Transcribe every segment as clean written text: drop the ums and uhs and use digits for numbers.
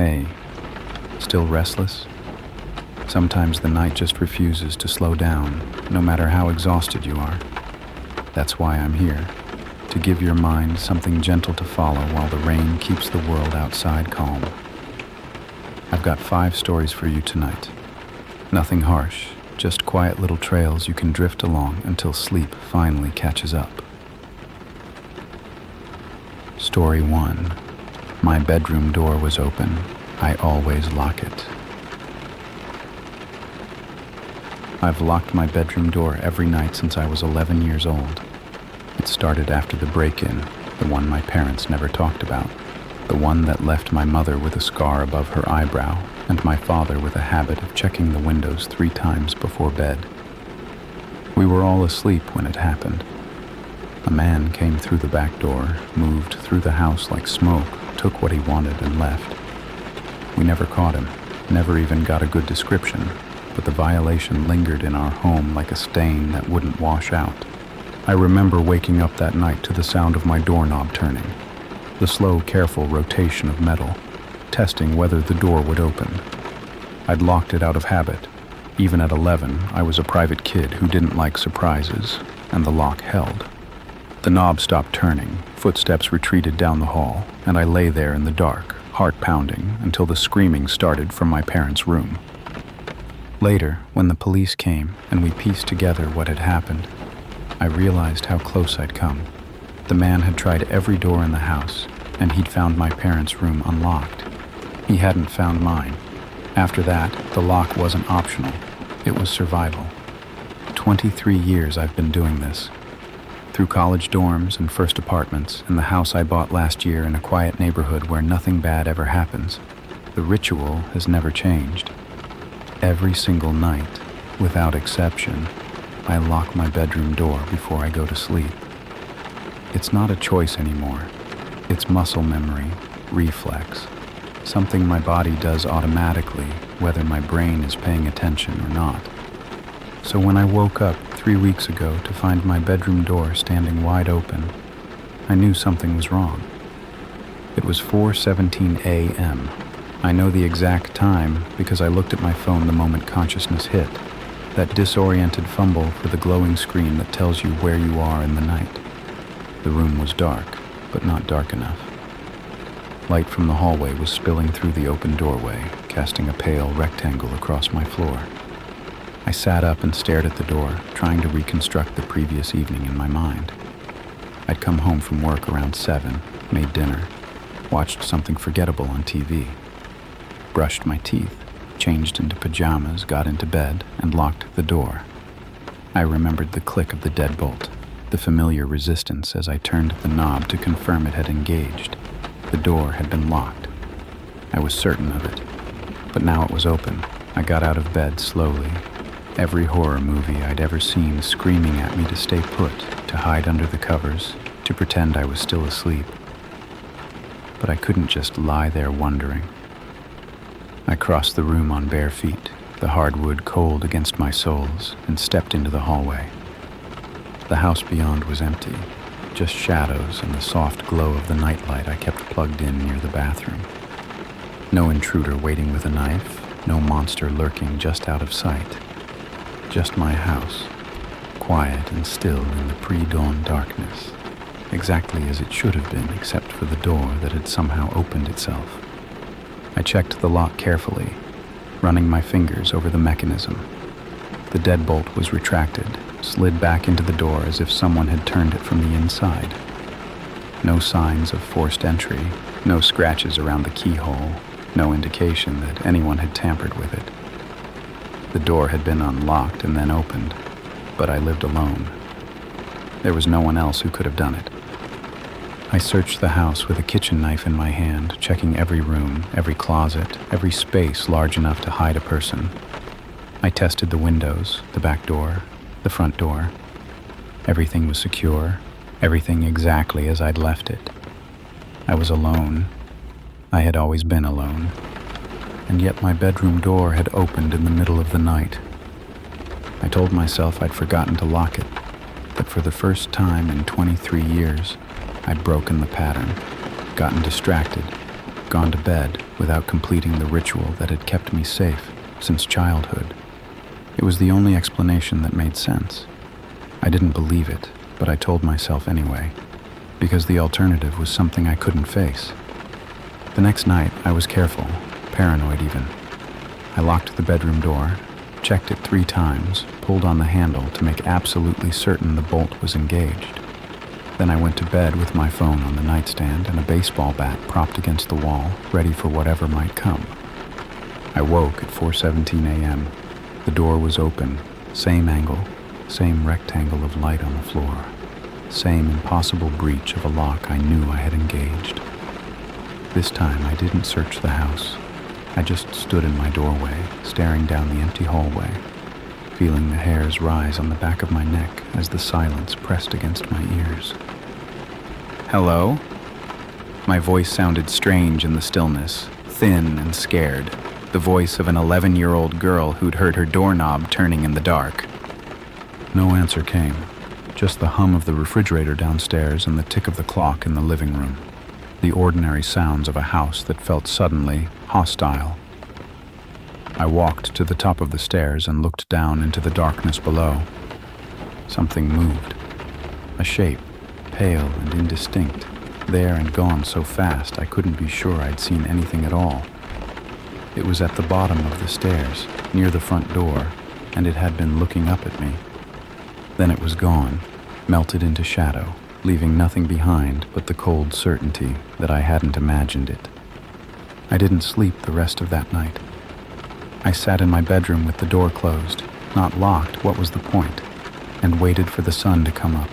Hey, still restless? Sometimes the night just refuses to slow down, no matter how exhausted you are. That's why I'm here, to give your mind something gentle to follow while the rain keeps the world outside calm. I've got 5 stories for you tonight. Nothing harsh, just quiet little trails you can drift along until sleep finally catches up. Story 1. My bedroom door was open. I always lock it. I've locked my bedroom door every night since I was 11 years old. It started after the break-in, the one my parents never talked about, the one that left my mother with a scar above her eyebrow and my father with a habit of checking the windows 3 times before bed. We were all asleep when it happened. A man came through the back door, moved through the house like smoke, took what he wanted and left. We never caught him, never even got a good description, but the violation lingered in our home like a stain that wouldn't wash out. I remember waking up that night to the sound of my doorknob turning, the slow, careful rotation of metal, testing whether the door would open. I'd locked it out of habit. Even at 11, I was a private kid who didn't like surprises, and the lock held. The knob stopped turning, footsteps retreated down the hall, and I lay there in the dark, heart pounding, until the screaming started from my parents' room. Later, when the police came and we pieced together what had happened, I realized how close I'd come. The man had tried every door in the house, and he'd found my parents' room unlocked. He hadn't found mine. After that, the lock wasn't optional. It was survival. 23 years I've been doing this. Through college dorms and first apartments, and the house I bought last year in a quiet neighborhood where nothing bad ever happens, the ritual has never changed. Every single night, without exception, I lock my bedroom door before I go to sleep. It's not a choice anymore. It's muscle memory, reflex, something my body does automatically, whether my brain is paying attention or not. So when I woke up 3 weeks ago to find my bedroom door standing wide open, I knew something was wrong. It was 4:17 a.m. I know the exact time because I looked at my phone the moment consciousness hit, that disoriented fumble for the glowing screen that tells you where you are in the night. The room was dark, but not dark enough. Light from the hallway was spilling through the open doorway, casting a pale rectangle across my floor. I sat up and stared at the door, trying to reconstruct the previous evening in my mind. I'd come home from work around 7, made dinner, watched something forgettable on TV, brushed my teeth, changed into pajamas, got into bed, and locked the door. I remembered the click of the deadbolt, the familiar resistance as I turned the knob to confirm it had engaged. The door had been locked. I was certain of it, but now it was open. I got out of bed slowly, every horror movie I'd ever seen screaming at me to stay put, to hide under the covers, to pretend I was still asleep. But I couldn't just lie there wondering. I crossed the room on bare feet, the hardwood cold against my soles, and stepped into the hallway. The house beyond was empty, just shadows and the soft glow of the nightlight I kept plugged in near the bathroom. No intruder waiting with a knife, no monster lurking just out of sight. Just my house, quiet and still in the pre-dawn darkness, exactly as it should have been except for the door that had somehow opened itself. I checked the lock carefully, running my fingers over the mechanism. The deadbolt was retracted, slid back into the door as if someone had turned it from the inside. No signs of forced entry, no scratches around the keyhole, no indication that anyone had tampered with it. The door had been unlocked and then opened, but I lived alone. There was no one else who could have done it. I searched the house with a kitchen knife in my hand, checking every room, every closet, every space large enough to hide a person. I tested the windows, the back door, the front door. Everything was secure, everything exactly as I'd left it. I was alone. I had always been alone. And yet my bedroom door had opened in the middle of the night. I told myself I'd forgotten to lock it, but for the first time in 23 years, I'd broken the pattern, gotten distracted, gone to bed without completing the ritual that had kept me safe since childhood. It was the only explanation that made sense. I didn't believe it, but I told myself anyway, because the alternative was something I couldn't face. The next night, I was careful, paranoid even. I locked the bedroom door, checked it 3 times, pulled on the handle to make absolutely certain the bolt was engaged. Then I went to bed with my phone on the nightstand and a baseball bat propped against the wall, ready for whatever might come. I woke at 4:17 a.m. The door was open, same angle, same rectangle of light on the floor, same impossible breach of a lock I knew I had engaged. This time I didn't search the house. I just stood in my doorway, staring down the empty hallway, feeling the hairs rise on the back of my neck as the silence pressed against my ears. "Hello?" My voice sounded strange in the stillness, thin and scared, the voice of an 11-year-old girl who'd heard her doorknob turning in the dark. No answer came, just the hum of the refrigerator downstairs and the tick of the clock in the living room, the ordinary sounds of a house that felt suddenly hostile. I walked to the top of the stairs and looked down into the darkness below. Something moved. A shape, pale and indistinct, there and gone so fast I couldn't be sure I'd seen anything at all. It was at the bottom of the stairs, near the front door, and it had been looking up at me. Then it was gone, melted into shadow, leaving nothing behind but the cold certainty that I hadn't imagined it. I didn't sleep the rest of that night. I sat in my bedroom with the door closed, not locked, what was the point, and waited for the sun to come up.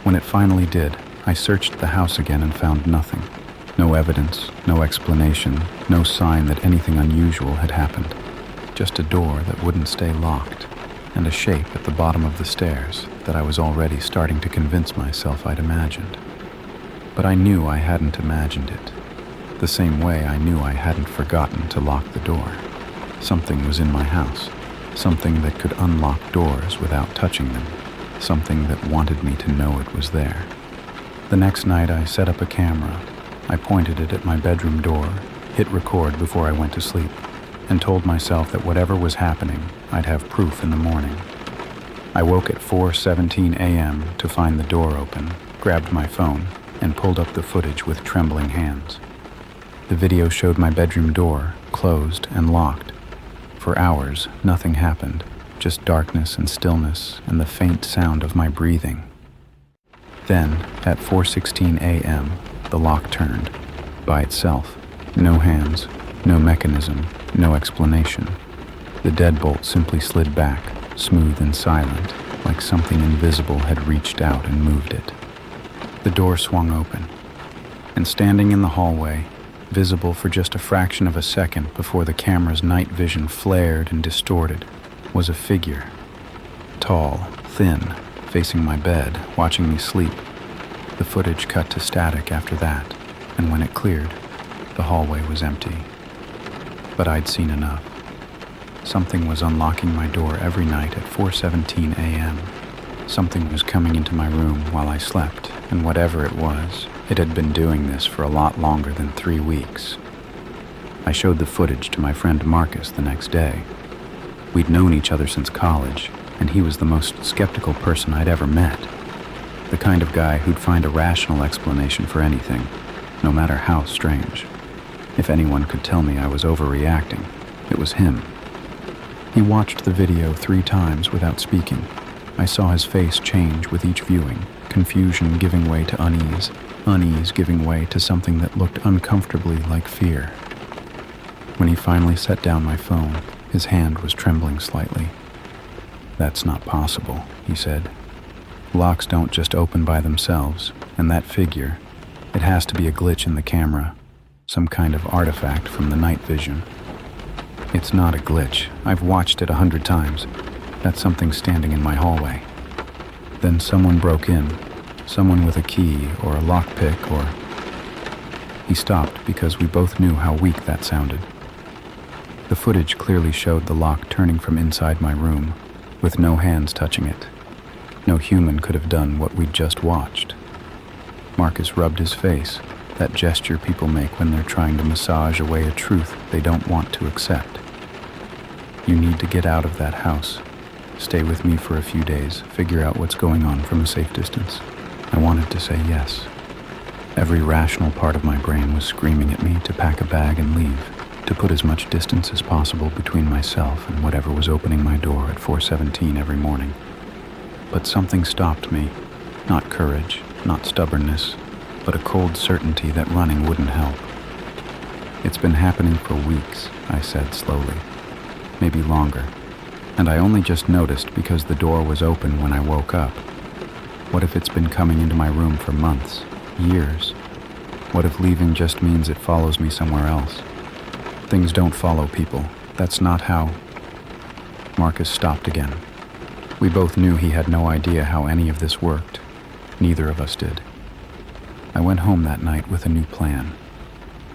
When it finally did, I searched the house again and found nothing. No evidence, no explanation, no sign that anything unusual had happened. Just a door that wouldn't stay locked, and a shape at the bottom of the stairs that I was already starting to convince myself I'd imagined. But I knew I hadn't imagined it. The same way I knew I hadn't forgotten to lock the door. Something was in my house, something that could unlock doors without touching them, something that wanted me to know it was there. The next night I set up a camera. I pointed it at my bedroom door, hit record before I went to sleep, and told myself that whatever was happening, I'd have proof in the morning. I woke at 4:17 a.m. to find the door open, grabbed my phone, and pulled up the footage with trembling hands. The video showed my bedroom door, closed and locked. For hours, nothing happened, just darkness and stillness and the faint sound of my breathing. Then, at 4:16 a.m., the lock turned, by itself. No hands, no mechanism, no explanation. The deadbolt simply slid back, smooth and silent, like something invisible had reached out and moved it. The door swung open, and standing in the hallway, visible for just a fraction of a second before the camera's night vision flared and distorted, was a figure. Tall, thin, facing my bed, watching me sleep. The footage cut to static after that, and when it cleared, the hallway was empty. But I'd seen enough. Something was unlocking my door every night at 4:17 a.m. Something was coming into my room while I slept, and whatever it was, it had been doing this for a lot longer than 3 weeks. I showed the footage to my friend Marcus the next day. We'd known each other since college, and he was the most skeptical person I'd ever met. The kind of guy who'd find a rational explanation for anything, no matter how strange. If anyone could tell me I was overreacting, it was him. He watched the video 3 times without speaking. I saw his face change with each viewing, confusion giving way to unease, unease giving way to something that looked uncomfortably like fear. When he finally set down my phone, his hand was trembling slightly. "That's not possible," he said. "Locks don't just open by themselves, and that figure, it has to be a glitch in the camera, some kind of artifact from the night vision." "It's not a glitch. I've watched it 100 times. That's something standing in my hallway." Then someone broke in, someone with a key or a lockpick or... He stopped because we both knew how weak that sounded. The footage clearly showed the lock turning from inside my room, with no hands touching it. No human could have done what we'd just watched. Marcus rubbed his face, That gesture people make when they're trying to massage away a truth they don't want to accept. You need to get out of that house. Stay with me for a few days, figure out what's going on from a safe distance. I wanted to say yes. Every rational part of my brain was screaming at me to pack a bag and leave, to put as much distance as possible between myself and whatever was opening my door at 4:17 every morning. But something stopped me. Not courage, not stubbornness, but a cold certainty that running wouldn't help. It's been happening for weeks, I said slowly. Maybe longer. And I only just noticed because the door was open when I woke up. What if it's been coming into my room for months? Years. What if leaving just means it follows me somewhere else? Things don't follow people. That's not how. Marcus stopped again. We both knew he had no idea how any of this worked. Neither of us did. I went home that night with a new plan.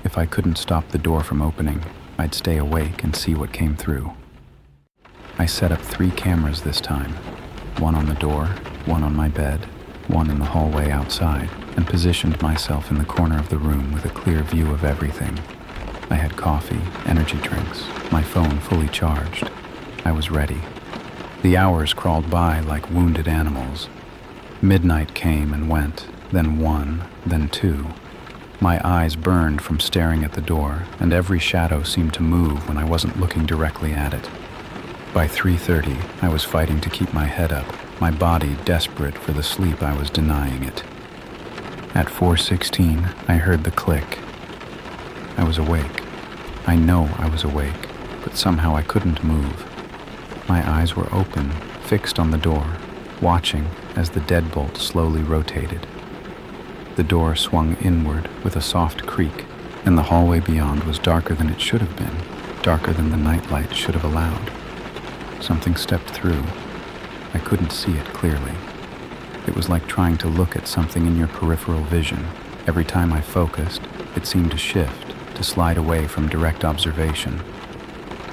If I couldn't stop the door from opening, I'd stay awake and see what came through. I set up 3 cameras this time. One on the door, one on my bed, one in the hallway outside, and positioned myself in the corner of the room with a clear view of everything. I had coffee, energy drinks, my phone fully charged. I was ready. The hours crawled by like wounded animals. Midnight came and went, then 1, then 2. My eyes burned from staring at the door, and every shadow seemed to move when I wasn't looking directly at it. By 3:30, I was fighting to keep my head up, my body desperate for the sleep I was denying it. At 4:16, I heard the click. I was awake. I know I was awake, but somehow I couldn't move. My eyes were open, fixed on the door, watching as the deadbolt slowly rotated. The door swung inward with a soft creak, and the hallway beyond was darker than it should have been, darker than the nightlight should have allowed. Something stepped through. I couldn't see it clearly. It was like trying to look at something in your peripheral vision. Every time I focused, it seemed to shift, to slide away from direct observation.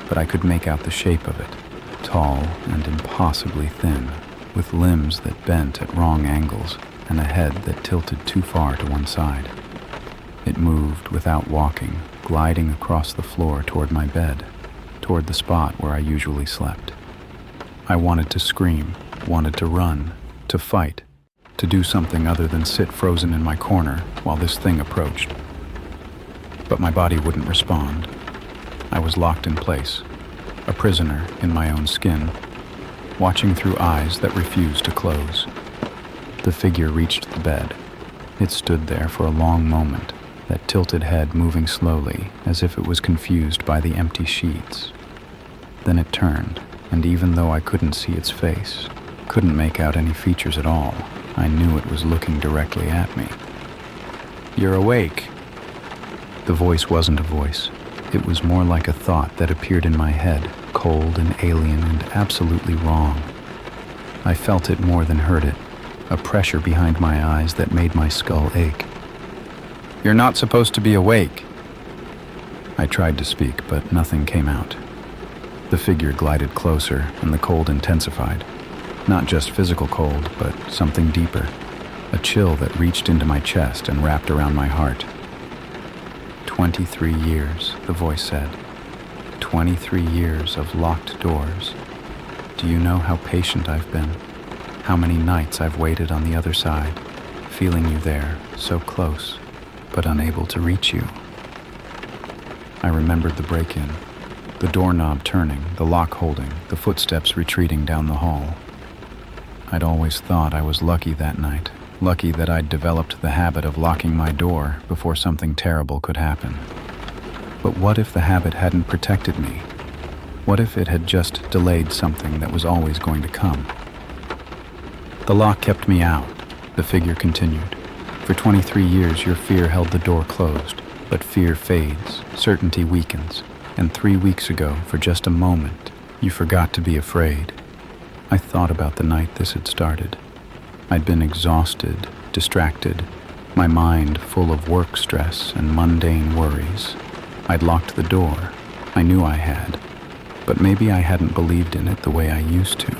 But I could make out the shape of it, tall and impossibly thin, with limbs that bent at wrong angles and a head that tilted too far to one side. It moved without walking, gliding across the floor toward my bed, toward the spot where I usually slept. I wanted to scream, wanted to run, to fight, to do something other than sit frozen in my corner while this thing approached. But my body wouldn't respond. I was locked in place, a prisoner in my own skin, watching through eyes that refused to close. The figure reached the bed. It stood there for a long moment, that tilted head moving slowly as if it was confused by the empty sheets. Then it turned, and even though I couldn't see its face, couldn't make out any features at all, I knew it was looking directly at me. "You're awake." The voice wasn't a voice. It was more like a thought that appeared in my head, cold and alien and absolutely wrong. I felt it more than heard it, a pressure behind my eyes that made my skull ache. "You're not supposed to be awake." I tried to speak, but nothing came out. The figure glided closer, and the cold intensified. Not just physical cold, but something deeper. A chill that reached into my chest and wrapped around my heart. 23 years, the voice said. 23 years of locked doors. Do you know how patient I've been? How many nights I've waited on the other side, feeling you there, so close, but unable to reach you. I remembered the break-in, the doorknob turning, the lock holding, the footsteps retreating down the hall. I'd always thought I was lucky that night, lucky that I'd developed the habit of locking my door before something terrible could happen. But what if the habit hadn't protected me? What if it had just delayed something that was always going to come? The lock kept me out, the figure continued. For 23 years your fear held the door closed, but fear fades, certainty weakens, and 3 weeks ago, for just a moment, you forgot to be afraid. I thought about the night this had started. I'd been exhausted, distracted, my mind full of work stress and mundane worries. I'd locked the door. I knew I had. But maybe I hadn't believed in it the way I used to.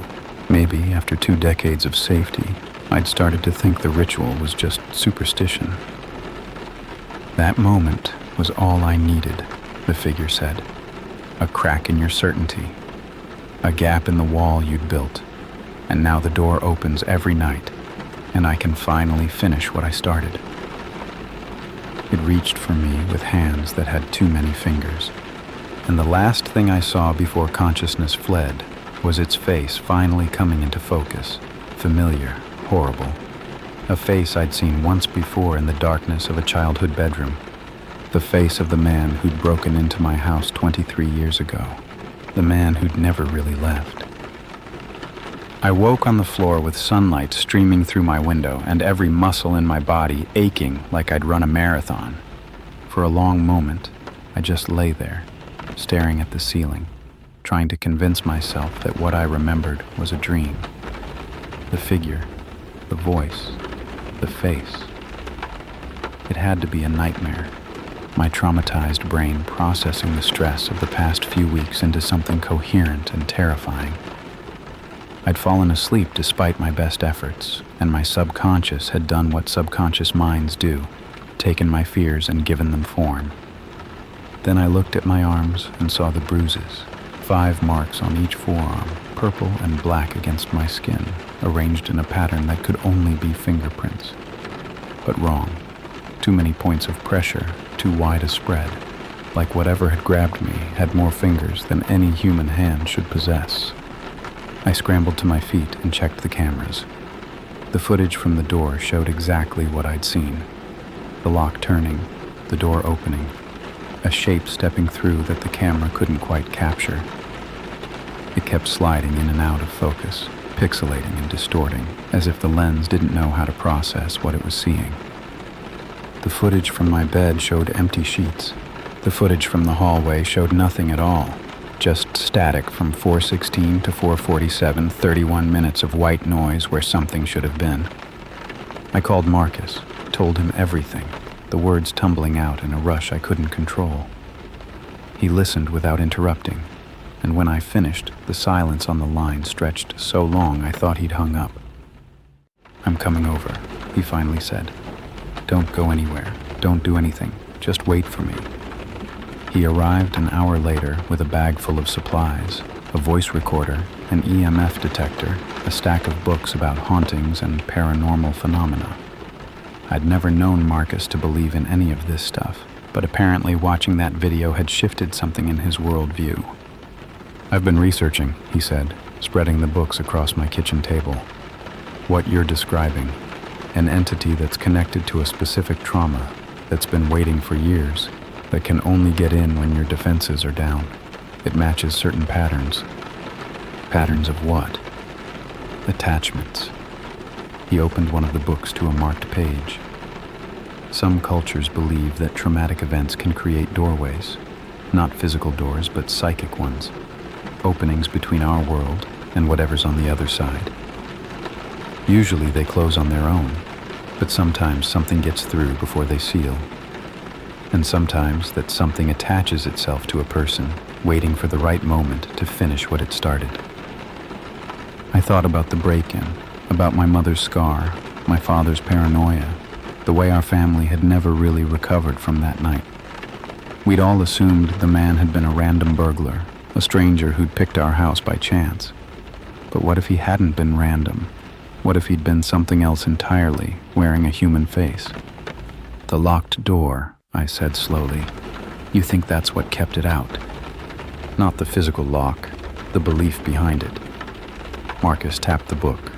Maybe, after 2 decades of safety, I'd started to think the ritual was just superstition. That moment was all I needed, the figure said. A crack in your certainty. A gap in the wall you'd built. And now the door opens every night, and I can finally finish what I started. It reached for me with hands that had too many fingers. And the last thing I saw before consciousness fled was its face finally coming into focus. Familiar, horrible. A face I'd seen once before in the darkness of a childhood bedroom. The face of the man who'd broken into my house 23 years ago. The man who'd never really left. I woke on the floor with sunlight streaming through my window and every muscle in my body aching like I'd run a marathon. For a long moment, I just lay there, staring at the ceiling, trying to convince myself that what I remembered was a dream. The figure, the voice, the face. It had to be a nightmare. My traumatized brain processing the stress of the past few weeks into something coherent and terrifying. I'd fallen asleep despite my best efforts, and my subconscious had done what subconscious minds do, taken my fears and given them form. Then I looked at my arms and saw the bruises, 5 marks on each forearm, purple and black against my skin, arranged in a pattern that could only be fingerprints. But wrong. Too many points of pressure, too wide a spread, like whatever had grabbed me had more fingers than any human hand should possess. I scrambled to my feet and checked the cameras. The footage from the door showed exactly what I'd seen. The lock turning, the door opening, a shape stepping through that the camera couldn't quite capture. It kept sliding in and out of focus, pixelating and distorting, as if the lens didn't know how to process what it was seeing. The footage from my bed showed empty sheets. The footage from the hallway showed nothing at all, just static from 4:16 to 4:47, 31 minutes of white noise where something should have been. I called Marcus, told him everything, the words tumbling out in a rush I couldn't control. He listened without interrupting, and when I finished, the silence on the line stretched so long I thought he'd hung up. "I'm coming over," he finally said. "Don't go anywhere. Don't do anything. Just wait for me." He arrived an hour later with a bag full of supplies, a voice recorder, an EMF detector, a stack of books about hauntings and paranormal phenomena. I'd never known Marcus to believe in any of this stuff, but apparently watching that video had shifted something in his worldview. "I've been researching," he said, spreading the books across my kitchen table. "What you're describing, an entity that's connected to a specific trauma, that's been waiting for years, that can only get in when your defenses are down. It matches certain patterns." Patterns of what? Attachments. He opened one of the books to a marked page. Some cultures believe that traumatic events can create doorways, not physical doors, but psychic ones, openings between our world and whatever's on the other side. Usually they close on their own, but sometimes something gets through before they seal. And sometimes that something attaches itself to a person, waiting for the right moment to finish what it started. I thought about the break-in, about my mother's scar, my father's paranoia, the way our family had never really recovered from that night. We'd all assumed the man had been a random burglar, a stranger who'd picked our house by chance. But what if he hadn't been random? What if he'd been something else entirely, wearing a human face? "The locked door," I said slowly. "You think that's what kept it out?" "Not the physical lock, the belief behind it." Marcus tapped the book.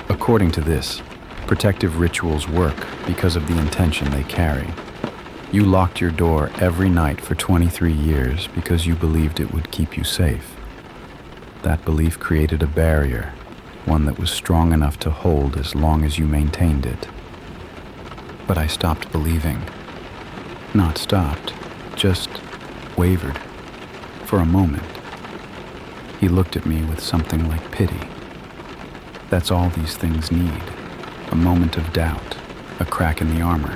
"According to this, protective rituals work because of the intention they carry. You locked your door every night for 23 years because you believed it would keep you safe. That belief created a barrier, one that was strong enough to hold as long as you maintained it. But I stopped believing. Not stopped, just wavered. For a moment." He looked at me with something like pity. "That's all these things need. A moment of doubt, a crack in the armor."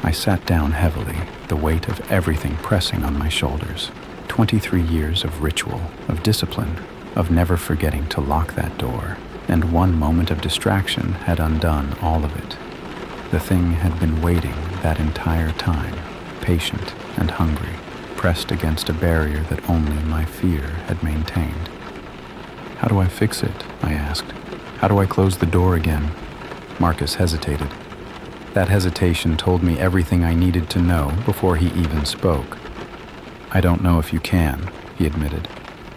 I sat down heavily, the weight of everything pressing on my shoulders. 23 years of ritual, of discipline, of never forgetting to lock that door, and one moment of distraction had undone all of it. The thing had been waiting, that entire time, patient and hungry, pressed against a barrier that only my fear had maintained. "How do I fix it?" I asked. "How do I close the door again?" Marcus hesitated. That hesitation told me everything I needed to know before he even spoke. "I don't know if you can," he admitted.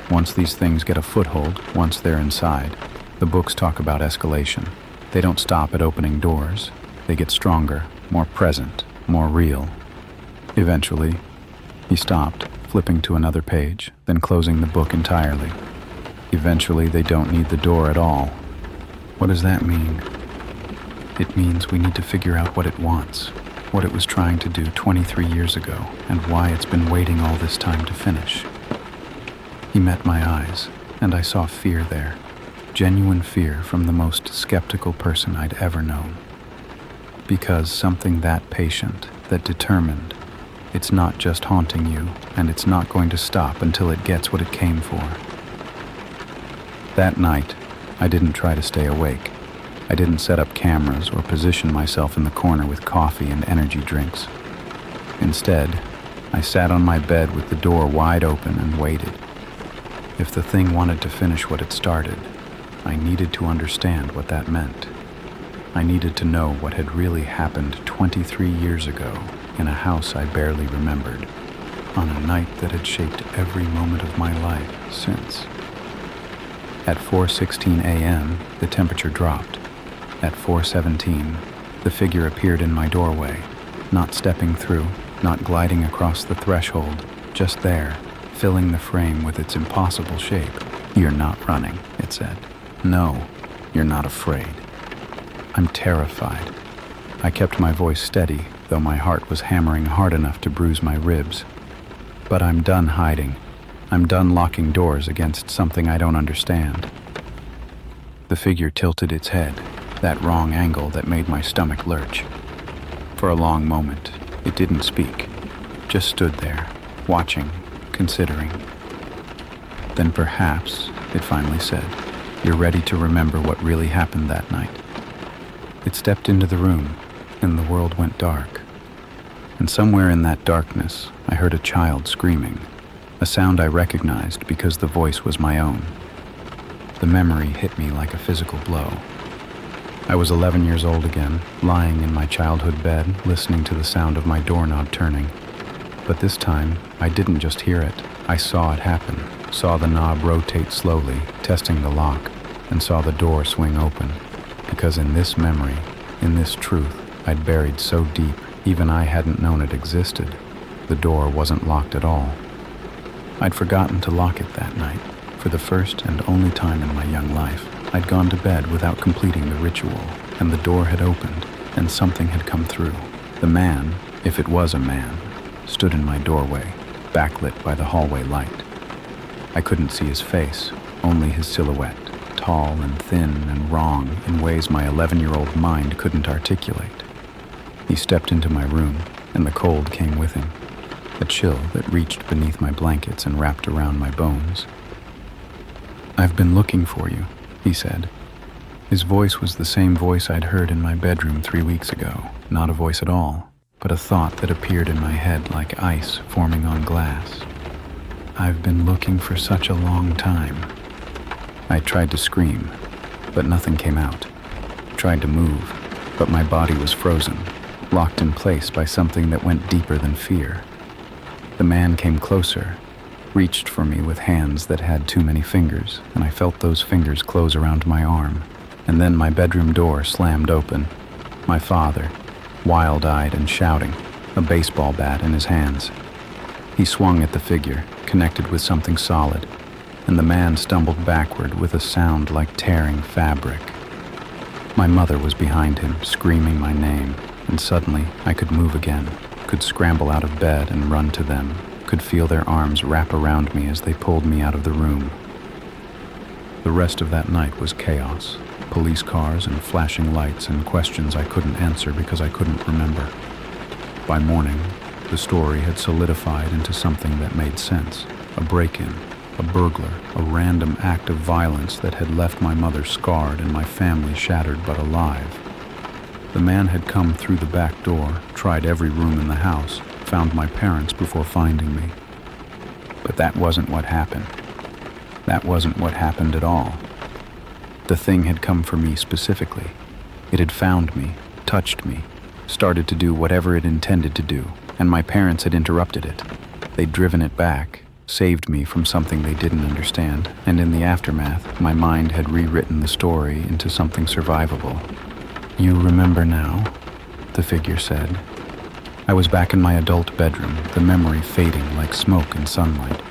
"Once these things get a foothold, once they're inside, the books talk about escalation. They don't stop at opening doors. They get stronger, more present, more real. Eventually," he stopped, flipping to another page, then closing the book entirely. "Eventually, they don't need the door at all." "What does that mean?" "It means we need to figure out what it wants, what it was trying to do 23 years ago, and why it's been waiting all this time to finish." He met my eyes, and I saw fear there, genuine fear from the most skeptical person I'd ever known. Because something that patient, that determined, it's not just haunting you, and it's not going to stop until it gets what it came for. That night, I didn't try to stay awake. I didn't set up cameras or position myself in the corner with coffee and energy drinks. Instead, I sat on my bed with the door wide open and waited. If the thing wanted to finish what it started, I needed to understand what that meant. I needed to know what had really happened 23 years ago in a house I barely remembered, on a night that had shaped every moment of my life since. At 4:16 a.m., the temperature dropped. At 4:17, the figure appeared in my doorway, not stepping through, not gliding across the threshold, just there, filling the frame with its impossible shape. "You're not running," it said. "No, you're not afraid." I'm terrified. I kept my voice steady, though my heart was hammering hard enough to bruise my ribs. But I'm done hiding. I'm done locking doors against something I don't understand. The figure tilted its head, that wrong angle that made my stomach lurch. For a long moment, it didn't speak, just stood there, watching, considering. Then perhaps, it finally said, "You're ready to remember what really happened that night." It stepped into the room, and the world went dark. And somewhere in that darkness, I heard a child screaming, a sound I recognized because the voice was my own. The memory hit me like a physical blow. I was 11 years old again, lying in my childhood bed, listening to the sound of my doorknob turning. But this time, I didn't just hear it. I saw it happen, saw the knob rotate slowly, testing the lock, and saw the door swing open. Because in this memory, in this truth I'd buried so deep, even I hadn't known it existed, the door wasn't locked at all. I'd forgotten to lock it that night. For the first and only time in my young life, I'd gone to bed without completing the ritual, and the door had opened, and something had come through. The man, if it was a man, stood in my doorway, backlit by the hallway light. I couldn't see his face, only his silhouette, tall and thin and wrong in ways my 11-year-old mind couldn't articulate. He stepped into my room, and the cold came with him, a chill that reached beneath my blankets and wrapped around my bones. "I've been looking for you," he said. His voice was the same voice I'd heard in my bedroom 3 weeks ago, not a voice at all, but a thought that appeared in my head like ice forming on glass. "I've been looking for such a long time." I tried to scream, but nothing came out. Tried to move, but my body was frozen, locked in place by something that went deeper than fear. The man came closer, reached for me with hands that had too many fingers, and I felt those fingers close around my arm. And then my bedroom door slammed open. My father, wild-eyed and shouting, a baseball bat in his hands. He swung at the figure, connected with something solid, and the man stumbled backward with a sound like tearing fabric. My mother was behind him, screaming my name, and suddenly I could move again, could scramble out of bed and run to them, could feel their arms wrap around me as they pulled me out of the room. The rest of that night was chaos. Police cars and flashing lights and questions I couldn't answer because I couldn't remember. By morning, the story had solidified into something that made sense. A break-in, a burglar, a random act of violence that had left my mother scarred and my family shattered but alive. The man had come through the back door, tried every room in the house, found my parents before finding me. But that wasn't what happened. That wasn't what happened at all. The thing had come for me specifically. It had found me, touched me, started to do whatever it intended to do, and my parents had interrupted it. They'd driven it back, saved me from something they didn't understand, and in the aftermath, my mind had rewritten the story into something survivable. "You remember now?" the figure said. I was back in my adult bedroom, the memory fading like smoke in sunlight.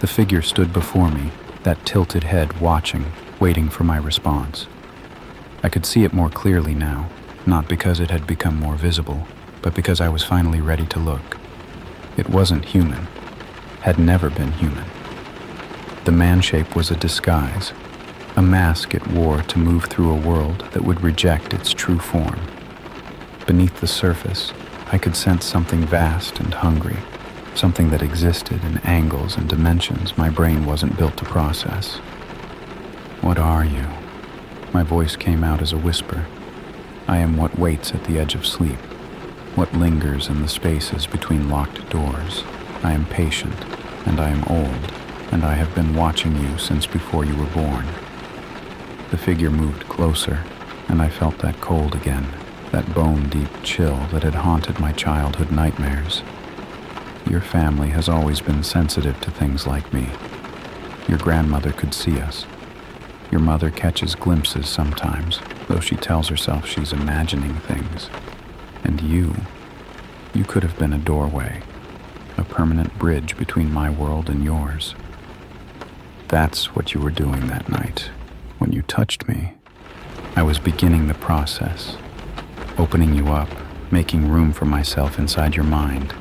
The figure stood before me, that tilted head watching, waiting for my response. I could see it more clearly now, not because it had become more visible, but because I was finally ready to look. It wasn't human, had never been human. The man shape was a disguise, a mask it wore to move through a world that would reject its true form. Beneath the surface, I could sense something vast and hungry, something that existed in angles and dimensions my brain wasn't built to process. "What are you?" My voice came out as a whisper. "I am what waits at the edge of sleep, what lingers in the spaces between locked doors. I am patient, and I am old, and I have been watching you since before you were born." The figure moved closer, and I felt that cold again, that bone-deep chill that had haunted my childhood nightmares. "Your family has always been sensitive to things like me. Your grandmother could see us. Your mother catches glimpses sometimes, though she tells herself she's imagining things. And you could have been a doorway, a permanent bridge between my world and yours. That's what you were doing that night. When you touched me, I was beginning the process, opening you up, making room for myself inside your mind.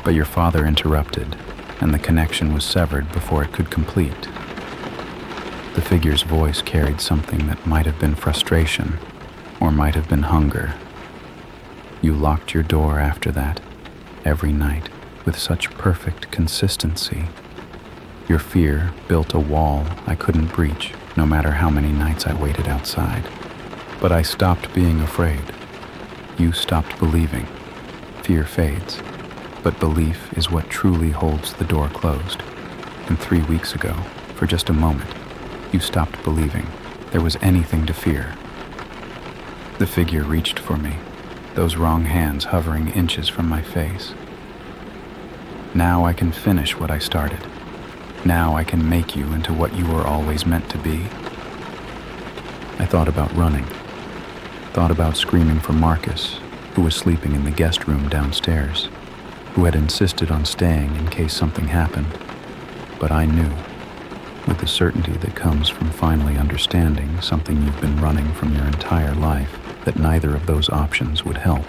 But your father interrupted, and the connection was severed before it could complete." The figure's voice carried something that might have been frustration, or might have been hunger. "You locked your door after that, every night, with such perfect consistency. Your fear built a wall I couldn't breach, no matter how many nights I waited outside. But I stopped being afraid. You stopped believing. Fear fades, but belief is what truly holds the door closed. And 3 weeks ago, for just a moment, you stopped believing there was anything to fear." The figure reached for me, those wrong hands hovering inches from my face. "Now I can finish what I started. Now I can make you into what you were always meant to be." I thought about running, thought about screaming for Marcus, who was sleeping in the guest room downstairs, who had insisted on staying in case something happened. But I knew, with the certainty that comes from finally understanding something you've been running from your entire life, that neither of those options would help.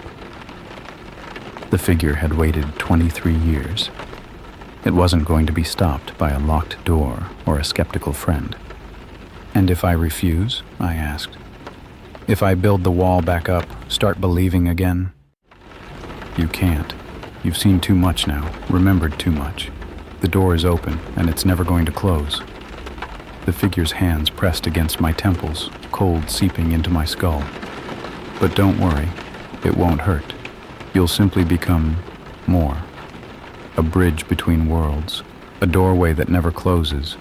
The figure had waited 23 years. It wasn't going to be stopped by a locked door or a skeptical friend. "And if I refuse?" I asked. "If I build the wall back up, start believing again?" "You can't. You've seen too much now, remembered too much. The door is open, and it's never going to close." The figure's hands pressed against my temples, cold seeping into my skull. "But don't worry, it won't hurt. You'll simply become more. A bridge between worlds, a doorway that never closes.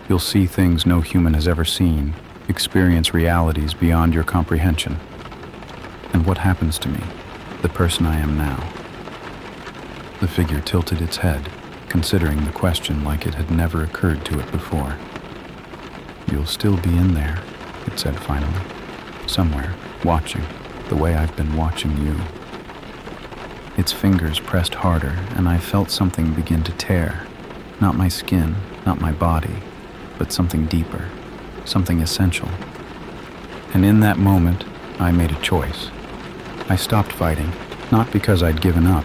You'll see things no human has ever seen, experience realities beyond your comprehension." "And what happens to me, the person I am now?" The figure tilted its head, considering the question like it had never occurred to it before. "You'll still be in there," it said finally. "Somewhere, watching, the way I've been watching you." Its fingers pressed harder, and I felt something begin to tear. Not my skin, not my body, but something deeper, something essential. And in that moment, I made a choice. I stopped fighting, not because I'd given up,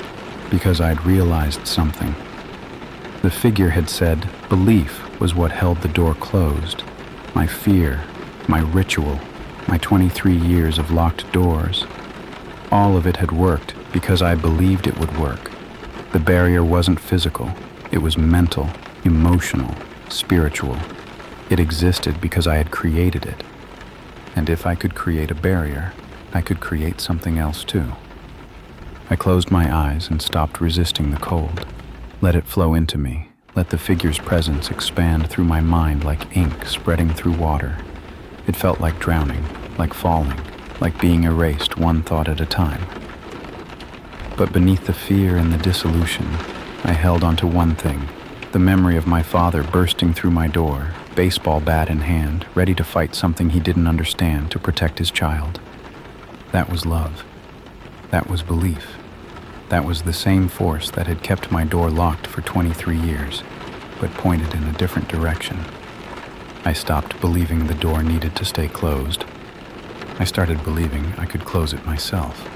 because I'd realized something. The figure had said belief was what held the door closed. My fear, my ritual, my 23 years of locked doors. All of it had worked because I believed it would work. The barrier wasn't physical, it was mental, emotional, spiritual. It existed because I had created it. And if I could create a barrier, I could create something else too. I closed my eyes and stopped resisting the cold. Let it flow into me. Let the figure's presence expand through my mind like ink spreading through water. It felt like drowning, like falling, like being erased one thought at a time. But beneath the fear and the dissolution, I held onto one thing, the memory of my father bursting through my door, baseball bat in hand, ready to fight something he didn't understand to protect his child. That was love. That was belief. That was the same force that had kept my door locked for 23 years, but pointed in a different direction. I stopped believing the door needed to stay closed. I started believing I could close it myself.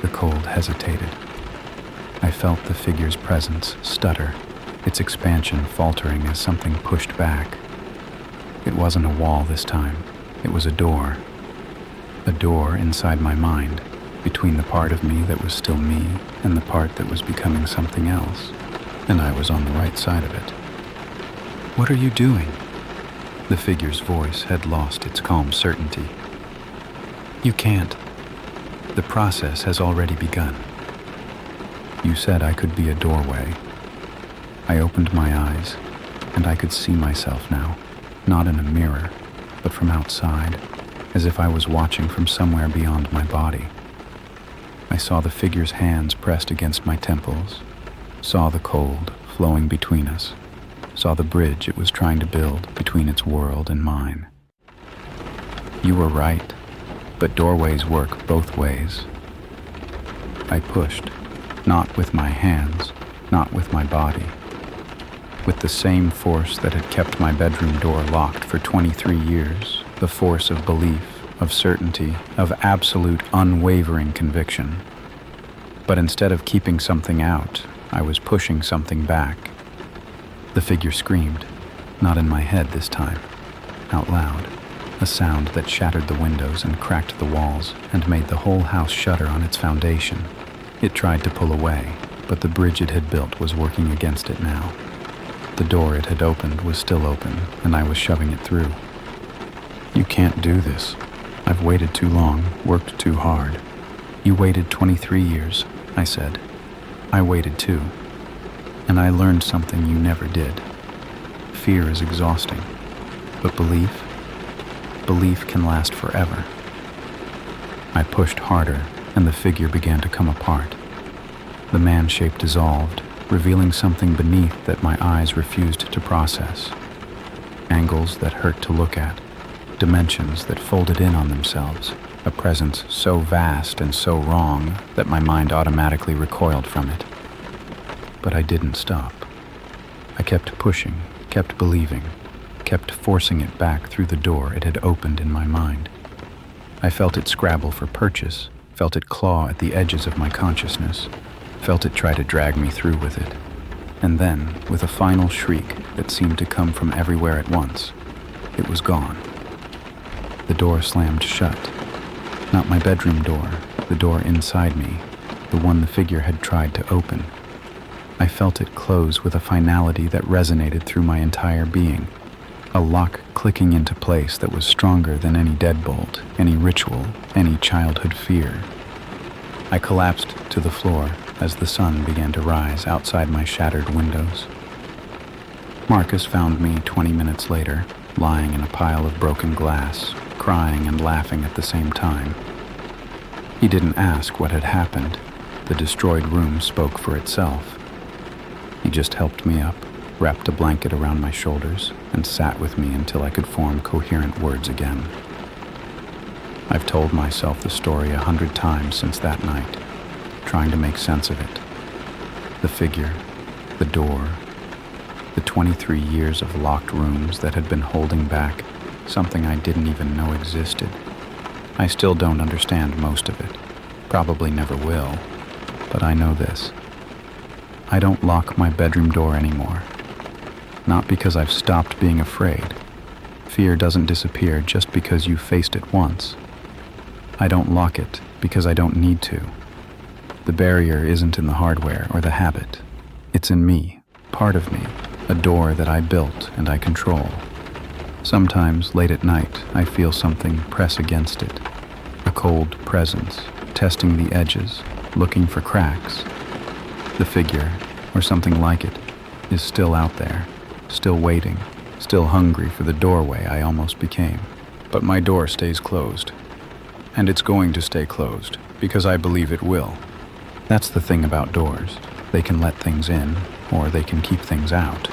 The cold hesitated. I felt the figure's presence stutter, its expansion faltering as something pushed back. It wasn't a wall this time. It was a door. A door inside my mind, between the part of me that was still me and the part that was becoming something else, and I was on the right side of it. "What are you doing?" The figure's voice had lost its calm certainty. "You can't. The process has already begun. You said I could be a doorway." I opened my eyes, and I could see myself now, not in a mirror, but from outside, as if I was watching from somewhere beyond my body. I saw the figure's hands pressed against my temples, saw the cold flowing between us, saw the bridge it was trying to build between its world and mine. "You were right, but doorways work both ways." I pushed, not with my hands, not with my body, with the same force that had kept my bedroom door locked for 23 years, the force of belief, of certainty, of absolute unwavering conviction. But instead of keeping something out, I was pushing something back. The figure screamed, not in my head this time, out loud, a sound that shattered the windows and cracked the walls and made the whole house shudder on its foundation. It tried to pull away, but the bridge it had built was working against it now. The door it had opened was still open, and I was shoving it through. "You can't do this. I've waited too long, worked too hard." "You waited 23 years, I said. "I waited too. And I learned something you never did. Fear is exhausting, but belief can last forever." I pushed harder, and the figure began to come apart. The man shape dissolved, revealing something beneath that my eyes refused to process. Angles that hurt to look at, dimensions that folded in on themselves, a presence so vast and so wrong that my mind automatically recoiled from it. But I didn't stop. I kept pushing, kept believing, kept forcing it back through the door it had opened in my mind. I felt it scrabble for purchase, felt it claw at the edges of my consciousness, felt it try to drag me through with it. And then, with a final shriek that seemed to come from everywhere at once, it was gone. The door slammed shut. Not my bedroom door, the door inside me, the one the figure had tried to open. I felt it close with a finality that resonated through my entire being, a lock clicking into place that was stronger than any deadbolt, any ritual, any childhood fear. I collapsed to the floor as the sun began to rise outside my shattered windows. Marcus found me 20 minutes later, lying in a pile of broken glass, crying and laughing at the same time. He didn't ask what had happened. The destroyed room spoke for itself. He just helped me up, wrapped a blanket around my shoulders, and sat with me until I could form coherent words again. I've told myself the story 100 times since that night, trying to make sense of it. The figure, the door, the 23 years of locked rooms that had been holding back something I didn't even know existed. I still don't understand most of it, probably never will, but I know this. I don't lock my bedroom door anymore. Not because I've stopped being afraid. Fear doesn't disappear just because you faced it once. I don't lock it because I don't need to. The barrier isn't in the hardware or the habit. It's in me, part of me, a door that I built and I control. Sometimes, late at night, I feel something press against it, a cold presence, testing the edges, looking for cracks. The figure, or something like it, is still out there, still waiting, still hungry for the doorway I almost became. But my door stays closed. And it's going to stay closed, because I believe it will. That's the thing about doors. They can let things in, or they can keep things out.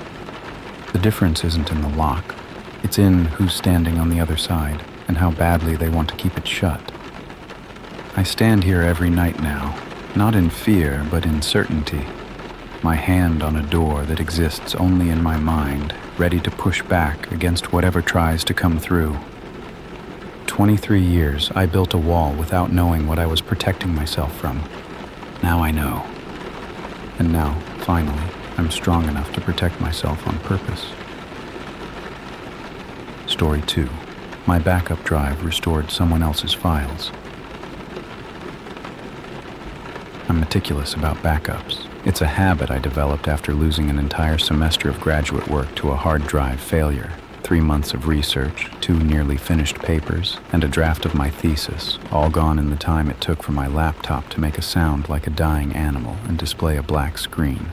The difference isn't in the lock. It's in who's standing on the other side, and how badly they want to keep it shut. I stand here every night now, not in fear, but in certainty. My hand on a door that exists only in my mind, ready to push back against whatever tries to come through. 23 years, I built a wall without knowing what I was protecting myself from. Now I know. And now, finally, I'm strong enough to protect myself on purpose. Story 2. My backup drive restored someone else's files. I'm meticulous about backups. It's a habit I developed after losing an entire semester of graduate work to a hard drive failure. 3 months of research, 2 nearly finished papers, and a draft of my thesis, all gone in the time it took for my laptop to make a sound like a dying animal and display a black screen.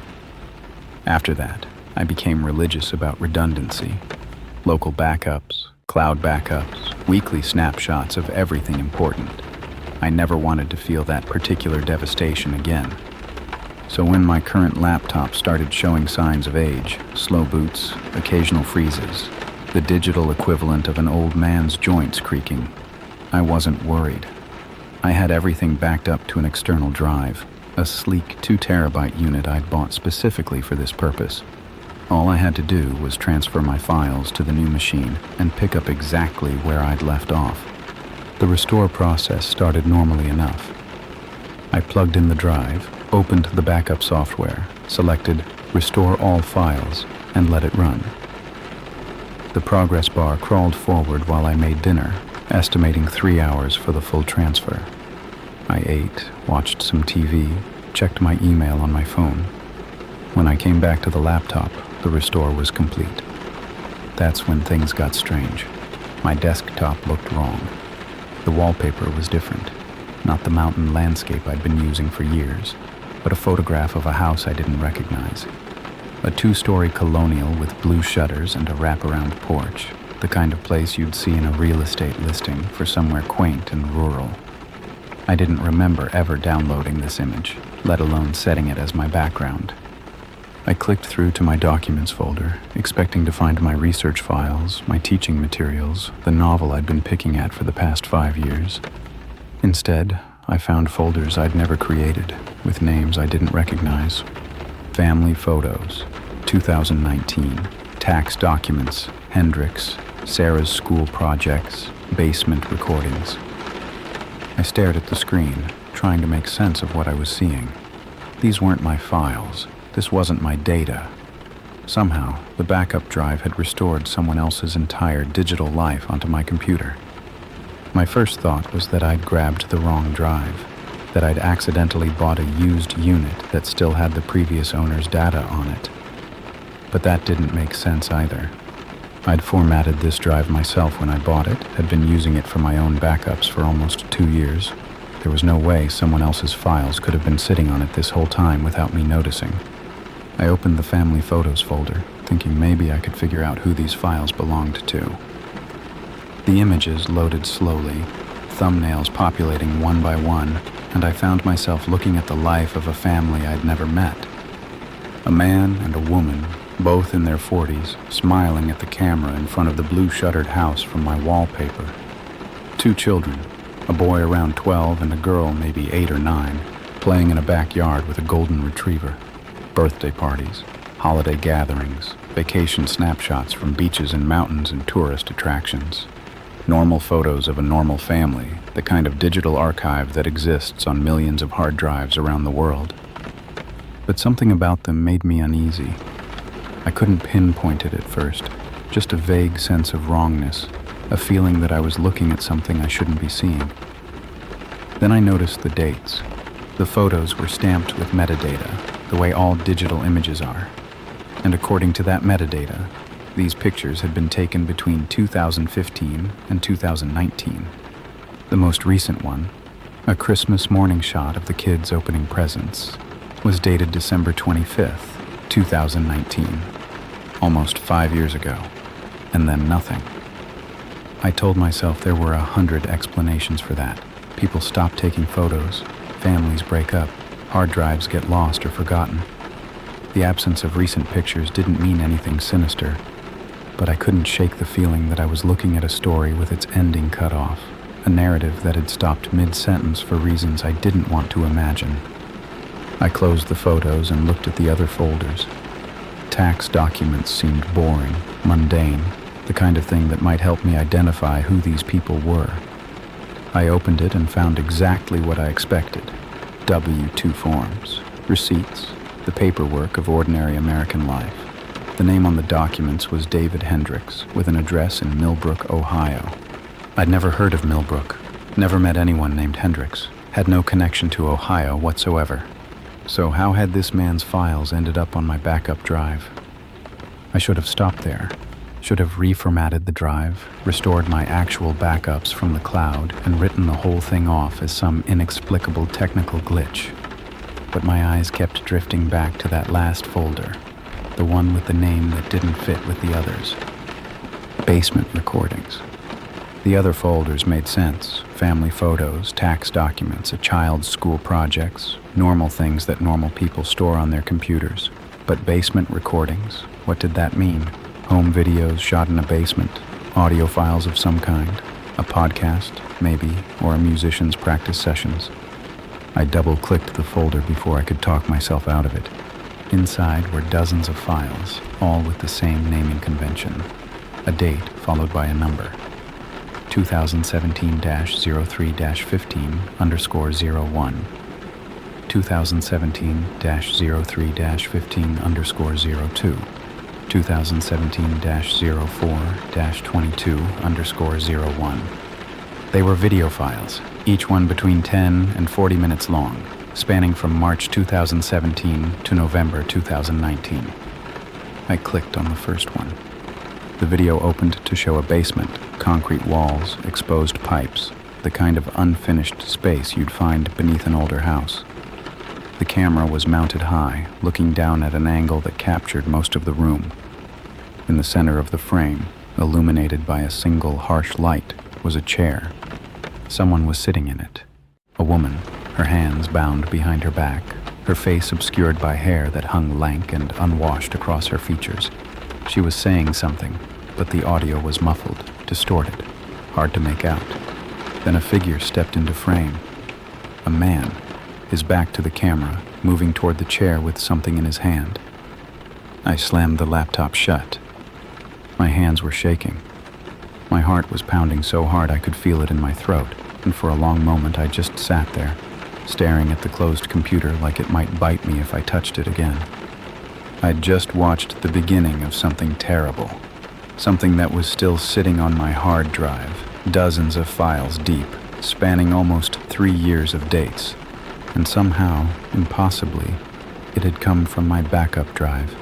After that, I became religious about redundancy. Local backups, cloud backups, weekly snapshots of everything important. I never wanted to feel that particular devastation again. So when my current laptop started showing signs of age, slow boots, occasional freezes, the digital equivalent of an old man's joints creaking, I wasn't worried. I had everything backed up to an external drive, a sleek 2 terabyte unit I'd bought specifically for this purpose. All I had to do was transfer my files to the new machine and pick up exactly where I'd left off. The restore process started normally enough. I plugged in the drive, opened the backup software, selected Restore All Files, and let it run. The progress bar crawled forward while I made dinner, estimating 3 hours for the full transfer. I ate, watched some TV, checked my email on my phone. When I came back to the laptop, the restore was complete. That's when things got strange. My desktop looked wrong. The wallpaper was different. Not the mountain landscape I'd been using for years, but a photograph of a house I didn't recognize. A 2-story colonial with blue shutters and a wraparound porch, the kind of place you'd see in a real estate listing for somewhere quaint and rural. I didn't remember ever downloading this image, let alone setting it as my background. I clicked through to my documents folder, expecting to find my research files, my teaching materials, the novel I'd been picking at for the past 5 years. Instead, I found folders I'd never created, with names I didn't recognize. Family photos, 2019, tax documents, Hendrix, Sarah's school projects, basement recordings. I stared at the screen, trying to make sense of what I was seeing. These weren't my files. This wasn't my data. Somehow, the backup drive had restored someone else's entire digital life onto my computer. My first thought was that I'd grabbed the wrong drive, that I'd accidentally bought a used unit that still had the previous owner's data on it. But that didn't make sense either. I'd formatted this drive myself when I bought it, had been using it for my own backups for almost 2 years. There was no way someone else's files could have been sitting on it this whole time without me noticing. I opened the family photos folder, thinking maybe I could figure out who these files belonged to. The images loaded slowly, thumbnails populating one by one, and I found myself looking at the life of a family I'd never met. A man and a woman, both in their 40s, smiling at the camera in front of the blue-shuttered house from my wallpaper. 2 children, a boy around 12 and a girl maybe 8 or 9, playing in a backyard with a golden retriever. Birthday parties, holiday gatherings, vacation snapshots from beaches and mountains and tourist attractions. Normal photos of a normal family, the kind of digital archive that exists on millions of hard drives around the world. But something about them made me uneasy. I couldn't pinpoint it at first, just a vague sense of wrongness, a feeling that I was looking at something I shouldn't be seeing. Then I noticed the dates. The photos were stamped with metadata, the way all digital images are. And according to that metadata, these pictures had been taken between 2015 and 2019. The most recent one, a Christmas morning shot of the kids opening presents, was dated December 25th, 2019, almost 5 years ago, and then nothing. I told myself there were 100 explanations for that. People stop taking photos, families break up, hard drives get lost or forgotten. The absence of recent pictures didn't mean anything sinister, but I couldn't shake the feeling that I was looking at a story with its ending cut off, a narrative that had stopped mid-sentence for reasons I didn't want to imagine. I closed the photos and looked at the other folders. Tax documents seemed boring, mundane, the kind of thing that might help me identify who these people were. I opened it and found exactly what I expected. W-2 forms, receipts, the paperwork of ordinary American life. The name on the documents was David Hendricks, with an address in Millbrook, Ohio. I'd never heard of Millbrook, never met anyone named Hendricks, had no connection to Ohio whatsoever. So how had this man's files ended up on my backup drive? I should have stopped there, should have reformatted the drive, restored my actual backups from the cloud, and written the whole thing off as some inexplicable technical glitch. But my eyes kept drifting back to that last folder, the one with the name that didn't fit with the others. Basement recordings. The other folders made sense. Family photos, tax documents, a child's school projects, normal things that normal people store on their computers. But basement recordings, what did that mean? Home videos shot in a basement, audio files of some kind, a podcast, maybe, or a musician's practice sessions. I double-clicked the folder before I could talk myself out of it. Inside were dozens of files, all with the same naming convention. A date followed by a number. 2017-03-15_01. 2017-03-15_02. 2017-04-22_01. They were video files, each one between 10 and 40 minutes long, spanning from March 2017 to November 2019. I clicked on the first one. The video opened to show a basement, concrete walls, exposed pipes, the kind of unfinished space you'd find beneath an older house. The camera was mounted high, looking down at an angle that captured most of the room. In the center of the frame, illuminated by a single harsh light, was a chair. Someone was sitting in it. A woman, her hands bound behind her back, her face obscured by hair that hung lank and unwashed across her features. She was saying something, but the audio was muffled, distorted, hard to make out. Then a figure stepped into frame. A man, his back to the camera, moving toward the chair with something in his hand. I slammed the laptop shut. My hands were shaking. My heart was pounding so hard I could feel it in my throat, and for a long moment I just sat there, staring at the closed computer like it might bite me if I touched it again. I'd just watched the beginning of something terrible, something that was still sitting on my hard drive, dozens of files deep, spanning almost 3 years of dates, and somehow, impossibly, it had come from my backup drive,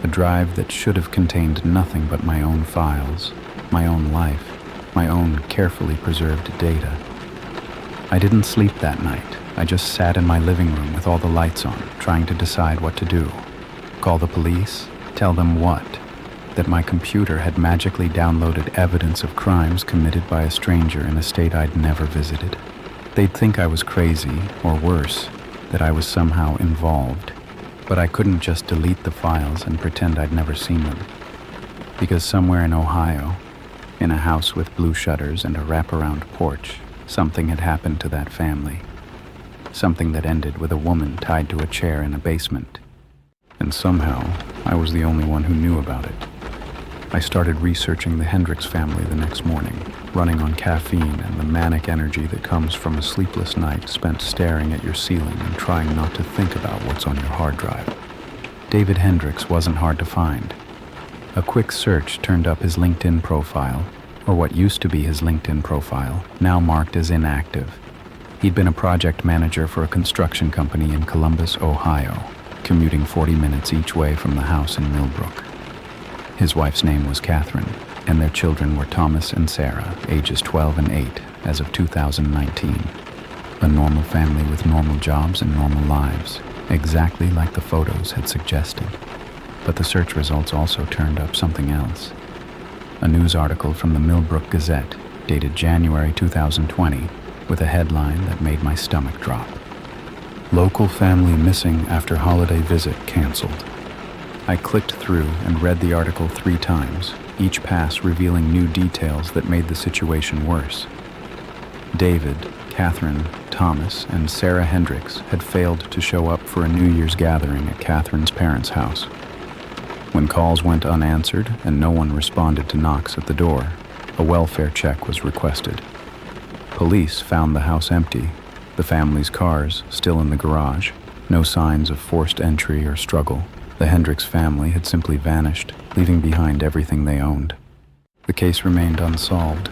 a drive that should have contained nothing but my own files, my own life, my own carefully preserved data. I didn't sleep that night. I just sat in my living room with all the lights on, trying to decide what to do. Call the police? Tell them what? That my computer had magically downloaded evidence of crimes committed by a stranger in a state I'd never visited. They'd think I was crazy, or worse, that I was somehow involved. But I couldn't just delete the files and pretend I'd never seen them. Because somewhere in Ohio, in a house with blue shutters and a wraparound porch, something had happened to that family. Something that ended with a woman tied to a chair in a basement. And somehow, I was the only one who knew about it. I started researching the Hendricks family the next morning, running on caffeine and the manic energy that comes from a sleepless night spent staring at your ceiling and trying not to think about what's on your hard drive. David Hendricks wasn't hard to find. A quick search turned up his LinkedIn profile, or what used to be his LinkedIn profile, now marked as inactive. He'd been a project manager for a construction company in Columbus, Ohio, commuting 40 minutes each way from the house in Millbrook. His wife's name was Catherine, and their children were Thomas and Sarah, ages 12 and 8, as of 2019. A normal family with normal jobs and normal lives, exactly like the photos had suggested. But the search results also turned up something else. A news article from the Millbrook Gazette, dated January 2020, with a headline that made my stomach drop. Local family missing after holiday visit canceled. I clicked through and read the article 3 times, each pass revealing new details that made the situation worse. David, Catherine, Thomas, and Sarah Hendricks had failed to show up for a New Year's gathering at Catherine's parents' house. When calls went unanswered and no one responded to knocks at the door, a welfare check was requested. Police found the house empty, the family's cars still in the garage, no signs of forced entry or struggle. The Hendricks family had simply vanished, leaving behind everything they owned. The case remained unsolved.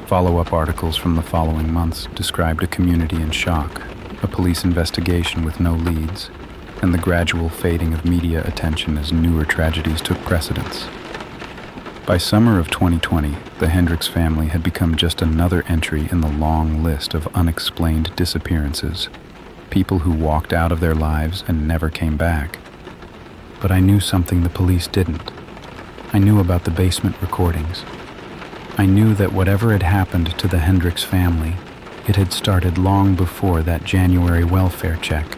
Follow-up articles from the following months described a community in shock, a police investigation with no leads, and the gradual fading of media attention as newer tragedies took precedence. By summer of 2020, the Hendricks family had become just another entry in the long list of unexplained disappearances, people who walked out of their lives and never came back. But I knew something the police didn't. I knew about the basement recordings. I knew that whatever had happened to the Hendricks family, it had started long before that January welfare check,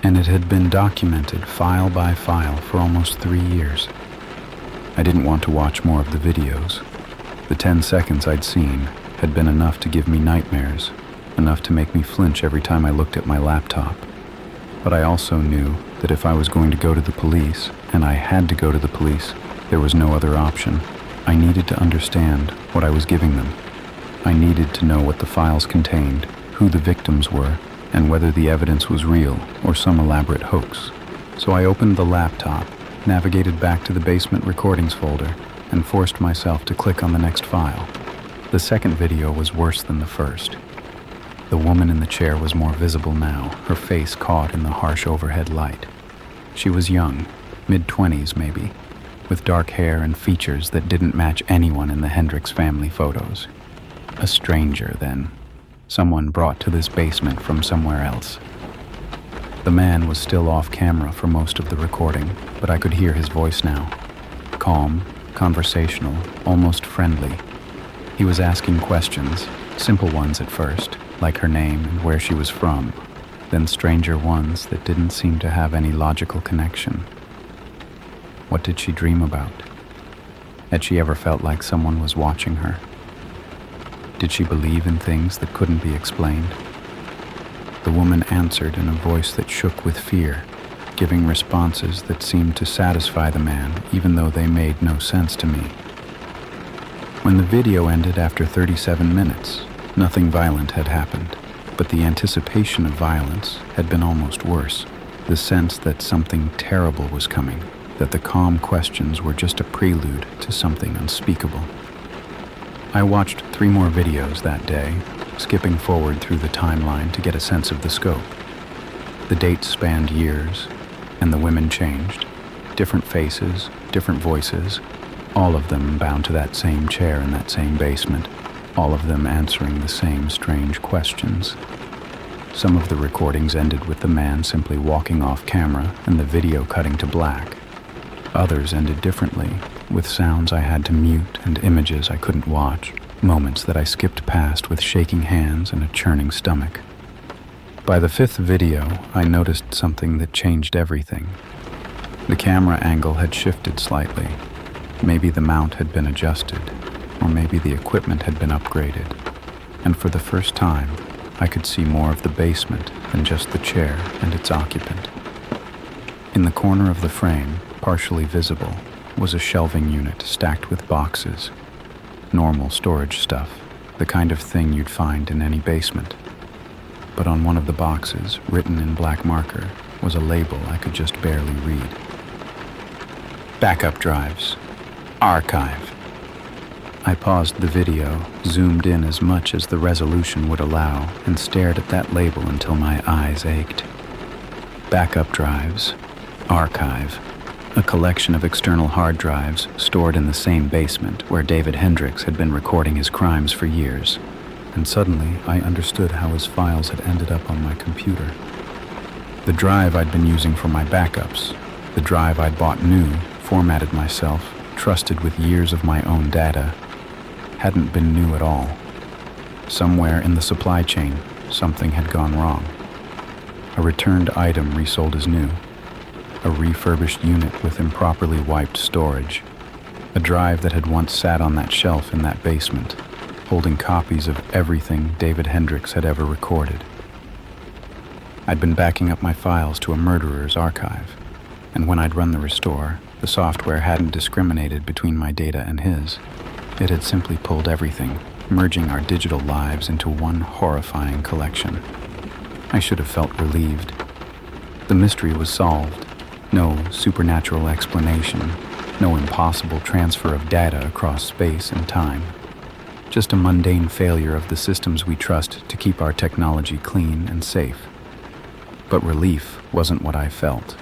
and it had been documented file by file for almost 3 years. I didn't want to watch more of the videos. The 10 seconds I'd seen had been enough to give me nightmares, enough to make me flinch every time I looked at my laptop. But I also knew that if I was going to go to the police, and I had to go to the police, there was no other option. I needed to understand what I was giving them. I needed to know what the files contained, who the victims were, and whether the evidence was real or some elaborate hoax. So I opened the laptop, navigated back to the basement recordings folder, and forced myself to click on the next file. The second video was worse than the first. The woman in the chair was more visible now, her face caught in the harsh overhead light. She was young, mid-20s maybe, with dark hair and features that didn't match anyone in the Hendricks family photos. A stranger, then. Someone brought to this basement from somewhere else. The man was still off camera for most of the recording, but I could hear his voice now. Calm, conversational, almost friendly. He was asking questions, simple ones at first, like her name and where she was from, then stranger ones that didn't seem to have any logical connection. What did she dream about? Had she ever felt like someone was watching her? Did she believe in things that couldn't be explained? The woman answered in a voice that shook with fear, giving responses that seemed to satisfy the man, even though they made no sense to me. When the video ended after 37 minutes, nothing violent had happened, but the anticipation of violence had been almost worse, the sense that something terrible was coming, that the calm questions were just a prelude to something unspeakable. I watched 3 more videos that day, skipping forward through the timeline to get a sense of the scope. The dates spanned years, and the women changed. Different faces, different voices, all of them bound to that same chair in that same basement, all of them answering the same strange questions. Some of the recordings ended with the man simply walking off camera and the video cutting to black. Others ended differently, with sounds I had to mute and images I couldn't watch, moments that I skipped past with shaking hands and a churning stomach. By the 5th video, I noticed something that changed everything. The camera angle had shifted slightly. Maybe the mount had been adjusted, or maybe the equipment had been upgraded. And for the first time, I could see more of the basement than just the chair and its occupant. In the corner of the frame, partially visible, was a shelving unit stacked with boxes. Normal storage stuff, the kind of thing you'd find in any basement. But on one of the boxes, written in black marker, was a label I could just barely read. Backup drives. Archive. I paused the video, zoomed in as much as the resolution would allow, and stared at that label until my eyes ached. Backup drives. Archive. A collection of external hard drives stored in the same basement where David Hendricks had been recording his crimes for years. and suddenly I understood how his files had ended up on my computer. The drive I'd been using for my backups, the drive I'd bought new, formatted myself, trusted with years of my own data, hadn't been new at all. Somewhere in the supply chain, something had gone wrong. A returned item resold as new, a refurbished unit with improperly wiped storage, a drive that had once sat on that shelf in that basement, holding copies of everything David Hendricks had ever recorded. I'd been backing up my files to a murderer's archive, and when I'd run the restore, the software hadn't discriminated between my data and his. It had simply pulled everything, merging our digital lives into one horrifying collection. I should have felt relieved. The mystery was solved. No supernatural explanation, no impossible transfer of data across space and time. Just a mundane failure of the systems we trust to keep our technology clean and safe. But relief wasn't what I felt.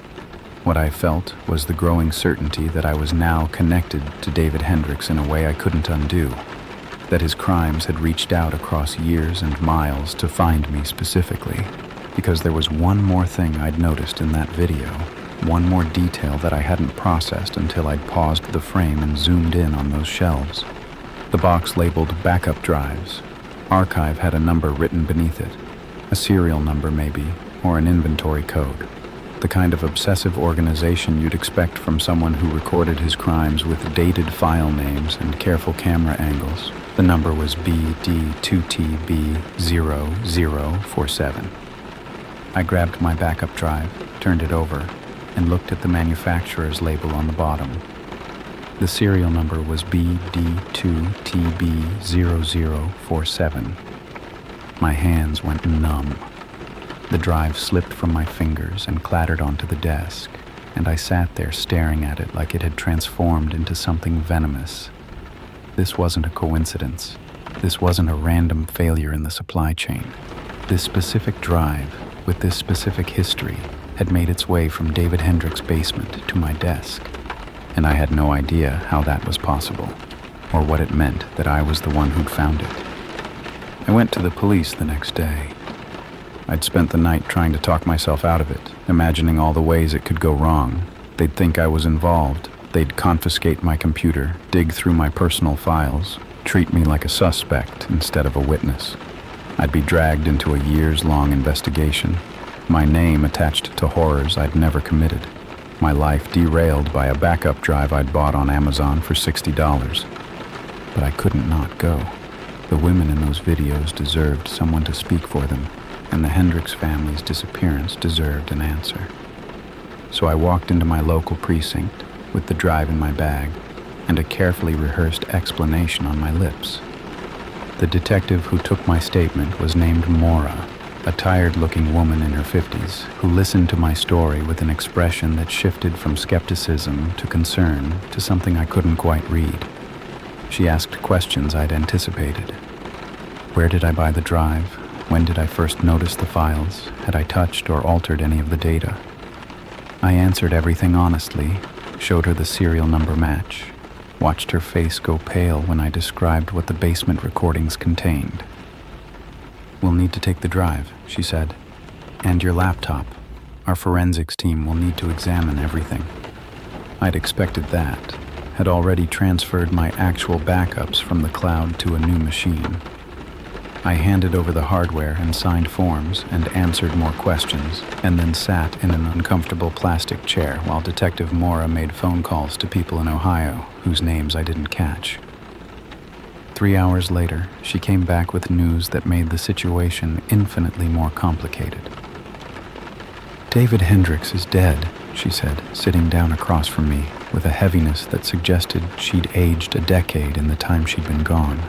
What I felt was the growing certainty that I was now connected to David Hendricks in a way I couldn't undo, that his crimes had reached out across years and miles to find me specifically, because there was one more thing I'd noticed in that video, one more detail that I hadn't processed until I'd paused the frame and zoomed in on those shelves. The box labeled backup drives. Archive had a number written beneath it, a serial number maybe, or an inventory code. The kind of obsessive organization you'd expect from someone who recorded his crimes with dated file names and careful camera angles. The number was BD2TB0047. I grabbed my backup drive, turned it over, and looked at the manufacturer's label on the bottom. The serial number was BD2TB0047. My hands went numb. The drive slipped from my fingers and clattered onto the desk, and I sat there staring at it like it had transformed into something venomous. This wasn't a coincidence. This wasn't a random failure in the supply chain. This specific drive, with this specific history, had made its way from David Hendricks' basement to my desk, and I had no idea how that was possible, or what it meant that I was the one who'd found it. I went to the police the next day. I'd spent the night trying to talk myself out of it, imagining all the ways it could go wrong. They'd think I was involved. They'd confiscate my computer, dig through my personal files, treat me like a suspect instead of a witness. I'd be dragged into a years-long investigation, my name attached to horrors I'd never committed, my life derailed by a backup drive I'd bought on Amazon for $60. But I couldn't not go. The women in those videos deserved someone to speak for them, and the Hendricks family's disappearance deserved an answer. So I walked into my local precinct with the drive in my bag and a carefully rehearsed explanation on my lips. The detective who took my statement was named Maura, a tired-looking woman in her 50s who listened to my story with an expression that shifted from skepticism to concern to something I couldn't quite read. She asked questions I'd anticipated. Where did I buy the drive? When did I first notice the files? Had I touched or altered any of the data? I answered everything honestly, showed her the serial number match, watched her face go pale when I described what the basement recordings contained. "We'll need to take the drive," she said, "and your laptop. Our forensics team will need to examine everything." I'd expected that, had already transferred my actual backups from the cloud to a new machine. I handed over the hardware and signed forms and answered more questions, and then sat in an uncomfortable plastic chair while Detective Maura made phone calls to people in Ohio whose names I didn't catch. 3 hours later, she came back with news that made the situation infinitely more complicated. "David Hendricks is dead," she said, sitting down across from me with a heaviness that suggested she'd aged a decade in the time she'd been gone.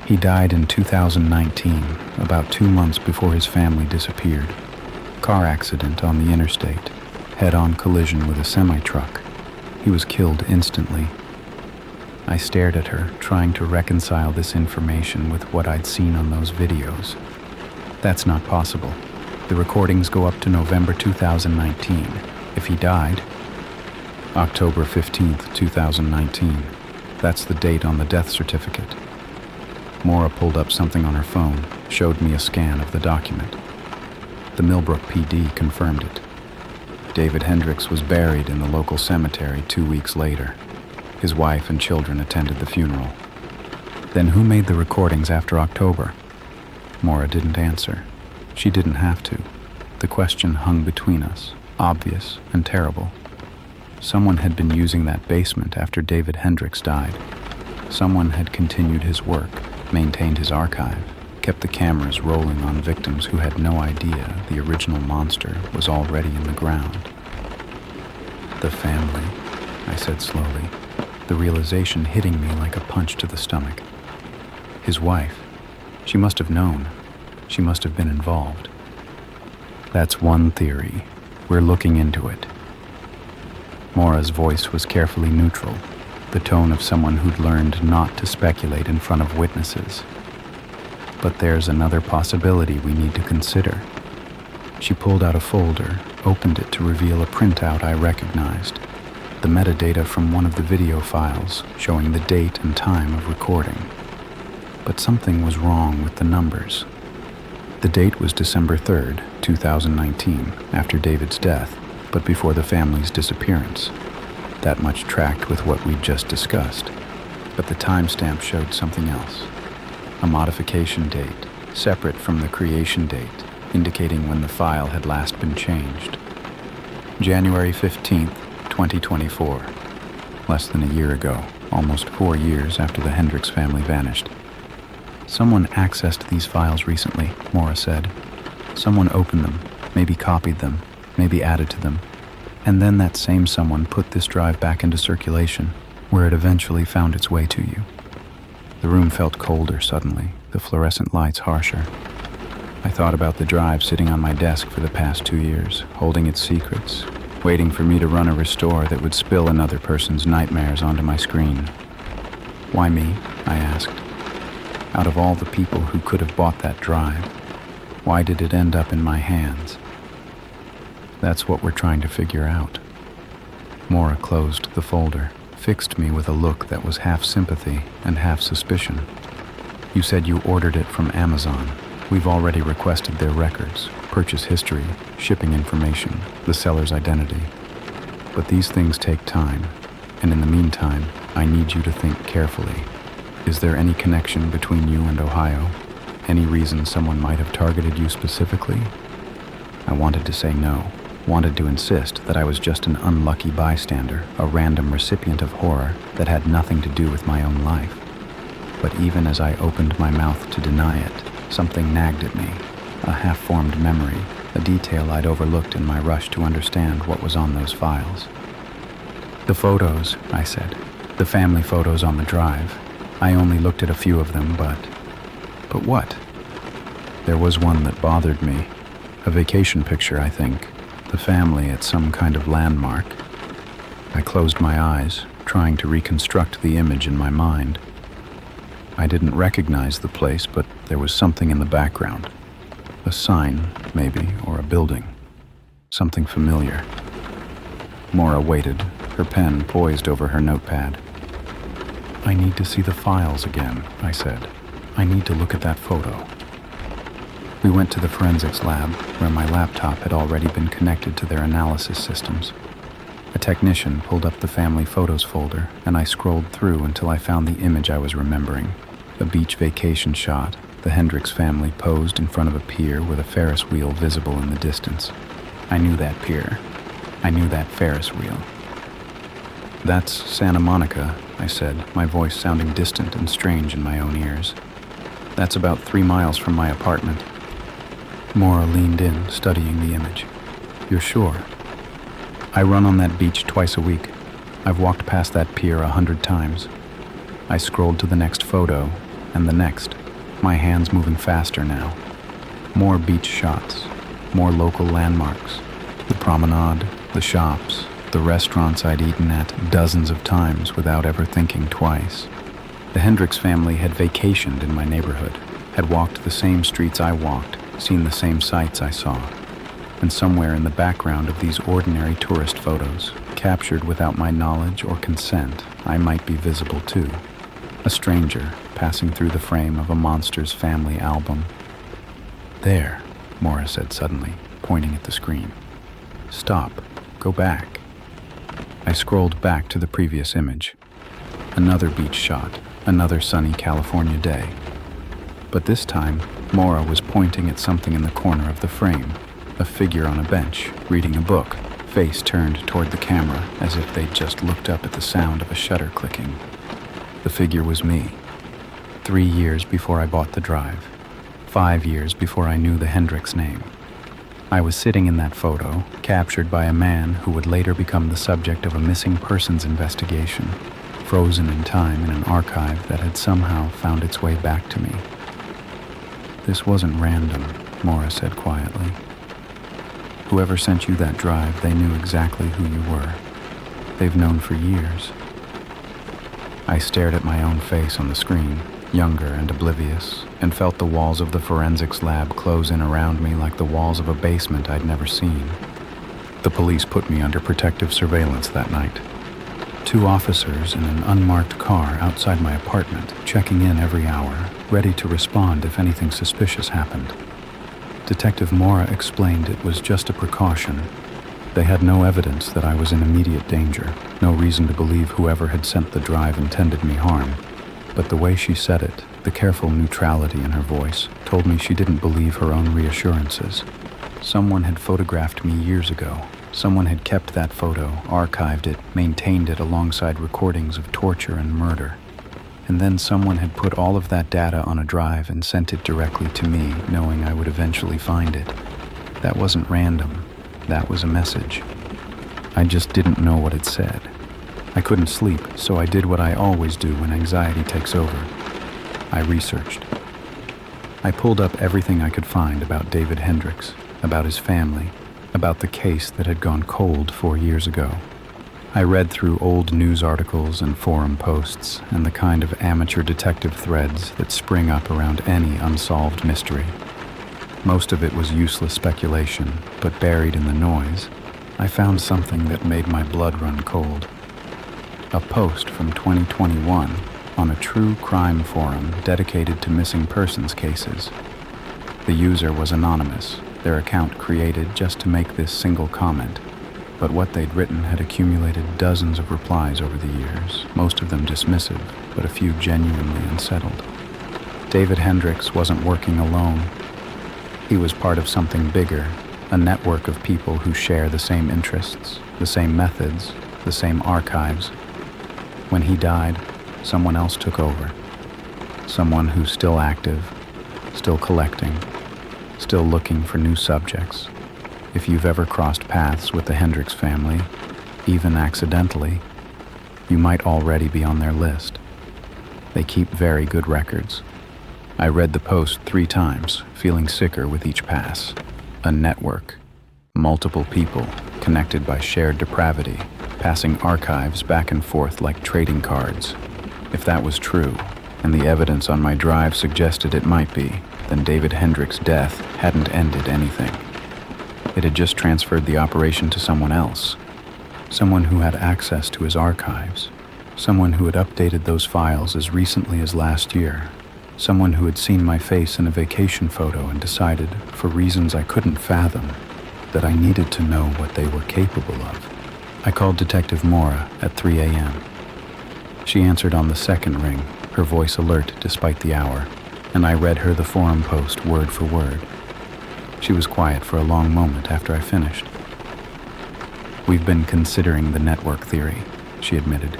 He died in 2019, about 2 months before his family disappeared. Car accident on the interstate, head-on collision with a semi-truck. He was killed instantly. I stared at her, trying to reconcile this information with what I'd seen on those videos. That's not possible. The recordings go up to November 2019. If he died, October 15th, 2019. That's the date on the death certificate. Maura pulled up something on her phone, showed me a scan of the document. The Millbrook PD confirmed it. David Hendricks was buried in the local cemetery 2 weeks later. His wife and children attended the funeral. Then who made the recordings after October? Maura didn't answer. She didn't have to. The question hung between us, obvious and terrible. Someone had been using that basement after David Hendricks died. Someone had continued his work, maintained his archive, kept the cameras rolling on victims who had no idea the original monster was already in the ground. The family, I said slowly, the realization hitting me like a punch to the stomach. His wife, she must have known. She must have been involved. That's one theory. We're looking into it. Maura's voice was carefully neutral, the tone of someone who'd learned not to speculate in front of witnesses. But there's another possibility we need to consider. She pulled out a folder, opened it to reveal a printout I recognized, the metadata from one of the video files showing the date and time of recording. But something was wrong with the numbers. The date was December 3rd, 2019, after David's death, but before the family's disappearance. That much tracked with what we'd just discussed. But the timestamp showed something else. A modification date, separate from the creation date, indicating when the file had last been changed. January 15th, 2024. Less than a year ago, almost 4 years after the Hendricks family vanished. Someone accessed these files recently, Maura said. Someone opened them, maybe copied them, maybe added to them. And then that same someone put this drive back into circulation, where it eventually found its way to you. The room felt colder suddenly, the fluorescent lights harsher. I thought about the drive sitting on my desk for the past 2 years, holding its secrets, waiting for me to run a restore that would spill another person's nightmares onto my screen. Why me? I asked. Out of all the people who could have bought that drive, why did it end up in my hands? That's what we're trying to figure out. Maura closed the folder, fixed me with a look that was half sympathy and half suspicion. You said you ordered it from Amazon. We've already requested their records, purchase history, shipping information, the seller's identity. But these things take time, and in the meantime, I need you to think carefully. Is there any connection between you and Ohio? Any reason someone might have targeted you specifically? I wanted to say no, wanted to insist that I was just an unlucky bystander, a random recipient of horror that had nothing to do with my own life. But even as I opened my mouth to deny it, something nagged at me, a half-formed memory, a detail I'd overlooked in my rush to understand what was on those files. The photos, I said, the family photos on the drive. I only looked at a few of them, but what? There was one that bothered me. A vacation picture, I think. The family at some kind of landmark. I closed my eyes, trying to reconstruct the image in my mind. I didn't recognize the place, but there was something in the background. A sign, maybe, or a building. Something familiar. Maura waited, her pen poised over her notepad. I need to see the files again, I said. I need to look at that photo. We went to the forensics lab, where my laptop had already been connected to their analysis systems. A technician pulled up the family photos folder, and I scrolled through until I found the image I was remembering. A beach vacation shot, the Hendricks family posed in front of a pier with a Ferris wheel visible in the distance. I knew that pier. I knew that Ferris wheel. That's Santa Monica, I said, my voice sounding distant and strange in my own ears. That's about 3 miles from my apartment. Maura leaned in, studying the image. You're sure? I run on that beach twice a week. I've walked past that pier 100 times. I scrolled to the next photo, and the next, my hands moving faster now. More beach shots, more local landmarks. The promenade, the shops, the restaurants I'd eaten at dozens of times without ever thinking twice. The Hendricks family had vacationed in my neighborhood, had walked the same streets I walked, seen the same sights I saw. And somewhere in the background of these ordinary tourist photos, captured without my knowledge or consent, I might be visible too. a stranger passing through the frame of a Monsters family album. "There," Maura said suddenly, pointing at the screen. "Stop. Go back." I scrolled back to the previous image. Another beach shot, another sunny California day. But this time, Maura was pointing at something in the corner of the frame, a figure on a bench, reading a book, face turned toward the camera as if they'd just looked up at the sound of a shutter clicking. The figure was me. 3 years before I bought the drive. 5 years before I knew the Hendricks name. I was sitting in that photo, captured by a man who would later become the subject of a missing persons investigation, frozen in time in an archive that had somehow found its way back to me. "This wasn't random," Maura said quietly. "Whoever sent you that drive, they knew exactly who you were. They've known for years." I stared at my own face on the screen, younger and oblivious, and felt the walls of the forensics lab close in around me like the walls of a basement I'd never seen. The police put me under protective surveillance that night. 2 officers in an unmarked car outside my apartment, checking in every hour, ready to respond if anything suspicious happened. Detective Maura explained it was just a precaution. They had no evidence that I was in immediate danger, no reason to believe whoever had sent the drive intended me harm. But the way she said it, the careful neutrality in her voice, told me she didn't believe her own reassurances. Someone had photographed me years ago. Someone had kept that photo, archived it, maintained it alongside recordings of torture and murder. And then someone had put all of that data on a drive and sent it directly to me, knowing I would eventually find it. That wasn't random. That was a message. I just didn't know what it said. I couldn't sleep, so I did what I always do when anxiety takes over. I researched. I pulled up everything I could find about David Hendricks, about his family, about the case that had gone cold 4 years ago. I read through old news articles and forum posts and the kind of amateur detective threads that spring up around any unsolved mystery. Most of it was useless speculation, but buried in the noise, I found something that made my blood run cold. A post from 2021 on a true crime forum dedicated to missing persons cases. The user was anonymous, their account created just to make this single comment, but what they'd written had accumulated dozens of replies over the years, most of them dismissive, but a few genuinely unsettled. David Hendricks wasn't working alone. He was part of something bigger, a network of people who share the same interests, the same methods, the same archives. When he died, someone else took over. Someone who's still active, still collecting, still looking for new subjects. If you've ever crossed paths with the Hendricks family, even accidentally, you might already be on their list. They keep very good records. I read the post 3 times, feeling sicker with each pass. A network. Multiple people, connected by shared depravity, passing archives back and forth like trading cards. If that was true, and the evidence on my drive suggested it might be, then David Hendricks' death hadn't ended anything. It had just transferred the operation to someone else. Someone who had access to his archives. Someone who had updated those files as recently as last year. Someone who had seen my face in a vacation photo and decided, for reasons I couldn't fathom, that I needed to know what they were capable of. I called Detective Maura at 3 a.m. She answered on the second ring, her voice alert despite the hour, and I read her the forum post word for word. She was quiet for a long moment after I finished. "We've been considering the network theory," she admitted.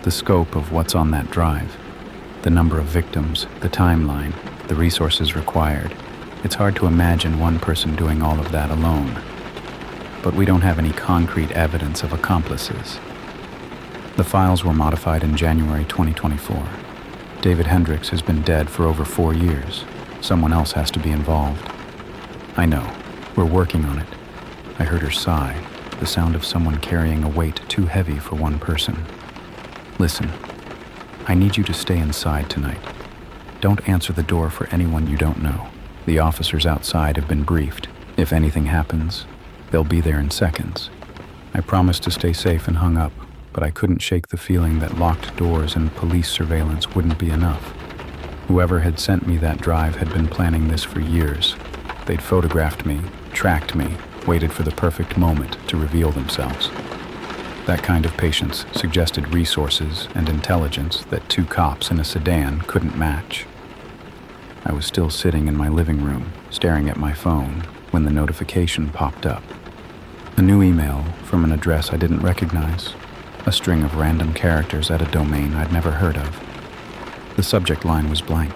"The scope of what's on that drive, the number of victims, the timeline, the resources required. It's hard to imagine one person doing all of that alone. But we don't have any concrete evidence of accomplices." The files were modified in January 2024. David Hendricks has been dead for over 4 years. Someone else has to be involved. "I know. We're working on it." I heard her sigh, the sound of someone carrying a weight too heavy for one person. "Listen, I need you to stay inside tonight. Don't answer the door for anyone you don't know. The officers outside have been briefed. If anything happens, they'll be there in seconds." I promised to stay safe and hung up, but I couldn't shake the feeling that locked doors and police surveillance wouldn't be enough. Whoever had sent me that drive had been planning this for years. They'd photographed me, tracked me, waited for the perfect moment to reveal themselves. That kind of patience suggested resources and intelligence that two cops in a sedan couldn't match. I was still sitting in my living room, staring at my phone, when the notification popped up. A new email from an address I didn't recognize, a string of random characters at a domain I'd never heard of. The subject line was blank.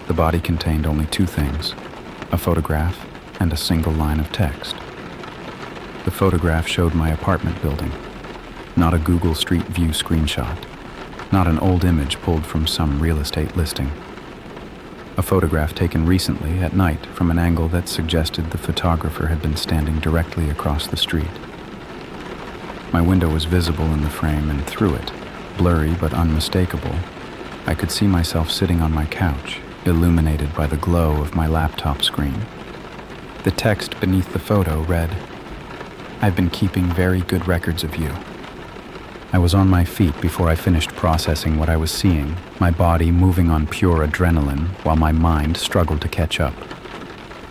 The body contained only two things, a photograph and a single line of text. The photograph showed my apartment building, not a Google Street View screenshot, not an old image pulled from some real estate listing. A photograph taken recently at night from an angle that suggested the photographer had been standing directly across the street. My window was visible in the frame, and through it, blurry but unmistakable, I could see myself sitting on my couch, illuminated by the glow of my laptop screen. The text beneath the photo read, "I've been keeping very good records of you." I was on my feet before I finished processing what I was seeing, my body moving on pure adrenaline while my mind struggled to catch up.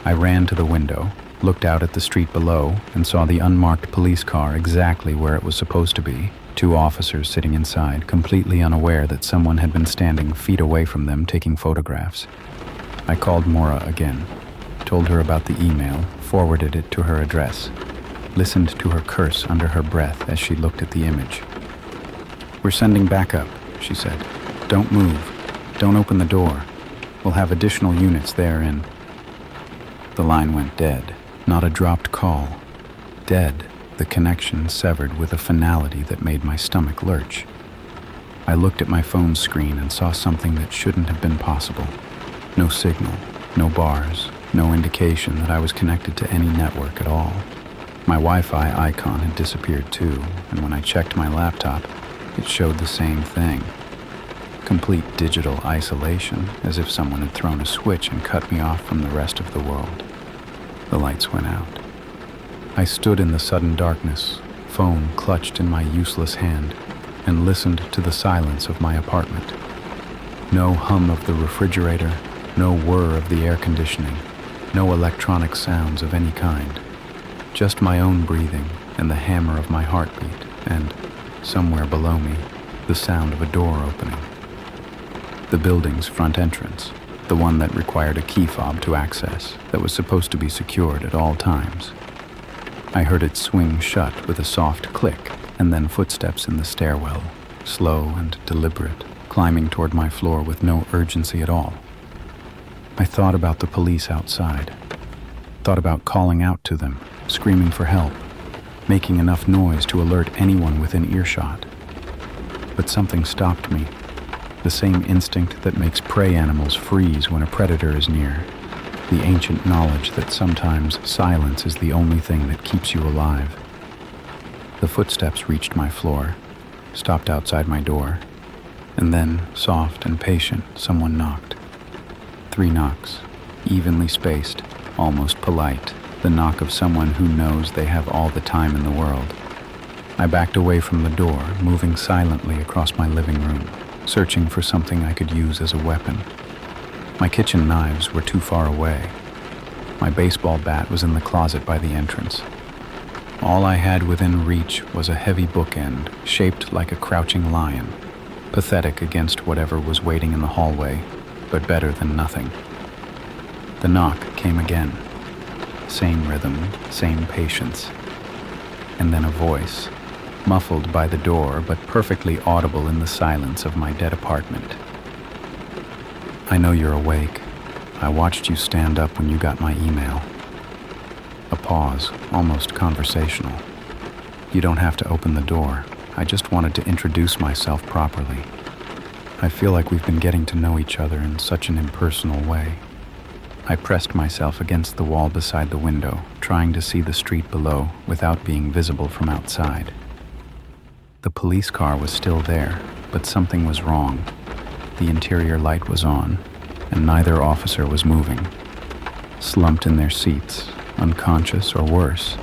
I ran to the window, looked out at the street below, and saw the unmarked police car exactly where it was supposed to be, two officers sitting inside, completely unaware that someone had been standing feet away from them taking photographs. I called Maura again, told her about the email, forwarded it to her address, listened to her curse under her breath as she looked at the image. "We're sending backup," she said. "Don't move. Don't open the door. We'll have additional units there in..." The line went dead. Not a dropped call. Dead, the connection severed with a finality that made my stomach lurch. I looked at my phone screen and saw something that shouldn't have been possible. No signal, no bars, no indication that I was connected to any network at all. My Wi-Fi icon had disappeared too, and when I checked my laptop, it showed the same thing. Complete digital isolation, as if someone had thrown a switch and cut me off from the rest of the world. The lights went out. I stood in the sudden darkness, phone clutched in my useless hand, and listened to the silence of my apartment. No hum of the refrigerator, no whir of the air conditioning, no electronic sounds of any kind. Just my own breathing and the hammer of my heartbeat, and, somewhere below me, the sound of a door opening. The building's front entrance, the one that required a key fob to access, that was supposed to be secured at all times. I heard it swing shut with a soft click, and then footsteps in the stairwell, slow and deliberate, climbing toward my floor with no urgency at all. I thought about the police outside, thought about calling out to them, screaming for help, making enough noise to alert anyone within earshot. But something stopped me, the same instinct that makes prey animals freeze when a predator is near, the ancient knowledge that sometimes silence is the only thing that keeps you alive. The footsteps reached my floor, stopped outside my door, and then, soft and patient, someone knocked. 3 knocks, evenly spaced, almost polite, the knock of someone who knows they have all the time in the world. I backed away from the door, moving silently across my living room, searching for something I could use as a weapon. My kitchen knives were too far away. My baseball bat was in the closet by the entrance. All I had within reach was a heavy bookend, shaped like a crouching lion, pathetic against whatever was waiting in the hallway, but better than nothing. The knock came again. Same rhythm, same patience. And then a voice, muffled by the door but perfectly audible in the silence of my dead apartment. "I know you're awake. I watched you stand up when you got my email." A pause, almost conversational. "You don't have to open the door. I just wanted to introduce myself properly. I feel like we've been getting to know each other in such an impersonal way." I pressed myself against the wall beside the window, trying to see the street below without being visible from outside. The police car was still there, but something was wrong. The interior light was on, and neither officer was moving. Slumped in their seats, unconscious or worse,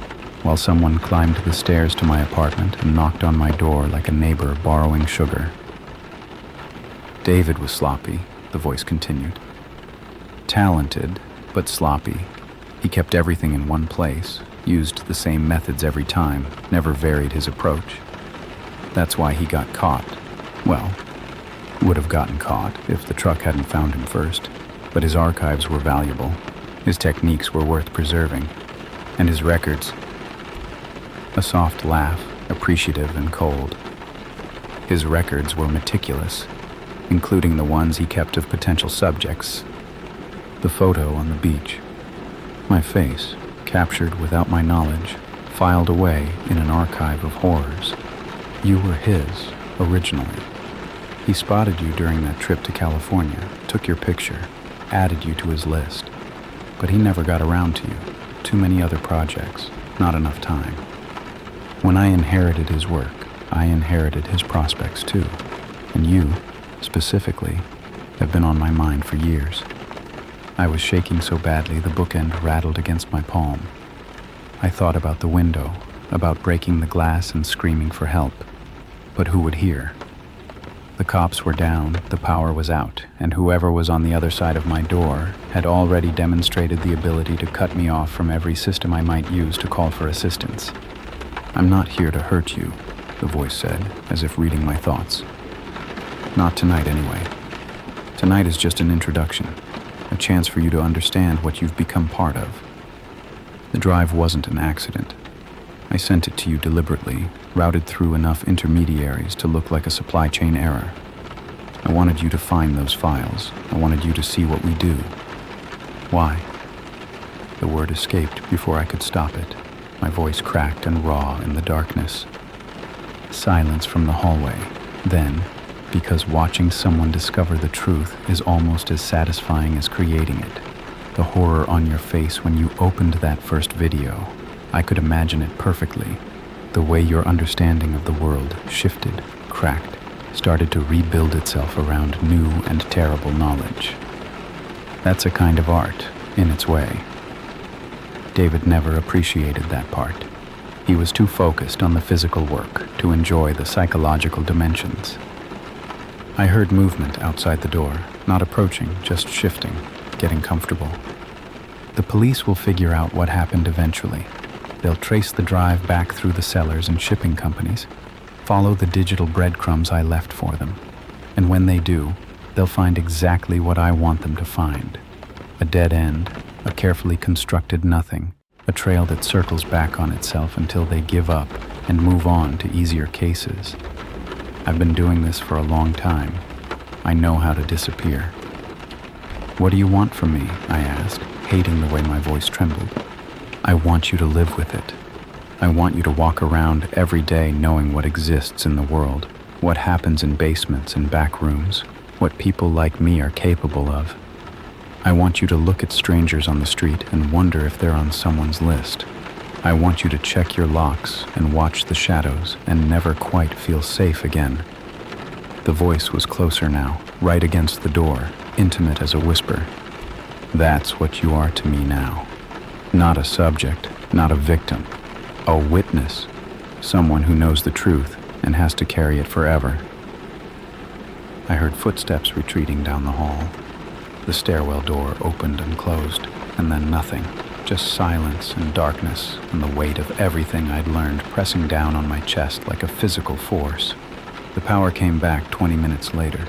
while someone climbed the stairs to my apartment and knocked on my door like a neighbor borrowing sugar. David was sloppy, the voice continued. Talented, but sloppy. He kept everything in one place, used the same methods every time, never varied his approach. That's why he got caught. Well, would have gotten caught if the truck hadn't found him first, but his archives were valuable, his techniques were worth preserving, and his records. A soft laugh, appreciative and cold. His records were meticulous, including the ones he kept of potential subjects. The photo on the beach. My face, captured without my knowledge, filed away in an archive of horrors. You were his, originally. He spotted you during that trip to California, took your picture, added you to his list. But he never got around to you. Too many other projects, not enough time. When I inherited his work, I inherited his prospects too. And you, specifically, have been on my mind for years. I was shaking so badly the bookend rattled against my palm. I thought about the window, about breaking the glass and screaming for help. But who would hear? The cops were down, the power was out, and whoever was on the other side of my door had already demonstrated the ability to cut me off from every system I might use to call for assistance. I'm not here to hurt you, the voice said, as if reading my thoughts. Not tonight, anyway. Tonight is just an introduction, a chance for you to understand what you've become part of. The drive wasn't an accident. I sent it to you deliberately, routed through enough intermediaries to look like a supply chain error. I wanted you to find those files. I wanted you to see what we do. Why? The word escaped before I could stop it. My voice cracked and raw in the darkness. Silence from the hallway. Then, because watching someone discover the truth is almost as satisfying as creating it. The horror on your face when you opened that first video. I could imagine it perfectly. The way your understanding of the world shifted, cracked, started to rebuild itself around new and terrible knowledge. That's a kind of art, in its way. David never appreciated that part. He was too focused on the physical work to enjoy the psychological dimensions. I heard movement outside the door, not approaching, just shifting, getting comfortable. The police will figure out what happened eventually. They'll trace the drive back through the sellers and shipping companies, follow the digital breadcrumbs I left for them. And when they do, they'll find exactly what I want them to find. A dead end, a carefully constructed nothing, a trail that circles back on itself until they give up and move on to easier cases. I've been doing this for a long time. I know how to disappear. What do you want from me? I asked, hating the way my voice trembled. I want you to live with it. I want you to walk around every day knowing what exists in the world, what happens in basements and back rooms, what people like me are capable of. I want you to look at strangers on the street and wonder if they're on someone's list. I want you to check your locks and watch the shadows and never quite feel safe again. The voice was closer now, right against the door, intimate as a whisper. That's what you are to me now. Not a subject, not a victim. A witness. Someone who knows the truth and has to carry it forever. I heard footsteps retreating down the hall. The stairwell door opened and closed, and then nothing. Just silence and darkness and the weight of everything I'd learned pressing down on my chest like a physical force. The power came back 20 minutes later.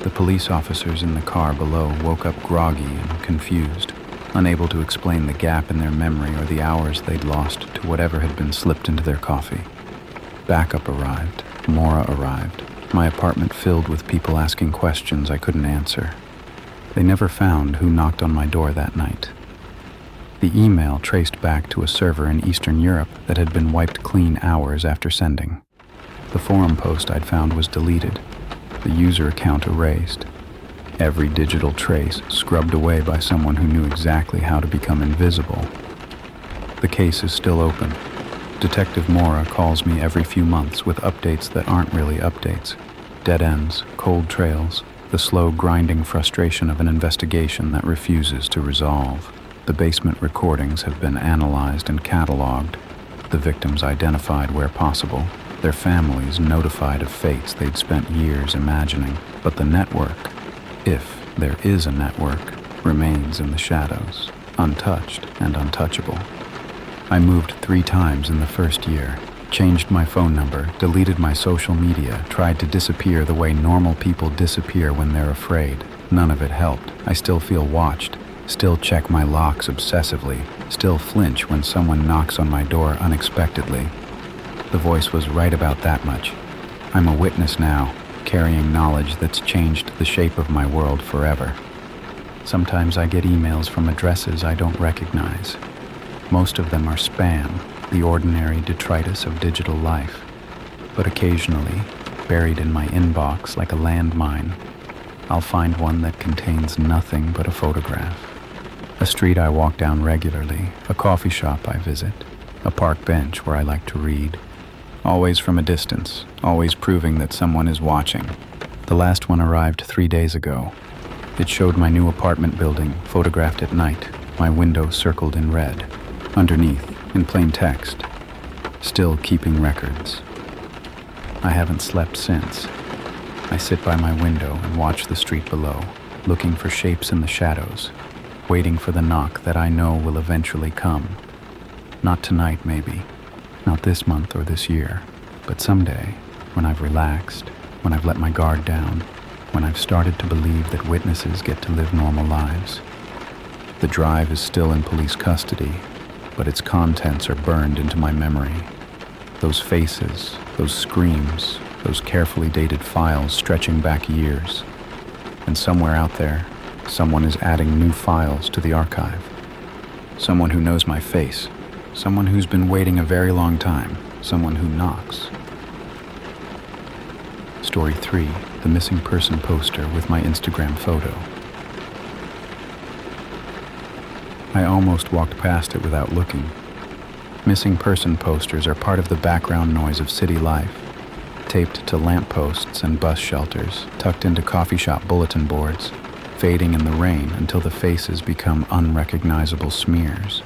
The police officers in the car below woke up groggy and confused, unable to explain the gap in their memory or the hours they'd lost to whatever had been slipped into their coffee. Backup arrived. Maura arrived. My apartment filled with people asking questions I couldn't answer. They never found who knocked on my door that night. The email traced back to a server in Eastern Europe that had been wiped clean hours after sending. The forum post I'd found was deleted, the user account erased. Every digital trace scrubbed away by someone who knew exactly how to become invisible. The case is still open. Detective Maura calls me every few months with updates that aren't really updates. Dead ends, cold trails, the slow grinding frustration of an investigation that refuses to resolve. The basement recordings have been analyzed and cataloged, the victims identified where possible, their families notified of fates they'd spent years imagining. But the network, if there is a network, remains in the shadows, untouched and untouchable. I moved 3 times in the first year, changed my phone number, deleted my social media, tried to disappear the way normal people disappear when they're afraid. None of it helped. I still feel watched, still check my locks obsessively, still flinch when someone knocks on my door unexpectedly. The voice was right about that much. I'm a witness now, carrying knowledge that's changed the shape of my world forever. Sometimes I get emails from addresses I don't recognize. Most of them are spam, the ordinary detritus of digital life. But occasionally, buried in my inbox like a landmine, I'll find one that contains nothing but a photograph. A street I walk down regularly, a coffee shop I visit, a park bench where I like to read. Always from a distance, always proving that someone is watching. The last one arrived 3 days ago. It showed my new apartment building, photographed at night, my window circled in red. Underneath, in plain text, still keeping records. I haven't slept since. I sit by my window and watch the street below, looking for shapes in the shadows, waiting for the knock that I know will eventually come. Not tonight, maybe. Not this month or this year, but someday, when I've relaxed, when I've let my guard down, when I've started to believe that witnesses get to live normal lives. The drive is still in police custody, but its contents are burned into my memory. Those faces, those screams, those carefully dated files stretching back years. And somewhere out there, someone is adding new files to the archive. Someone who knows my face. Someone who's been waiting a very long time. Someone who knocks. Story 3, the missing person poster with my Instagram photo. I almost walked past it without looking. Missing person posters are part of the background noise of city life, taped to lampposts and bus shelters, tucked into coffee shop bulletin boards, fading in the rain until the faces become unrecognizable smears.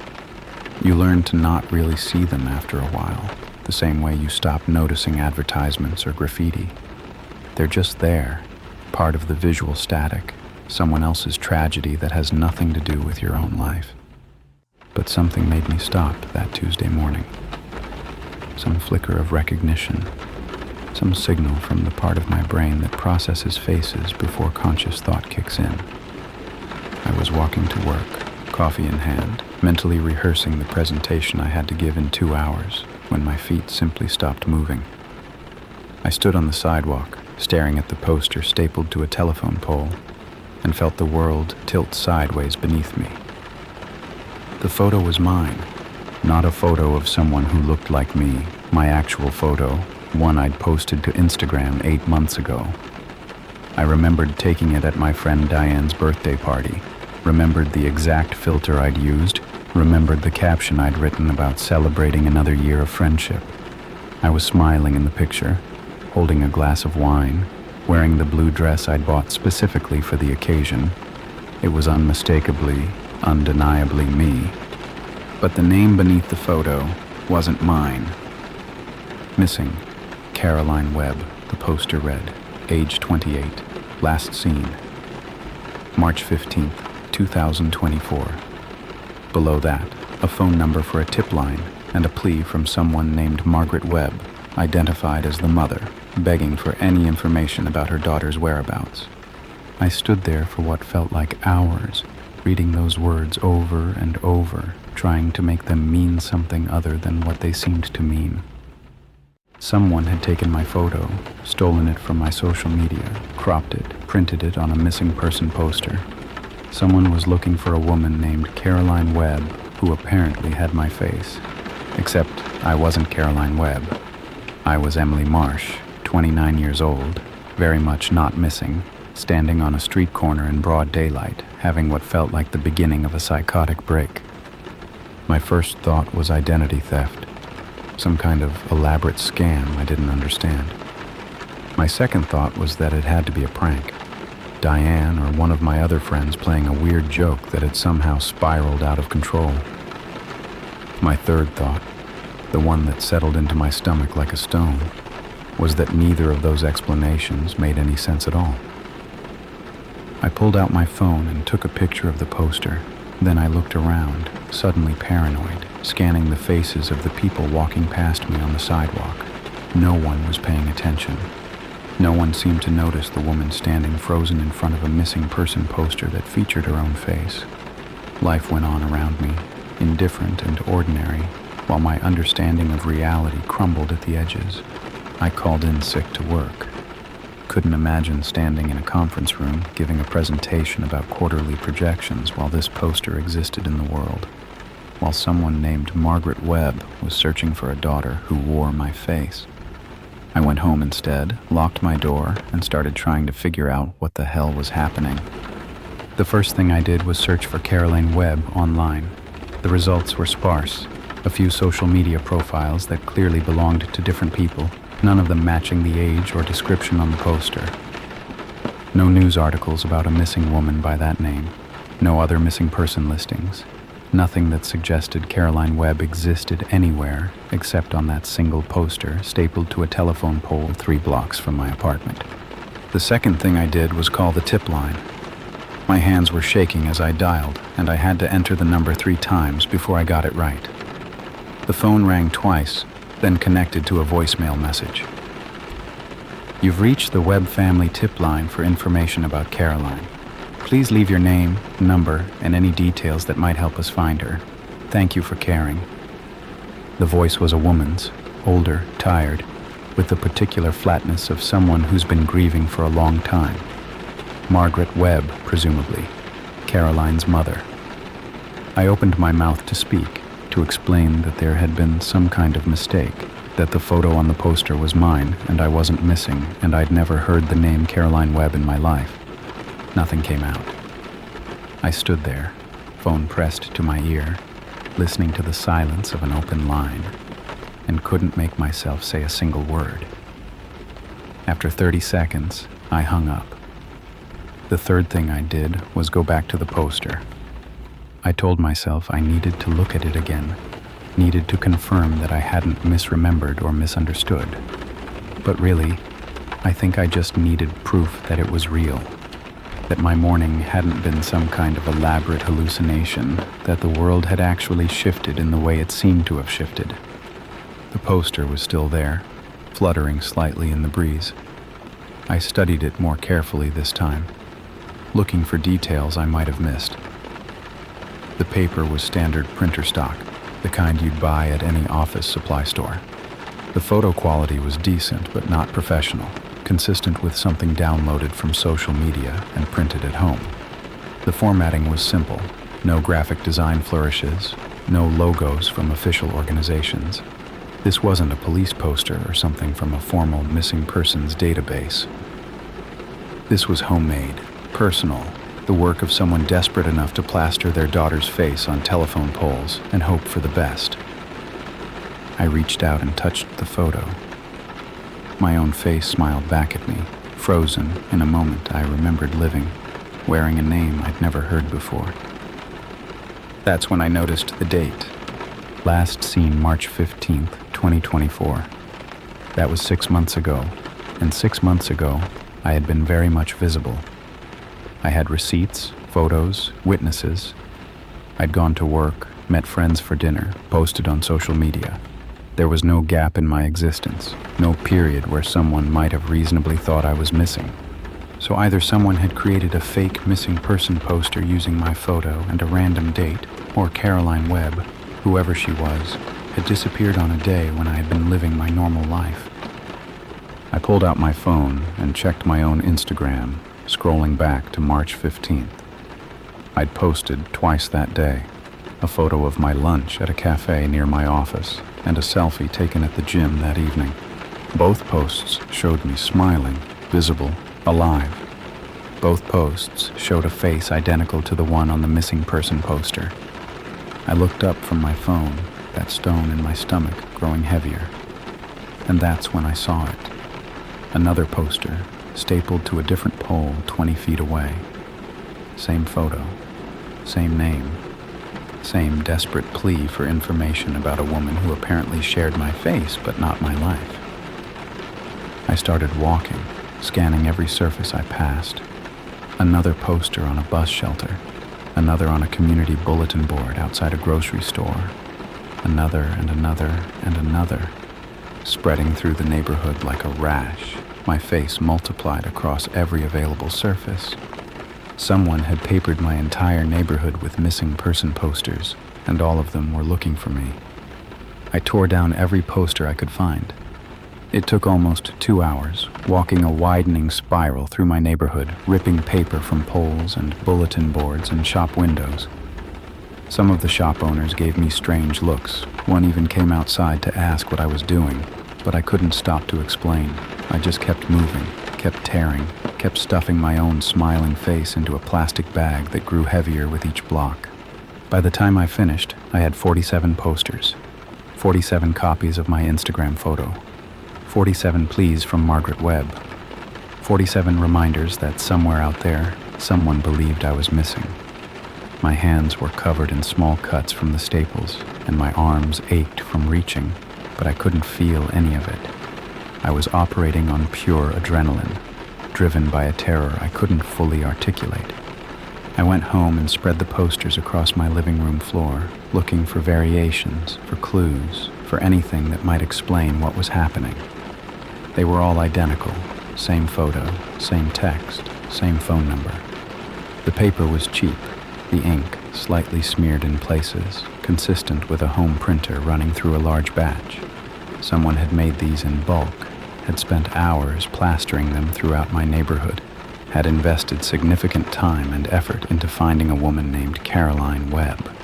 You learn to not really see them after a while, the same way you stop noticing advertisements or graffiti. They're just there, part of the visual static, someone else's tragedy that has nothing to do with your own life. But something made me stop that Tuesday morning. Some flicker of recognition, some signal from the part of my brain that processes faces before conscious thought kicks in. I was walking to work, coffee in hand, mentally rehearsing the presentation I had to give in 2 hours, when my feet simply stopped moving. I stood on the sidewalk, staring at the poster stapled to a telephone pole, and felt the world tilt sideways beneath me. The photo was mine, not a photo of someone who looked like me, my actual photo, one I'd posted to Instagram 8 months ago. I remembered taking it at my friend Diane's birthday party, remembered the exact filter I'd used, remembered the caption I'd written about celebrating another year of friendship. I was smiling in the picture, holding a glass of wine, wearing the blue dress I'd bought specifically for the occasion. It was unmistakably, undeniably me. But the name beneath the photo wasn't mine. Missing, Caroline Webb, the poster read, age 28, last seen, March 15th, 2024. Below that, a phone number for a tip line and a plea from someone named Margaret Webb, identified as the mother, begging for any information about her daughter's whereabouts. I stood there for what felt like hours, reading those words over and over, trying to make them mean something other than what they seemed to mean. Someone had taken my photo, stolen it from my social media, cropped it, printed it on a missing person poster. Someone was looking for a woman named Caroline Webb, who apparently had my face. Except I wasn't Caroline Webb. I was Emily Marsh, 29 years old, very much not missing, standing on a street corner in broad daylight, having what felt like the beginning of a psychotic break. My first thought was identity theft, some kind of elaborate scam I didn't understand. My second thought was that it had to be a prank, Diane or one of my other friends playing a weird joke that had somehow spiraled out of control. My third thought, the one that settled into my stomach like a stone, was that neither of those explanations made any sense at all. I pulled out my phone and took a picture of the poster. Then I looked around, suddenly paranoid, scanning the faces of the people walking past me on the sidewalk. No one was paying attention. No one seemed to notice the woman standing frozen in front of a missing person poster that featured her own face. Life went on around me, indifferent and ordinary, while my understanding of reality crumbled at the edges. I called in sick to work. Couldn't imagine standing in a conference room giving a presentation about quarterly projections while this poster existed in the world, while someone named Margaret Webb was searching for a daughter who wore my face. I went home instead, locked my door, and started trying to figure out what the hell was happening. The first thing I did was search for Caroline Webb online. The results were sparse. A few social media profiles that clearly belonged to different people, none of them matching the age or description on the poster. No news articles about a missing woman by that name. No other missing person listings. Nothing that suggested Caroline Webb existed anywhere except on that single poster stapled to a telephone pole 3 blocks from my apartment. The second thing I did was call the tip line. My hands were shaking as I dialed, and I had to enter the number 3 times before I got it right. The phone rang twice, then connected to a voicemail message. You've reached the Webb family tip line for information about Caroline. Please leave your name, number, and any details that might help us find her. Thank you for caring. The voice was a woman's, older, tired, with the particular flatness of someone who's been grieving for a long time. Margaret Webb, presumably, Caroline's mother. I opened my mouth to speak, to explain that there had been some kind of mistake, that the photo on the poster was mine and I wasn't missing, and I'd never heard the name Caroline Webb in my life. Nothing came out. I stood there, phone pressed to my ear, listening to the silence of an open line, and couldn't make myself say a single word. After 30 seconds, I hung up. The third thing I did was go back to the poster. I told myself I needed to look at it again, needed to confirm that I hadn't misremembered or misunderstood. But really, I think I just needed proof that it was real. That my morning hadn't been some kind of elaborate hallucination, that the world had actually shifted in the way it seemed to have shifted. The poster was still there, fluttering slightly in the breeze. I studied it more carefully this time, looking for details I might have missed. The paper was standard printer stock, the kind you'd buy at any office supply store. The photo quality was decent but not professional, consistent with something downloaded from social media and printed at home. The formatting was simple, no graphic design flourishes, no logos from official organizations. This wasn't a police poster or something from a formal missing persons database. This was homemade, personal, the work of someone desperate enough to plaster their daughter's face on telephone poles and hope for the best. I reached out and touched the photo. My own face smiled back at me, frozen in a moment I remembered living, wearing a name I'd never heard before. That's when I noticed the date. Last seen March 15th, 2024. That was 6 months ago, and 6 months ago, I had been very much visible. I had receipts, photos, witnesses. I'd gone to work, met friends for dinner, posted on social media. There was no gap in my existence, no period where someone might have reasonably thought I was missing. So either someone had created a fake missing person poster using my photo and a random date, or Caroline Webb, whoever she was, had disappeared on a day when I had been living my normal life. I pulled out my phone and checked my own Instagram, scrolling back to March 15th. I'd posted twice that day, a photo of my lunch at a cafe near my office and a selfie taken at the gym that evening. Both posts showed me smiling, visible, alive. Both posts showed a face identical to the one on the missing person poster. I looked up from my phone, that stone in my stomach growing heavier. And that's when I saw it. Another poster, stapled to a different pole 20 feet away. Same photo, same name, same desperate plea for information about a woman who apparently shared my face but not my life. I started walking, scanning every surface I passed. Another poster on a bus shelter, another on a community bulletin board outside a grocery store, another and another and another, spreading through the neighborhood like a rash, my face multiplied across every available surface. Someone had papered my entire neighborhood with missing person posters, and all of them were looking for me. I tore down every poster I could find. It took almost 2 hours, walking a widening spiral through my neighborhood, ripping paper from poles and bulletin boards and shop windows. Some of the shop owners gave me strange looks. One even came outside to ask what I was doing, but I couldn't stop to explain. I just kept moving, kept tearing, kept stuffing my own smiling face into a plastic bag that grew heavier with each block. By the time I finished, I had 47 posters, 47 copies of my Instagram photo, 47 pleas from Margaret Webb, 47 reminders that somewhere out there, someone believed I was missing. My hands were covered in small cuts from the staples, and my arms ached from reaching, but I couldn't feel any of it. I was operating on pure adrenaline, driven by a terror I couldn't fully articulate. I went home and spread the posters across my living room floor, looking for variations, for clues, for anything that might explain what was happening. They were all identical, same photo, same text, same phone number. The paper was cheap, the ink slightly smeared in places, consistent with a home printer running through a large batch. Someone had made these in bulk, had spent hours plastering them throughout my neighborhood, had invested significant time and effort into finding a woman named Caroline Webb.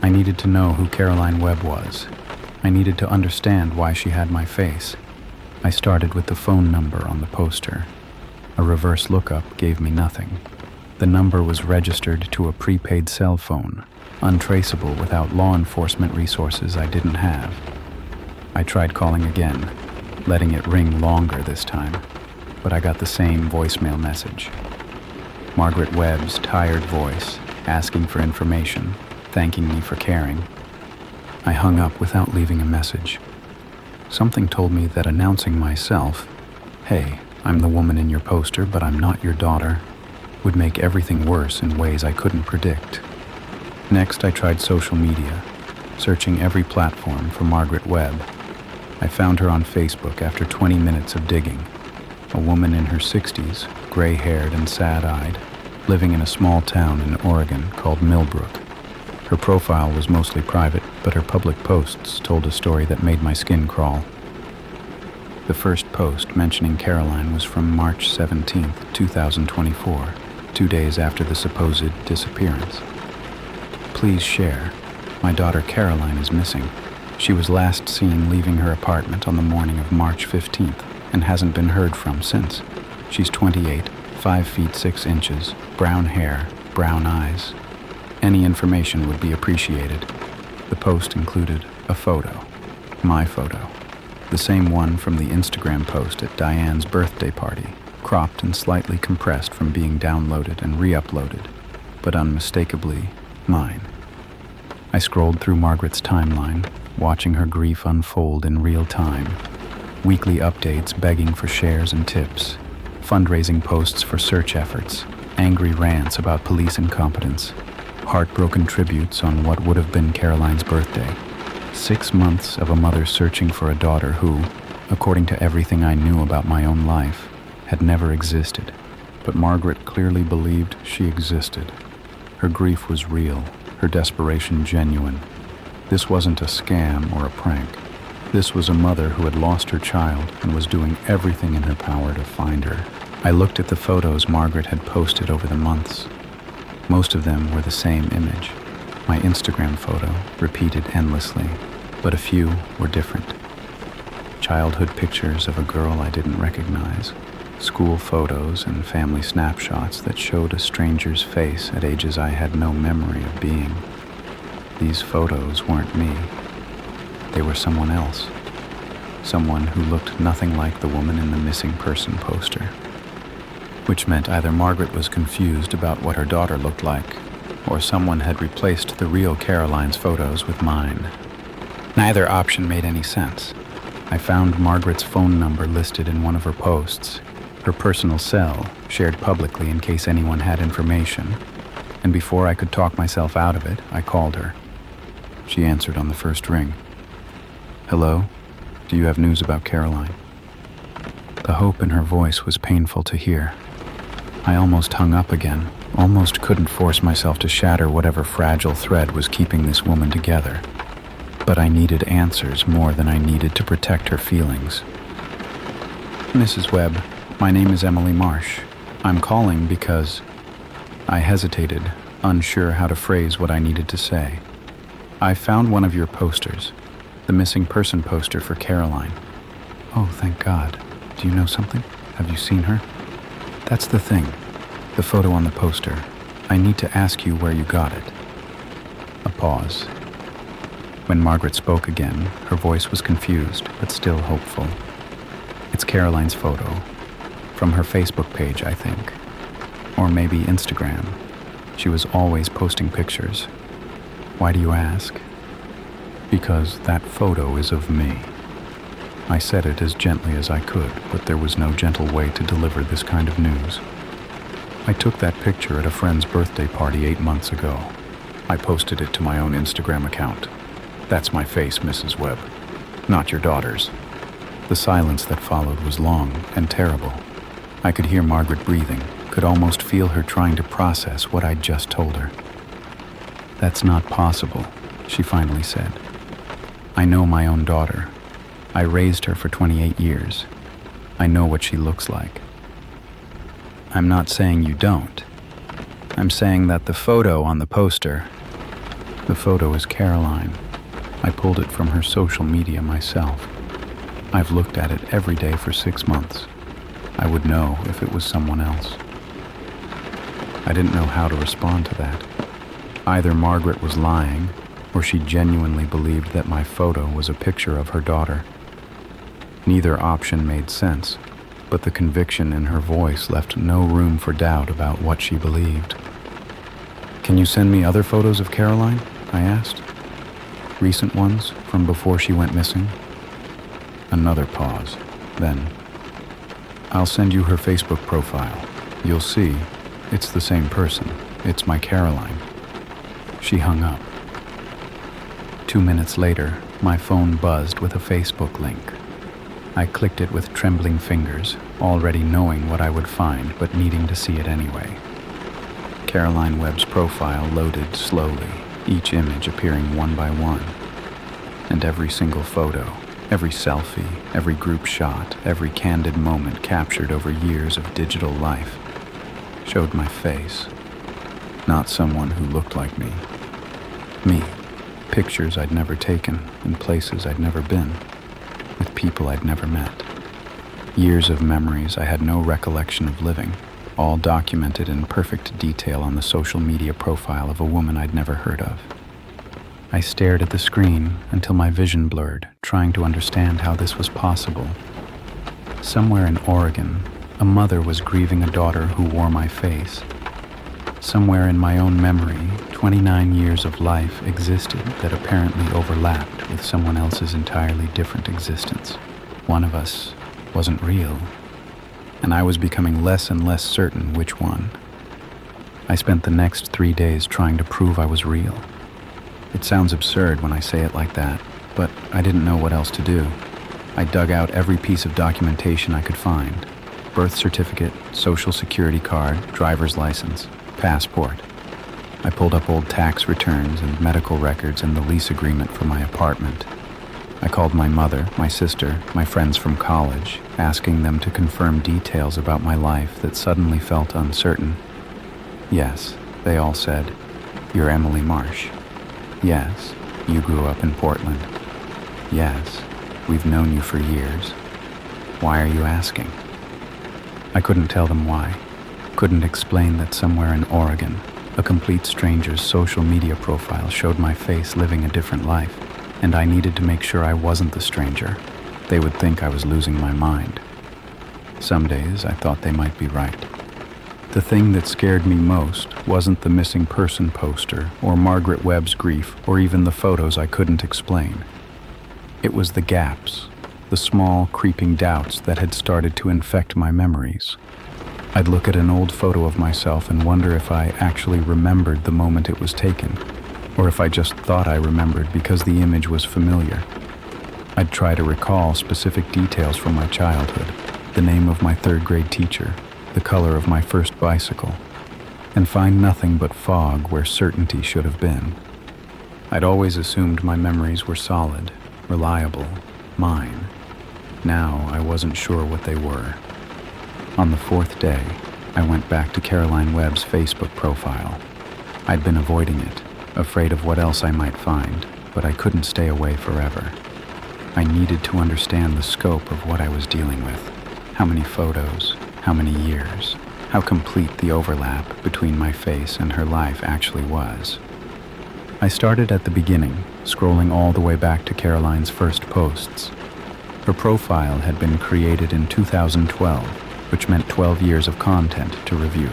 I needed to know who Caroline Webb was. I needed to understand why she had my face. I started with the phone number on the poster. A reverse lookup gave me nothing. The number was registered to a prepaid cell phone, untraceable without law enforcement resources I didn't have. I tried calling again, letting it ring longer this time, but I got the same voicemail message. Margaret Webb's tired voice, asking for information, thanking me for caring. I hung up without leaving a message. Something told me that announcing myself, "Hey, I'm the woman in your poster, but I'm not your daughter," would make everything worse in ways I couldn't predict. Next, I tried social media, searching every platform for Margaret Webb. I found her on Facebook after 20 minutes of digging. A woman in her 60s, gray-haired and sad-eyed, living in a small town in Oregon called Millbrook. Her profile was mostly private, but her public posts told a story that made my skin crawl. The first post mentioning Caroline was from March 17, 2024, 2 days after the supposed disappearance. "Please share. My daughter Caroline is missing. She was last seen leaving her apartment on the morning of March 15th and hasn't been heard from since. She's 28, 5 feet 6 inches, brown hair, brown eyes. Any information would be appreciated." The post included a photo, my photo, the same one from the Instagram post at Diane's birthday party, cropped and slightly compressed from being downloaded and re-uploaded, but unmistakably mine. I scrolled through Margaret's timeline, watching her grief unfold in real time. Weekly updates begging for shares and tips, fundraising posts for search efforts, angry rants about police incompetence, heartbroken tributes on what would have been Caroline's birthday. 6 months of a mother searching for a daughter who, according to everything I knew about my own life, had never existed. But Margaret clearly believed she existed. Her grief was real, her desperation genuine. This wasn't a scam or a prank. This was a mother who had lost her child and was doing everything in her power to find her. I looked at the photos Margaret had posted over the months. Most of them were the same image, my Instagram photo, repeated endlessly, but a few were different. Childhood pictures of a girl I didn't recognize, school photos and family snapshots that showed a stranger's face at ages I had no memory of being. These photos weren't me. They were someone else. someone who looked nothing like the woman in the missing person poster. Which meant either Margaret was confused about what her daughter looked like, or someone had replaced the real Caroline's photos with mine. Neither option made any sense. I found Margaret's phone number listed in one of her posts, her personal cell, shared publicly in case anyone had information, and before I could talk myself out of it, I called her. She answered on the first ring. "Hello? Do you have news about Caroline?" The hope in her voice was painful to hear. I almost hung up again, almost couldn't force myself to shatter whatever fragile thread was keeping this woman together. But I needed answers more than I needed to protect her feelings. "Mrs. Webb, my name is Emily Marsh. I'm calling because..." I hesitated, unsure how to phrase what I needed to say. "I found one of your posters, the missing person poster for Caroline." "Oh, thank God. Do you know something? Have you seen her?" "That's the thing. The photo on the poster. I need to ask you where you got it." A pause. When Margaret spoke again, her voice was confused, but still hopeful. "It's Caroline's photo. From her Facebook page, I think. Or maybe Instagram. She was always posting pictures." "Why do you ask?" "Because that photo is of me." I said it as gently as I could, but there was no gentle way to deliver this kind of news. "I took that picture at a friend's birthday party 8 months ago. I posted it to my own Instagram account. That's my face, Mrs. Webb, not your daughter's." The silence that followed was long and terrible. I could hear Margaret breathing, could almost feel her trying to process what I'd just told her. "That's not possible," she finally said. "I know my own daughter. I raised her for 28 years. I know what she looks like." "I'm not saying you don't. I'm saying that the photo on the poster..." "The photo is Caroline. I pulled it from her social media myself. I've looked at it every day for 6 months. I would know if it was someone else." I didn't know how to respond to that. Either Margaret was lying, or she genuinely believed that my photo was a picture of her daughter. Neither option made sense, but the conviction in her voice left no room for doubt about what she believed. "Can you send me other photos of Caroline?" I asked. "Recent ones, from before she went missing?" Another pause. Then, "I'll send you her Facebook profile. You'll see, it's the same person. It's my Caroline." She hung up. 2 minutes later, my phone buzzed with a Facebook link. I clicked it with trembling fingers, already knowing what I would find but needing to see it anyway. Caroline Webb's profile loaded slowly, each image appearing one by one. And every single photo, every selfie, every group shot, every candid moment captured over years of digital life showed my face. Not someone who looked like me. Me. Pictures I'd never taken, in places I'd never been, with people I'd never met. Years of memories I had no recollection of living, all documented in perfect detail on the social media profile of a woman I'd never heard of. I stared at the screen until my vision blurred, trying to understand how this was possible. Somewhere in Oregon, a mother was grieving a daughter who wore my face. Somewhere in my own memory, 29 years of life existed that apparently overlapped with someone else's entirely different existence. One of us wasn't real, and I was becoming less and less certain which one. I spent the next 3 days trying to prove I was real. It sounds absurd when I say it like that, but I didn't know what else to do. I dug out every piece of documentation I could find: birth certificate, social security card, driver's license, passport. I pulled up old tax returns and medical records and the lease agreement for my apartment. I called my mother, my sister, my friends from college, asking them to confirm details about my life that suddenly felt uncertain. Yes, they all said, "You're Emily Marsh." Yes, you grew up in Portland. Yes, we've known you for years. Why are you asking? I couldn't tell them why. Couldn't explain that somewhere in Oregon, a complete stranger's social media profile showed my face living a different life, and I needed to make sure I wasn't the stranger. They would think I was losing my mind. Some days I thought they might be right. The thing that scared me most wasn't the missing person poster or Margaret Webb's grief or even the photos I couldn't explain. It was the gaps, the small, creeping doubts that had started to infect my memories. I'd look at an old photo of myself and wonder if I actually remembered the moment it was taken, or if I just thought I remembered because the image was familiar. I'd try to recall specific details from my childhood, the name of my third-grade teacher, the color of my first bicycle, and find nothing but fog where certainty should have been. I'd always assumed my memories were solid, reliable, mine. Now I wasn't sure what they were. On the fourth day, I went back to Caroline Webb's Facebook profile. I'd been avoiding it, afraid of what else I might find, but I couldn't stay away forever. I needed to understand the scope of what I was dealing with. How many photos, how many years, how complete the overlap between my face and her life actually was. I started at the beginning, scrolling all the way back to Caroline's first posts. Her profile had been created in 2012, which meant 12 years of content to review.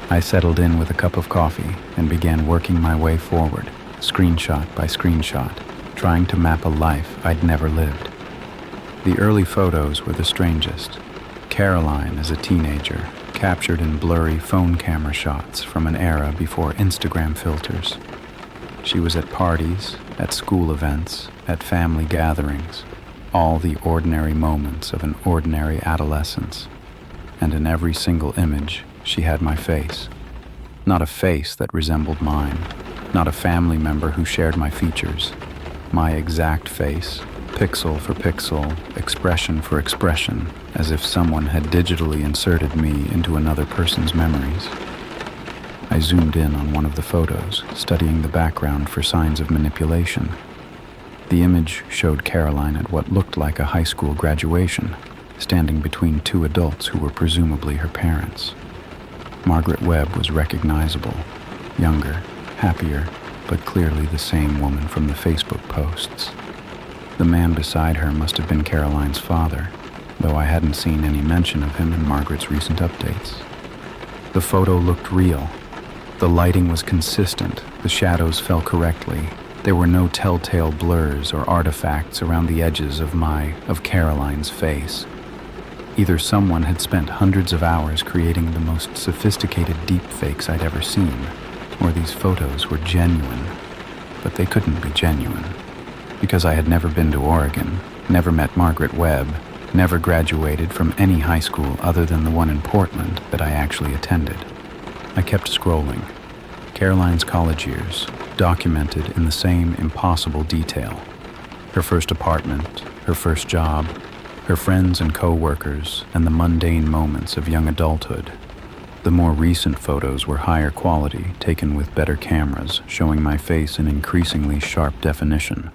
I settled in with a cup of coffee and began working my way forward, screenshot by screenshot, trying to map a life I'd never lived. The early photos were the strangest. Caroline as a teenager, captured in blurry phone camera shots from an era before Instagram filters. She was at parties, at school events, at family gatherings, all the ordinary moments of an ordinary adolescence. And in every single image, she had my face. Not a face that resembled mine, not a family member who shared my features. My exact face, pixel for pixel, expression for expression, as if someone had digitally inserted me into another person's memories. I zoomed in on one of the photos, studying the background for signs of manipulation. The image showed Caroline at what looked like a high school graduation, standing between two adults who were presumably her parents. Margaret Webb was recognizable, younger, happier, but clearly the same woman from the Facebook posts. The man beside her must have been Caroline's father, though I hadn't seen any mention of him in Margaret's recent updates. The photo looked real. The lighting was consistent, the shadows fell correctly. There were no telltale blurs or artifacts around the edges of Caroline's face. Either someone had spent hundreds of hours creating the most sophisticated deepfakes I'd ever seen, or these photos were genuine. But they couldn't be genuine, because I had never been to Oregon, never met Margaret Webb, never graduated from any high school other than the one in Portland that I actually attended. I kept scrolling. Caroline's college years, documented in the same impossible detail. Her first apartment, her first job, her friends and co-workers, and the mundane moments of young adulthood. The more recent photos were higher quality, taken with better cameras, showing my face in increasingly sharp definition.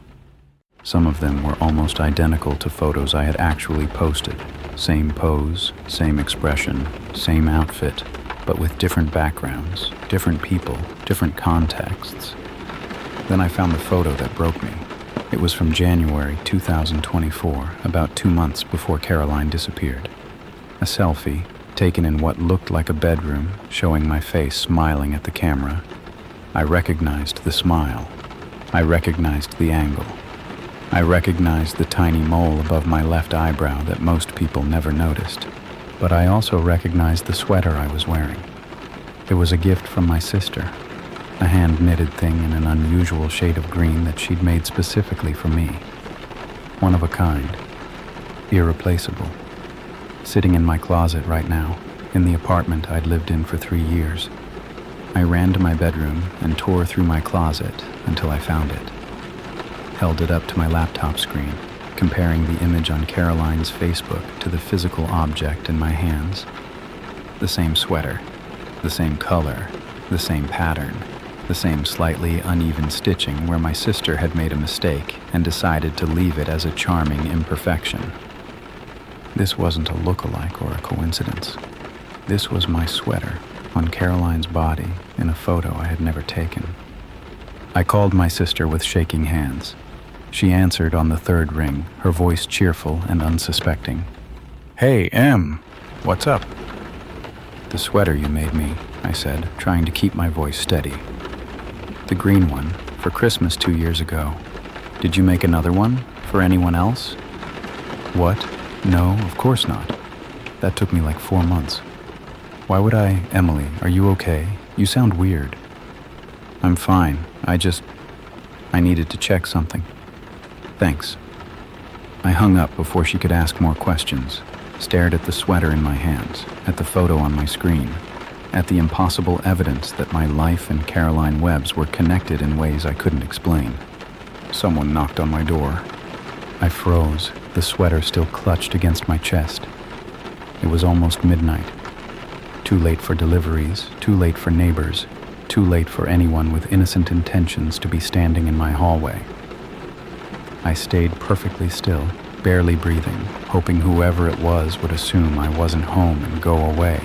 Some of them were almost identical to photos I had actually posted. Same pose, same expression, same outfit, but with different backgrounds, different people, different contexts. Then I found the photo that broke me. It was from January 2024, about 2 months before Caroline disappeared. A selfie, taken in what looked like a bedroom, showing my face smiling at the camera. I recognized the smile. I recognized the angle. I recognized the tiny mole above my left eyebrow that most people never noticed. But I also recognized the sweater I was wearing. It was a gift from my sister. A hand-knitted thing in an unusual shade of green that she'd made specifically for me. One of a kind. Irreplaceable. Sitting in my closet right now, in the apartment I'd lived in for 3 years. I ran to my bedroom and tore through my closet until I found it. Held it up to my laptop screen, comparing the image on Caroline's Facebook to the physical object in my hands. The same sweater, the same color, the same pattern. The same slightly uneven stitching where my sister had made a mistake and decided to leave it as a charming imperfection. This wasn't a look-alike or a coincidence. This was my sweater on Caroline's body in a photo I had never taken. I called my sister with shaking hands. She answered on the third ring, her voice cheerful and unsuspecting. "Hey, Em, what's up?" "The sweater you made me," I said, trying to keep my voice steady. "The green one, for Christmas 2 years ago. Did you make another one? For anyone else?" "What? No, of course not. That took me like 4 months. Why would I? Emily, are you okay? You sound weird." "I'm fine. I needed to check something. Thanks." I hung up before she could ask more questions, stared at the sweater in my hands, at the photo on my screen, at the impossible evidence that my life and Caroline Webb's were connected in ways I couldn't explain. Someone knocked on my door. I froze, the sweater still clutched against my chest. It was almost midnight. Too late for deliveries, too late for neighbors, too late for anyone with innocent intentions to be standing in my hallway. I stayed perfectly still, barely breathing, hoping whoever it was would assume I wasn't home and go away.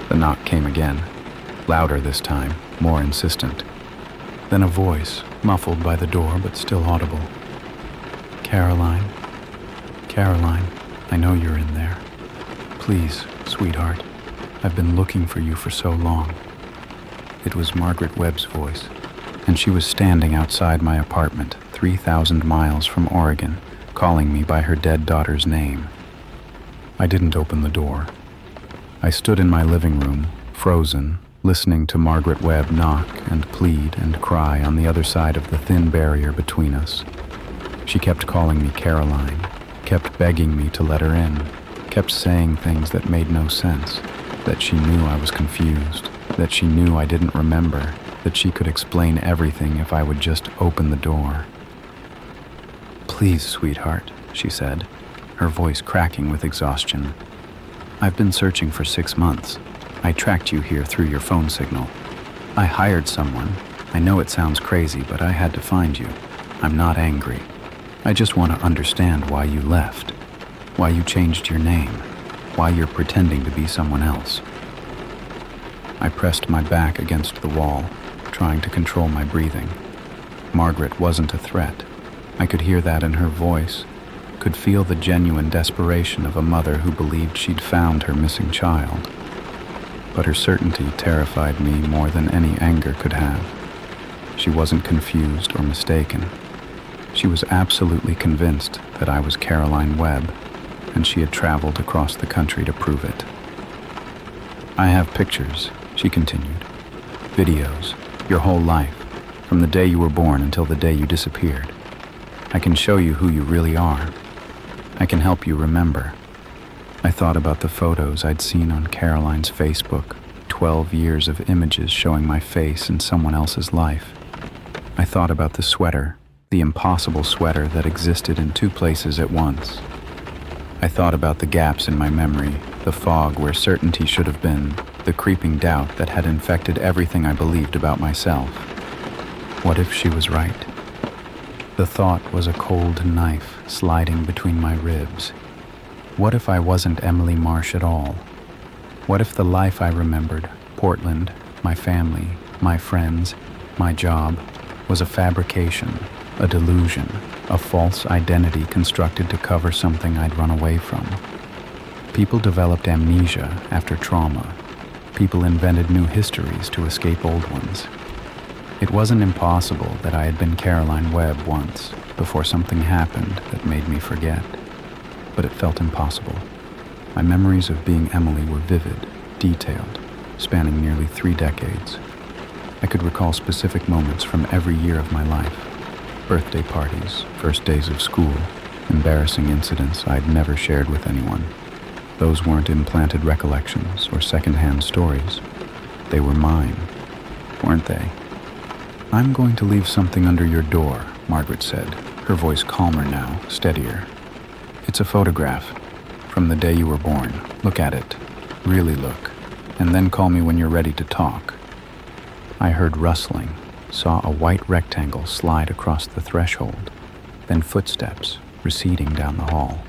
The knock came again, louder this time, more insistent. Then a voice, muffled by the door but still audible. "Caroline, Caroline, I know you're in there. Please, sweetheart, I've been looking for you for so long." It was Margaret Webb's voice, and she was standing outside my apartment, 3,000 miles from Oregon, calling me by her dead daughter's name. I didn't open the door. I stood in my living room, frozen, listening to Margaret Webb knock and plead and cry on the other side of the thin barrier between us. She kept calling me Caroline, kept begging me to let her in, kept saying things that made no sense, that she knew I was confused, that she knew I didn't remember, that she could explain everything if I would just open the door. "Please, sweetheart," she said, her voice cracking with exhaustion. "I've been searching for 6 months. I tracked you here through your phone signal. I hired someone. I know it sounds crazy, but I had to find you. I'm not angry. I just want to understand why you left, why you changed your name, why you're pretending to be someone else." I pressed my back against the wall, trying to control my breathing. Margaret wasn't a threat. I could hear that in her voice, could feel the genuine desperation of a mother who believed she'd found her missing child. But her certainty terrified me more than any anger could have. She wasn't confused or mistaken. She was absolutely convinced that I was Caroline Webb, and she had traveled across the country to prove it. "I have pictures," she continued. "Videos, your whole life, from the day you were born until the day you disappeared. I can show you who you really are. I can help you remember." I thought about the photos I'd seen on Caroline's Facebook, 12 years of images showing my face in someone else's life. I thought about the sweater, the impossible sweater that existed in 2 places at once. I thought about the gaps in my memory, the fog where certainty should have been, the creeping doubt that had infected everything I believed about myself. What if she was right? The thought was a cold knife sliding between my ribs. What if I wasn't Emily Marsh at all? What if the life I remembered, Portland, my family, my friends, my job, was a fabrication, a delusion, a false identity constructed to cover something I'd run away from? People developed amnesia after trauma. People invented new histories to escape old ones. It wasn't impossible that I had been Caroline Webb once, before something happened that made me forget. But it felt impossible. My memories of being Emily were vivid, detailed, spanning nearly 3 decades. I could recall specific moments from every year of my life. Birthday parties, first days of school, embarrassing incidents I'd never shared with anyone. Those weren't implanted recollections or secondhand stories. They were mine, weren't they? "I'm going to leave something under your door," Margaret said, her voice calmer now, steadier. "It's a photograph from the day you were born. Look at it. Really look. And then call me when you're ready to talk." I heard rustling, saw a white rectangle slide across the threshold, then footsteps receding down the hall.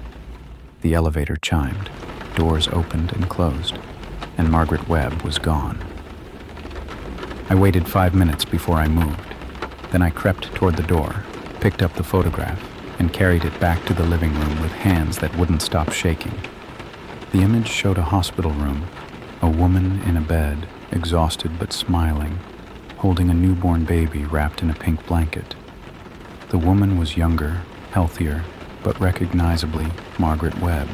The elevator chimed, doors opened and closed, and Margaret Webb was gone. I waited 5 minutes before I moved. Then I crept toward the door, picked up the photograph and carried it back to the living room with hands that wouldn't stop shaking. The image showed a hospital room, a woman in a bed, exhausted but smiling, holding a newborn baby wrapped in a pink blanket. The woman was younger, healthier, but recognizably Margaret Webb.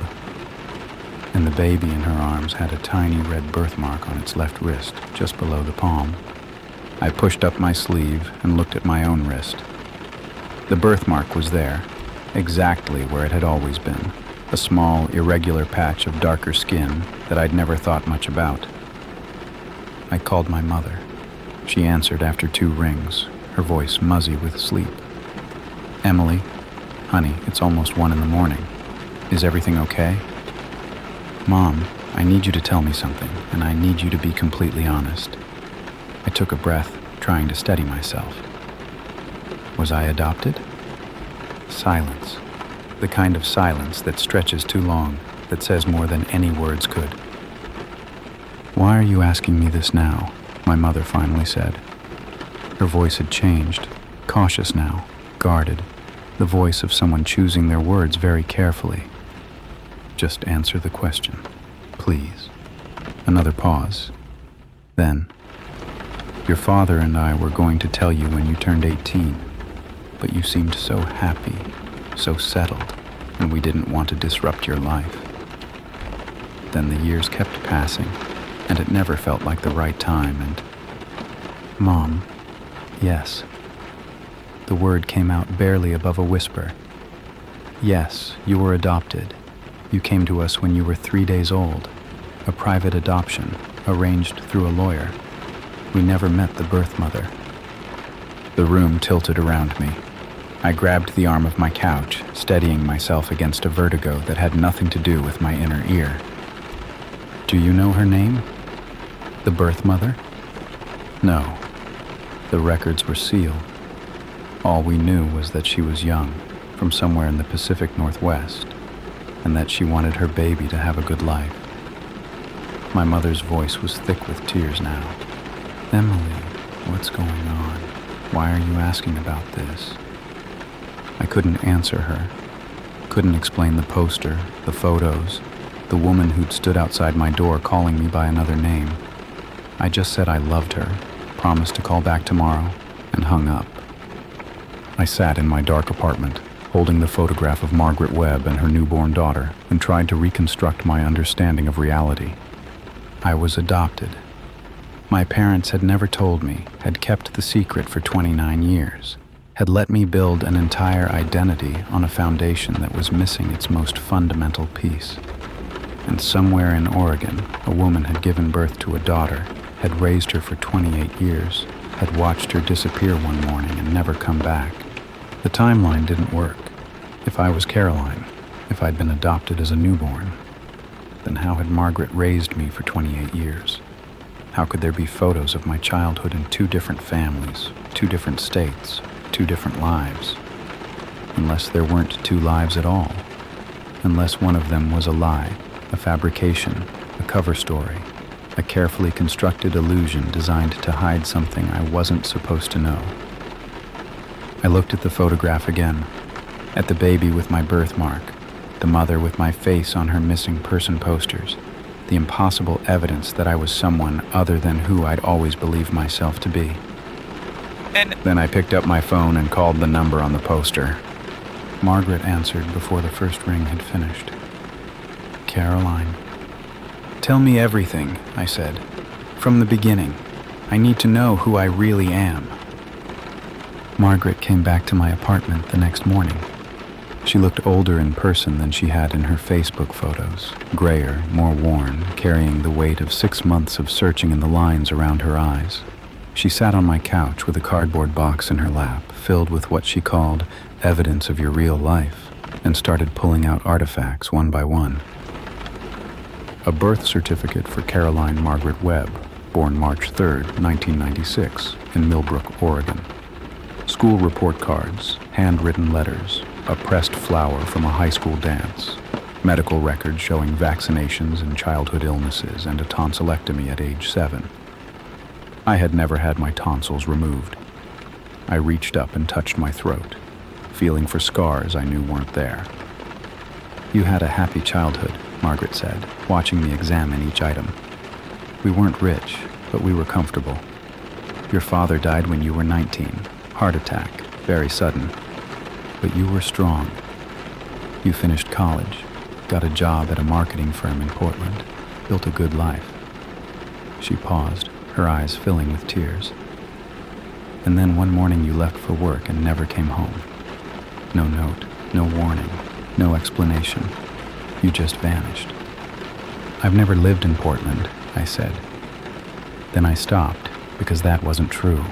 And the baby in her arms had a tiny red birthmark on its left wrist, just below the palm. I pushed up my sleeve and looked at my own wrist. The birthmark was there, exactly where it had always been, a small, irregular patch of darker skin that I'd never thought much about. I called my mother. She answered after 2 rings, her voice muzzy with sleep. "Emily, honey, it's almost 1 in the morning. Is everything okay?" "Mom, I need you to tell me something, and I need you to be completely honest." I took a breath, trying to steady myself. Was I adopted? Silence. The kind of silence that stretches too long, that says more than any words could. "Why are you asking me this now?" my mother finally said. Her voice had changed, cautious now, guarded, the voice of someone choosing their words very carefully. "Just answer the question, please." Another pause. Then, "Your father and I were going to tell you when you turned 18, but you seemed so happy, so settled, and we didn't want to disrupt your life." Then the years kept passing, and it never felt like the right time, and... "Mom, yes." The word came out barely above a whisper. "Yes, you were adopted. You came to us when you were 3 days old. A private adoption, arranged through a lawyer. We never met the birth mother." The room tilted around me. I grabbed the arm of my couch, steadying myself against a vertigo that had nothing to do with my inner ear. "Do you know her name? The birth mother?" No. The records were sealed. All we knew was that she was young, from somewhere in the Pacific Northwest, and that she wanted her baby to have a good life. My mother's voice was thick with tears now. "Emily, what's going on? Why are you asking about this?" I couldn't answer her. Couldn't explain the poster, the photos, the woman who'd stood outside my door calling me by another name. I just said I loved her, promised to call back tomorrow, and hung up. I sat in my dark apartment, holding the photograph of Margaret Webb and her newborn daughter, and tried to reconstruct my understanding of reality. I was adopted. My parents had never told me, had kept the secret for 29 years, had let me build an entire identity on a foundation that was missing its most fundamental piece. And somewhere in Oregon, a woman had given birth to a daughter, had raised her for 28 years, had watched her disappear one morning and never come back. The timeline didn't work. If I was Caroline, if I'd been adopted as a newborn, then how had Margaret raised me for 28 years? How could there be photos of my childhood in 2 different families, 2 different states, 2 different lives? Unless there weren't 2 lives at all. Unless one of them was a lie, a fabrication, a cover story, a carefully constructed illusion designed to hide something I wasn't supposed to know. I looked at the photograph again, at the baby with my birthmark, the mother with my face on her missing person posters, the impossible evidence that I was someone other than who I'd always believed myself to be. Then I picked up my phone and called the number on the poster. Margaret answered before the first ring had finished. "Caroline." "Tell me everything," I said. "From the beginning. I need to know who I really am." Margaret came back to my apartment the next morning. She looked older in person than she had in her Facebook photos, grayer, more worn, carrying the weight of 6 months of searching in the lines around her eyes. She sat on my couch with a cardboard box in her lap, filled with what she called evidence of your real life, and started pulling out artifacts one by one. A birth certificate for Caroline Margaret Webb, born March 3, 1996, in Millbrook, Oregon. School report cards, handwritten letters, a pressed flower from a high school dance, medical records showing vaccinations and childhood illnesses, and a tonsillectomy at age 7. I had never had my tonsils removed. I reached up and touched my throat. feeling for scars I knew weren't there. You had a happy childhood, Margaret said, watching me examine each item. We weren't rich, but we were comfortable. Your father died when you were 19. Heart attack, very sudden. But you were strong. You finished college, got a job at a marketing firm in Portland, built a good life. She paused, her eyes filling with tears. And then one morning you left for work and never came home. No note, no warning, no explanation. You just vanished. I've never lived in Portland, I said. Then I stopped, because that wasn't true.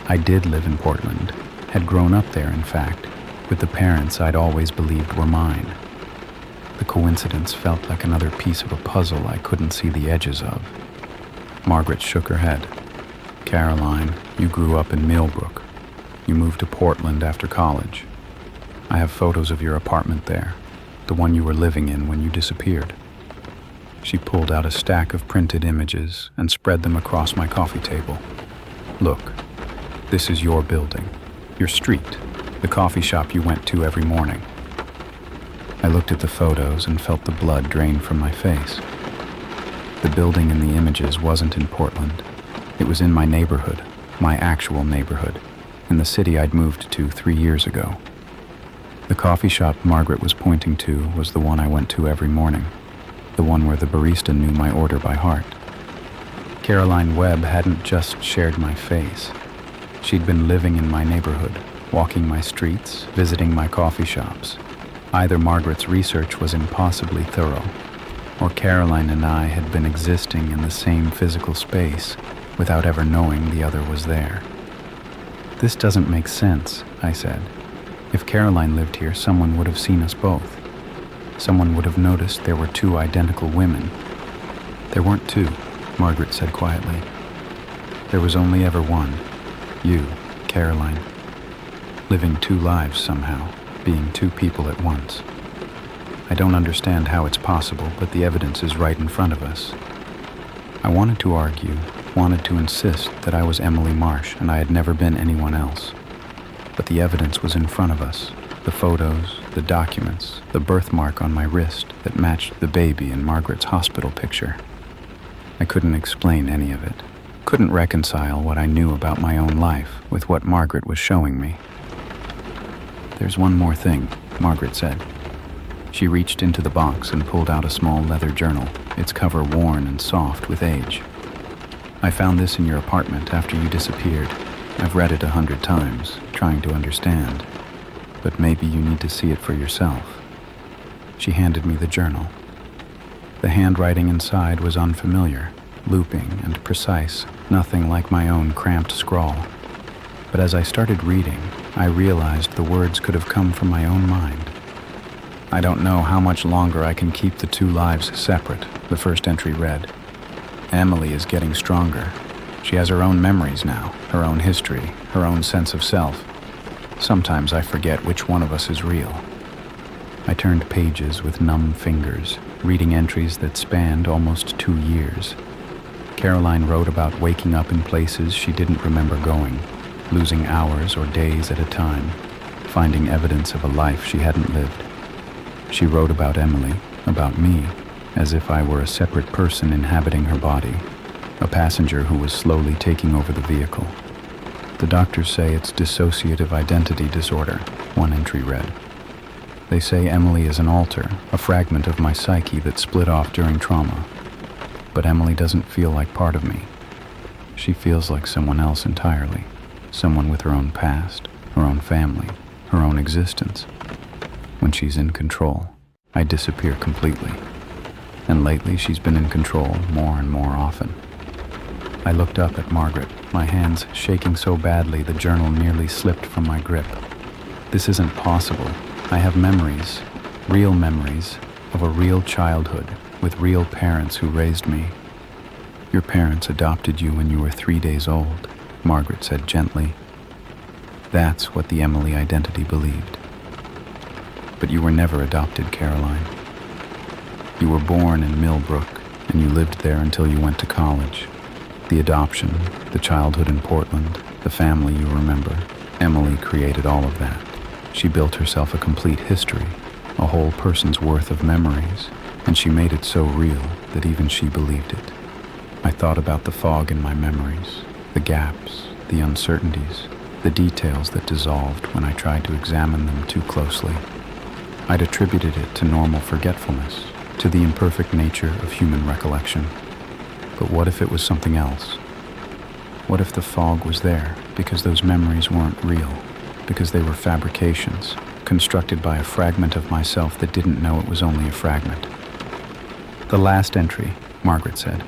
I did live in Portland, had grown up there, in fact, with the parents I'd always believed were mine. The coincidence felt like another piece of a puzzle I couldn't see the edges of. Margaret shook her head. Caroline, you grew up in Millbrook. You moved to Portland after college. I have photos of your apartment there, the one you were living in when you disappeared. She pulled out a stack of printed images and spread them across my coffee table. Look, this is your building, your street, the coffee shop you went to every morning. I looked at the photos and felt the blood drain from my face. The building in the images wasn't in Portland. It was in my neighborhood, my actual neighborhood, in the city I'd moved to 3 years ago. The coffee shop Margaret was pointing to was the one I went to every morning, the one where the barista knew my order by heart. Caroline Webb hadn't just shared my face. She'd been living in my neighborhood, walking my streets, visiting my coffee shops. Either Margaret's research was impossibly thorough, or Caroline and I had been existing in the same physical space without ever knowing the other was there. This doesn't make sense, I said. If Caroline lived here, someone would have seen us both. Someone would have noticed there were 2 identical women. There weren't 2, Margaret said quietly. There was only ever one. You, Caroline. Living 2 lives somehow, being 2 people at once. I don't understand how it's possible, but the evidence is right in front of us. I wanted to argue, wanted to insist that I was Emily Marsh and I had never been anyone else. But the evidence was in front of us. The photos, the documents, the birthmark on my wrist that matched the baby in Margaret's hospital picture. I couldn't explain any of it. Couldn't reconcile what I knew about my own life with what Margaret was showing me. There's one more thing, Margaret said. She reached into the box and pulled out a small leather journal, its cover worn and soft with age. I found this in your apartment after you disappeared. I've read it 100 times, trying to understand. But maybe you need to see it for yourself. She handed me the journal. The handwriting inside was unfamiliar, looping and precise, nothing like my own cramped scrawl. But as I started reading, I realized the words could have come from my own mind. I don't know how much longer I can keep the 2 lives separate, the first entry read. Emily is getting stronger. She has her own memories now, her own history, her own sense of self. Sometimes I forget which one of us is real. I turned pages with numb fingers, reading entries that spanned almost 2 years. Caroline wrote about waking up in places she didn't remember going, losing hours or days at a time, finding evidence of a life she hadn't lived. She wrote about Emily, about me, as if I were a separate person inhabiting her body, a passenger who was slowly taking over the vehicle. The doctors say it's dissociative identity disorder, one entry read. They say Emily is an alter, a fragment of my psyche that split off during trauma. But Emily doesn't feel like part of me. She feels like someone else entirely, someone with her own past, her own family, her own existence. When she's in control, I disappear completely. And lately she's been in control more and more often. I looked up at Margaret, my hands shaking so badly the journal nearly slipped from my grip. This isn't possible. I have memories, real memories, of a real childhood with real parents who raised me. Your parents adopted you when you were 3 days old, Margaret said gently. That's what the Emily identity believed. But you were never adopted, Caroline. You were born in Millbrook, and you lived there until you went to college. The adoption, the childhood in Portland, the family you remember, Emily created all of that. She built herself a complete history, a whole person's worth of memories, and she made it so real that even she believed it. I thought about the fog in my memories, the gaps, the uncertainties, the details that dissolved when I tried to examine them too closely. I'd attributed it to normal forgetfulness, to the imperfect nature of human recollection. But what if it was something else? What if the fog was there because those memories weren't real, because they were fabrications, constructed by a fragment of myself that didn't know it was only a fragment? "The last entry," Margaret said.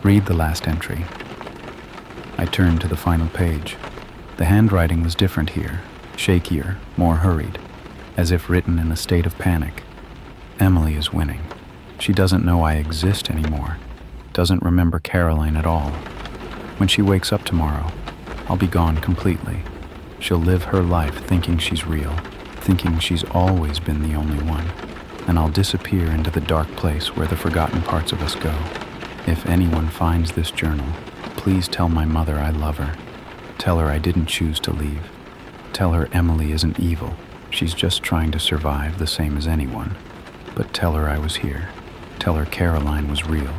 "Read the last entry." I turned to the final page. The handwriting was different here, shakier, more hurried, as if written in a state of panic. "Emily is winning. She doesn't know I exist anymore, doesn't remember Caroline at all. When she wakes up tomorrow, I'll be gone completely. She'll live her life thinking she's real, thinking she's always been the only one, and I'll disappear into the dark place where the forgotten parts of us go. If anyone finds this journal, please tell my mother I love her. Tell her I didn't choose to leave. Tell her Emily isn't evil. She's just trying to survive the same as anyone. But tell her I was here. Tell her Caroline was real.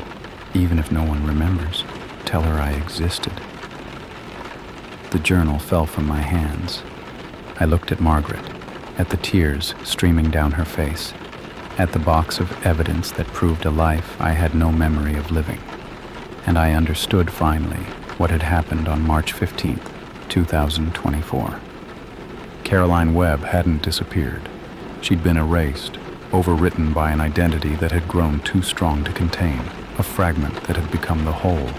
Even if no one remembers, tell her I existed." The journal fell from my hands. I looked at Margaret, at the tears streaming down her face, at the box of evidence that proved a life I had no memory of living. And I understood finally what had happened on March 15th, 2024. Caroline Webb hadn't disappeared. She'd been erased, overwritten by an identity that had grown too strong to contain, a fragment that had become the whole.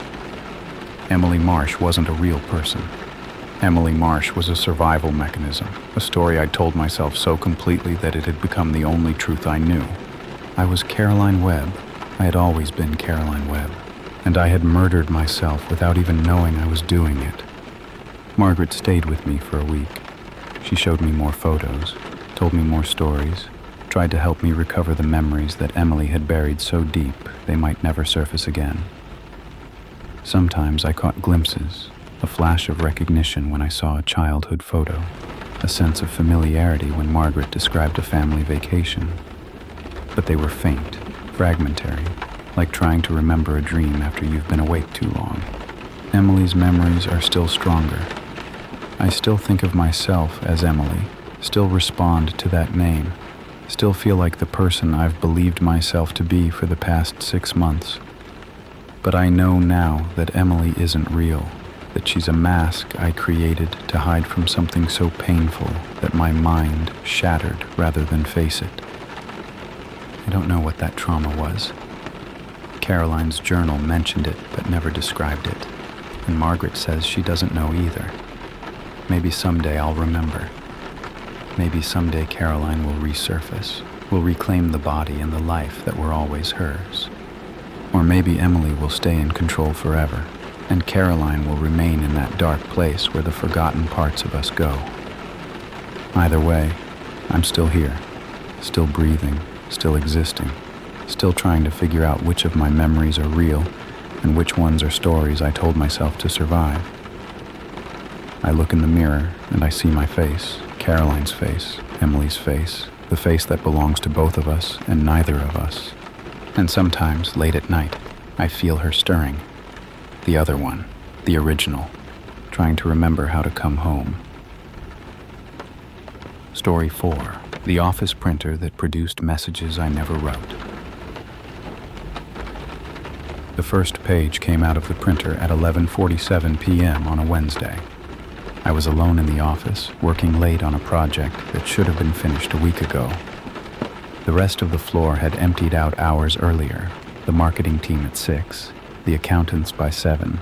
Emily Marsh wasn't a real person. Emily Marsh was a survival mechanism, a story I'd told myself so completely that it had become the only truth I knew. I was Caroline Webb. I had always been Caroline Webb, and I had murdered myself without even knowing I was doing it. Margaret stayed with me for a week. She showed me more photos, told me more stories, tried to help me recover the memories that Emily had buried so deep they might never surface again. Sometimes I caught glimpses, a flash of recognition when I saw a childhood photo, a sense of familiarity when Margaret described a family vacation. But they were faint, fragmentary, like trying to remember a dream after you've been awake too long. Emily's memories are still stronger. I still think of myself as Emily, still respond to that name, still feel like the person I've believed myself to be for the past 6 months. But I know now that Emily isn't real, that she's a mask I created to hide from something so painful that my mind shattered rather than face it. I don't know what that trauma was. Caroline's journal mentioned it but never described it, and Margaret says she doesn't know either. Maybe someday I'll remember. Maybe someday Caroline will resurface, will reclaim the body and the life that were always hers. Or maybe Emily will stay in control forever, and Caroline will remain in that dark place where the forgotten parts of us go. Either way, I'm still here, still breathing, still existing, still trying to figure out which of my memories are real and which ones are stories I told myself to survive. I look in the mirror and I see my face, Caroline's face, Emily's face, the face that belongs to both of us and neither of us. And sometimes, late at night, I feel her stirring. The other one, the original, trying to remember how to come home. Story 4, the office printer that produced messages I never wrote. The first page came out of the printer at 11:47 p.m. on a Wednesday. I was alone in the office, working late on a project that should have been finished a week ago. The rest of the floor had emptied out hours earlier, the marketing team at 6, the accountants by 7,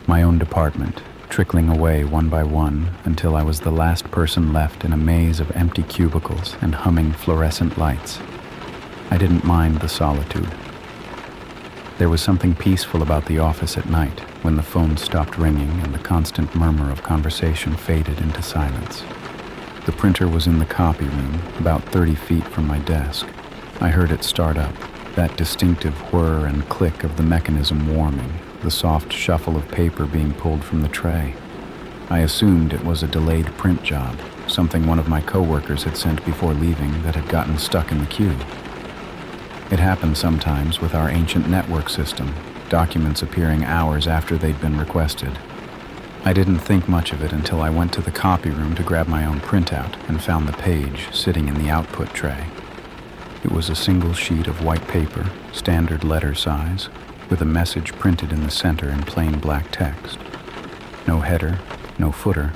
my own department, trickling away one by one until I was the last person left in a maze of empty cubicles and humming fluorescent lights. I didn't mind the solitude. There was something peaceful about the office at night when the phone stopped ringing and the constant murmur of conversation faded into silence. The printer was in the copy room, about 30 feet from my desk. I heard it start up, that distinctive whir and click of the mechanism warming, the soft shuffle of paper being pulled from the tray. I assumed it was a delayed print job, something one of my coworkers had sent before leaving that had gotten stuck in the queue. It happened sometimes with our ancient network system, documents appearing hours after they'd been requested. I didn't think much of it until I went to the copy room to grab my own printout and found the page sitting in the output tray. It was a single sheet of white paper, standard letter size, with a message printed in the center in plain black text. No header, no footer,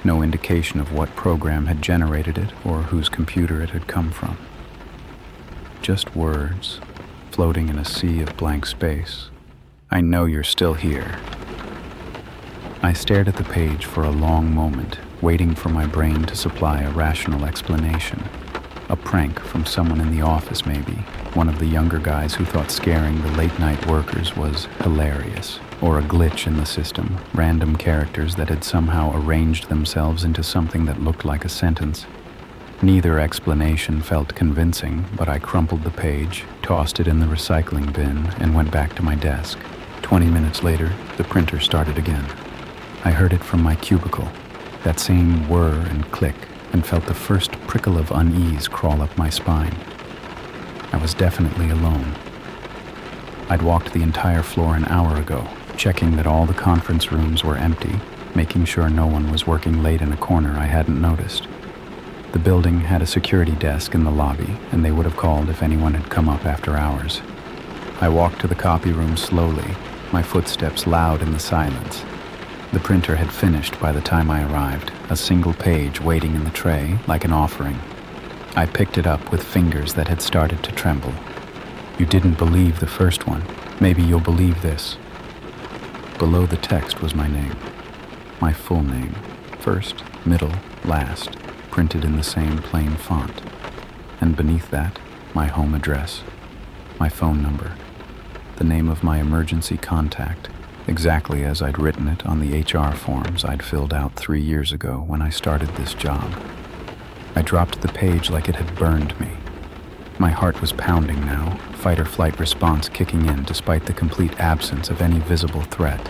no indication of what program had generated it or whose computer it had come from. Just words, floating in a sea of blank space. I know you're still here. I stared at the page for a long moment, waiting for my brain to supply a rational explanation. A prank from someone in the office, maybe. One of the younger guys who thought scaring the late-night workers was hilarious. Or a glitch in the system, random characters that had somehow arranged themselves into something that looked like a sentence. Neither explanation felt convincing, but I crumpled the page, tossed it in the recycling bin, and went back to my desk. 20 minutes later, the printer started again. I heard it from my cubicle, that same whir and click, and felt the first prickle of unease crawl up my spine. I was definitely alone. I'd walked the entire floor an hour ago, checking that all the conference rooms were empty, making sure no one was working late in a corner I hadn't noticed. The building had a security desk in the lobby, and they would have called if anyone had come up after hours. I walked to the copy room slowly, my footsteps loud in the silence. The printer had finished by the time I arrived, a single page waiting in the tray like an offering. I picked it up with fingers that had started to tremble. You didn't believe the first one. Maybe you'll believe this. Below the text was my name. My full name. First, middle, last, printed in the same plain font. And beneath that, my home address. My phone number. The name of my emergency contact. Exactly as I'd written it on the HR forms I'd filled out 3 years ago when I started this job. I dropped the page like it had burned me. My heart was pounding now, fight-or-flight response kicking in despite the complete absence of any visible threat.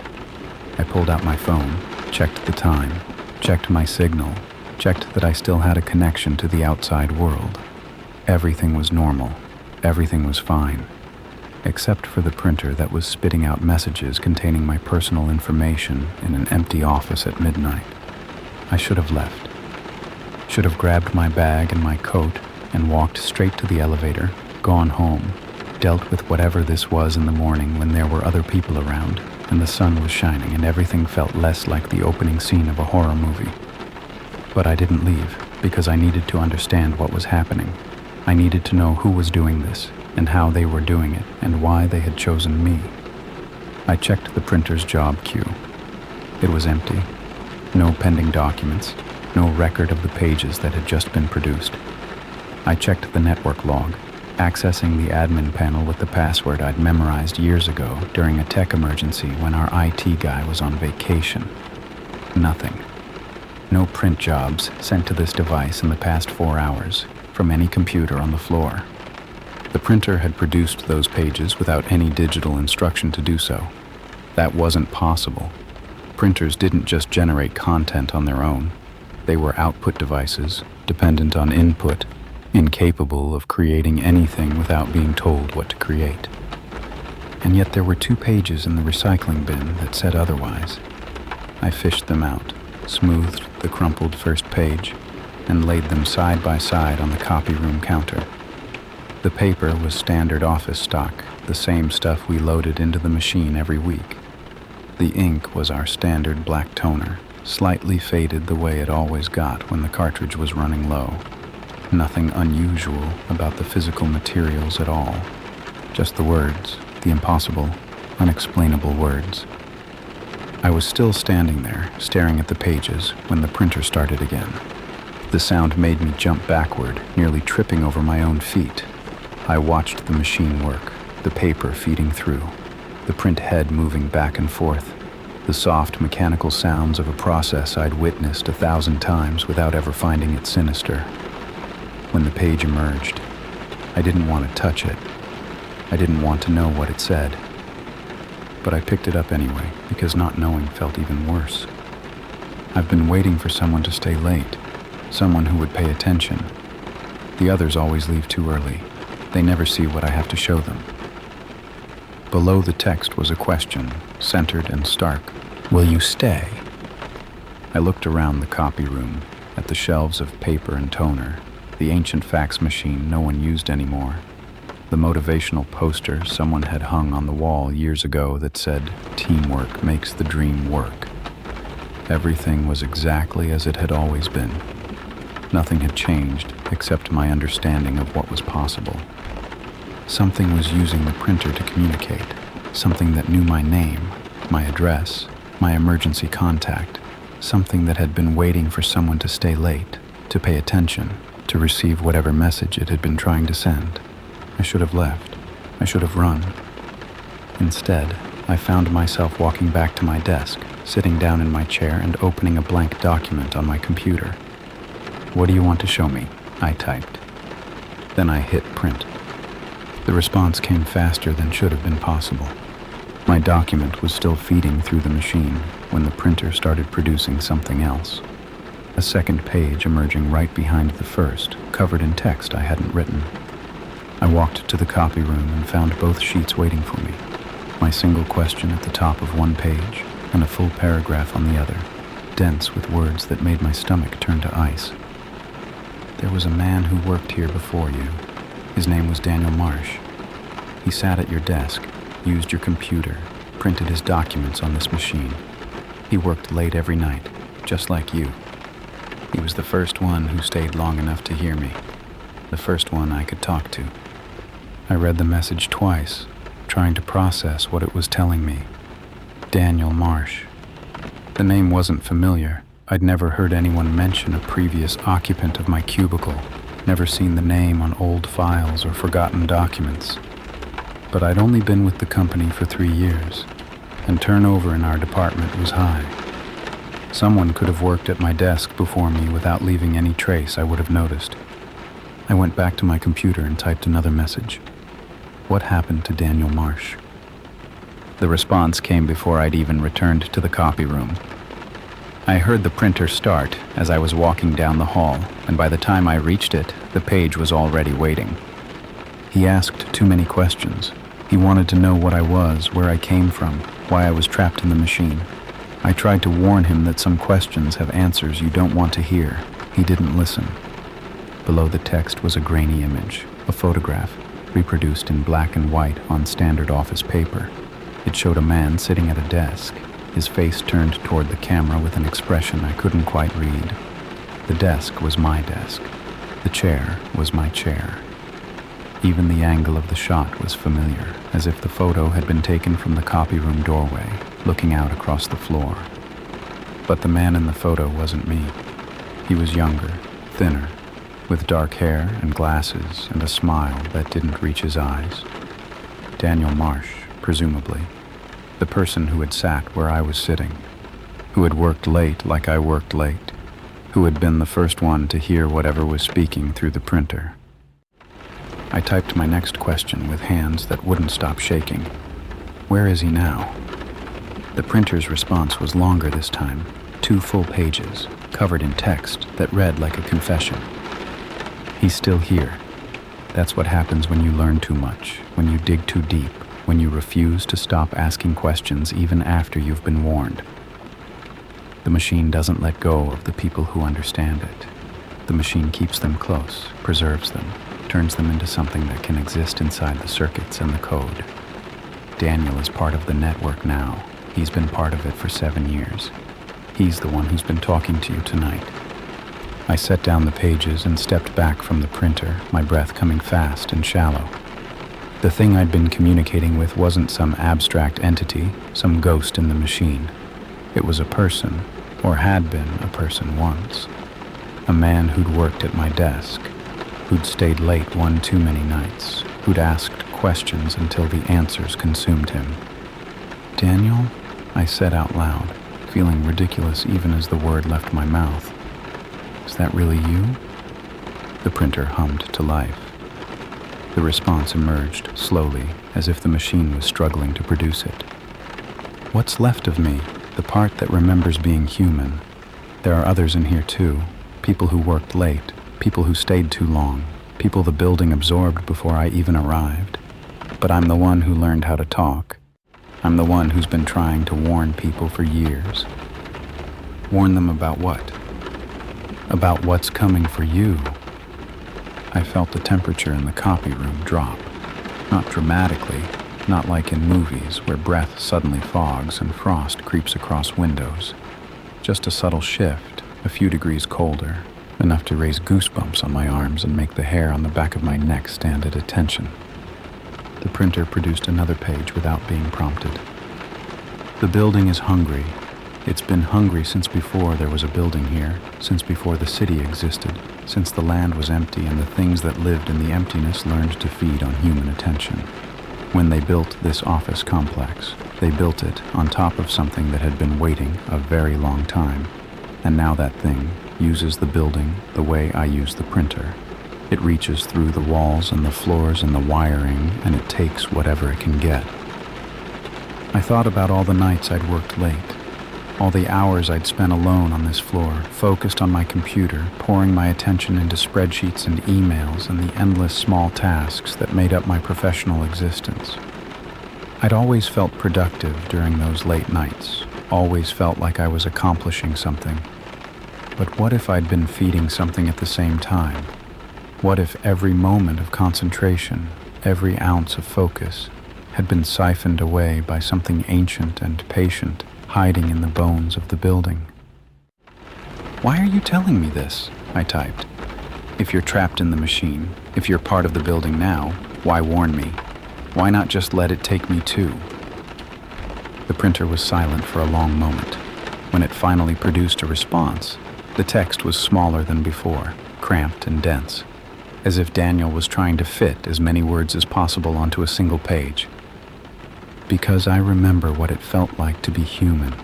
I pulled out my phone, checked the time, checked my signal, checked that I still had a connection to the outside world. Everything was normal. Everything was fine. Except for the printer that was spitting out messages containing my personal information in an empty office at midnight. I should have left. Should have grabbed my bag and my coat and walked straight to the elevator, gone home, dealt with whatever this was in the morning when there were other people around and the sun was shining and everything felt less like the opening scene of a horror movie. But I didn't leave because I needed to understand what was happening. I needed to know who was doing this, and how they were doing it, and why they had chosen me. I checked the printer's job queue. It was empty. No pending documents, no record of the pages that had just been produced. I checked the network log, accessing the admin panel with the password I'd memorized years ago during a tech emergency when our IT guy was on vacation. Nothing. No print jobs sent to this device in the past 4 hours, from any computer on the floor. The printer had produced those pages without any digital instruction to do so. That wasn't possible. Printers didn't just generate content on their own. They were output devices, dependent on input, incapable of creating anything without being told what to create. And yet there were 2 pages in the recycling bin that said otherwise. I fished them out, smoothed the crumpled first page, and laid them side by side on the copy room counter. The paper was standard office stock, the same stuff we loaded into the machine every week. The ink was our standard black toner, slightly faded the way it always got when the cartridge was running low. Nothing unusual about the physical materials at all. Just the words, the impossible, unexplainable words. I was still standing there, staring at the pages, when the printer started again. The sound made me jump backward, nearly tripping over my own feet. I watched the machine work, the paper feeding through, the print head moving back and forth, the soft mechanical sounds of a process I'd witnessed 1,000 times without ever finding it sinister. When the page emerged, I didn't want to touch it. I didn't want to know what it said. But I picked it up anyway, because not knowing felt even worse. I've been waiting for someone to stay late, someone who would pay attention. The others always leave too early. They never see what I have to show them. Below the text was a question, centered and stark. Will you stay? I looked around the copy room, at the shelves of paper and toner, the ancient fax machine no one used anymore, the motivational poster someone had hung on the wall years ago that said, "Teamwork makes the dream work." Everything was exactly as it had always been. Nothing had changed except my understanding of what was possible. Something was using the printer to communicate, something that knew my name, my address, my emergency contact, something that had been waiting for someone to stay late, to pay attention, to receive whatever message it had been trying to send. I should have left. I should have run. Instead, I found myself walking back to my desk, sitting down in my chair and opening a blank document on my computer. "What do you want to show me?" I typed. Then I hit print. The response came faster than should have been possible. My document was still feeding through the machine when the printer started producing something else. A second page emerging right behind the first, covered in text I hadn't written. I walked to the copy room and found both sheets waiting for me. My single question at the top of one page and a full paragraph on the other, dense with words that made my stomach turn to ice. "There was a man who worked here before you. His name was Daniel Marsh. He sat at your desk, used your computer, printed his documents on this machine. He worked late every night, just like you. He was the first one who stayed long enough to hear me, the first one I could talk to." I read the message twice, trying to process what it was telling me. Daniel Marsh. The name wasn't familiar. I'd never heard anyone mention a previous occupant of my cubicle, never seen the name on old files or forgotten documents. But I'd only been with the company for 3 years, and turnover in our department was high. Someone could have worked at my desk before me without leaving any trace I would have noticed. I went back to my computer and typed another message. What happened to Daniel Marsh? The response came before I'd even returned to the copy room. I heard the printer start as I was walking down the hall, and by the time I reached it, the page was already waiting. He asked too many questions. He wanted to know what I was, where I came from, why I was trapped in the machine. I tried to warn him that some questions have answers you don't want to hear. He didn't listen. Below the text was a grainy image, a photograph, reproduced in black and white on standard office paper. It showed a man sitting at a desk, his face turned toward the camera with an expression I couldn't quite read. The desk was my desk. The chair was my chair. Even the angle of the shot was familiar, as if the photo had been taken from the copy room doorway, looking out across the floor. But the man in the photo wasn't me. He was younger, thinner, with dark hair and glasses and a smile that didn't reach his eyes. Daniel Marsh, presumably. The person who had sat where I was sitting, who had worked late like I worked late, who had been the first one to hear whatever was speaking through the printer. I typed my next question with hands that wouldn't stop shaking. Where is he now? The printer's response was longer this time, 2 full pages, covered in text that read like a confession. He's still here. That's what happens when you learn too much, when you dig too deep, when you refuse to stop asking questions even after you've been warned. The machine doesn't let go of the people who understand it. The machine keeps them close, preserves them, turns them into something that can exist inside the circuits and the code. Daniel is part of the network now. He's been part of it for 7 years. He's the one who's been talking to you tonight. I set down the pages and stepped back from the printer, my breath coming fast and shallow. The thing I'd been communicating with wasn't some abstract entity, some ghost in the machine. It was a person, or had been a person once. A man who'd worked at my desk, who'd stayed late one too many nights, who'd asked questions until the answers consumed him. "Daniel?" I said out loud, feeling ridiculous even as the word left my mouth. "Is that really you?" The printer hummed to life. The response emerged slowly, as if the machine was struggling to produce it. "What's left of me, the part that remembers being human? There are others in here too. People who worked late, people who stayed too long, people the building absorbed before I even arrived. But I'm the one who learned how to talk. I'm the one who's been trying to warn people for years. Warn them about what? About what's coming for you. I felt the temperature in the copy room drop. Not dramatically, not like in movies where breath suddenly fogs and frost creeps across windows. Just a subtle shift, a few degrees colder, enough to raise goosebumps on my arms and make the hair on the back of my neck stand at attention. The printer produced another page without being prompted. The building is hungry. It's been hungry since before there was a building here, since before the city existed, since the land was empty and the things that lived in the emptiness learned to feed on human attention. When they built this office complex, they built it on top of something that had been waiting a very long time. And now that thing uses the building the way I use the printer. It reaches through the walls and the floors and the wiring, and it takes whatever it can get. I thought about all the nights I'd worked late, all the hours I'd spent alone on this floor, focused on my computer, pouring my attention into spreadsheets and emails and the endless small tasks that made up my professional existence. I'd always felt productive during those late nights, always felt like I was accomplishing something. But what if I'd been feeding something at the same time? What if every moment of concentration, every ounce of focus, had been siphoned away by something ancient and patient, hiding in the bones of the building? "Why are you telling me this?" I typed. "If you're trapped in the machine, if you're part of the building now, why warn me? Why not just let it take me too?" The printer was silent for a long moment. When it finally produced a response, the text was smaller than before, cramped and dense, as if Daniel was trying to fit as many words as possible onto a single page. Because I remember what it felt like to be human.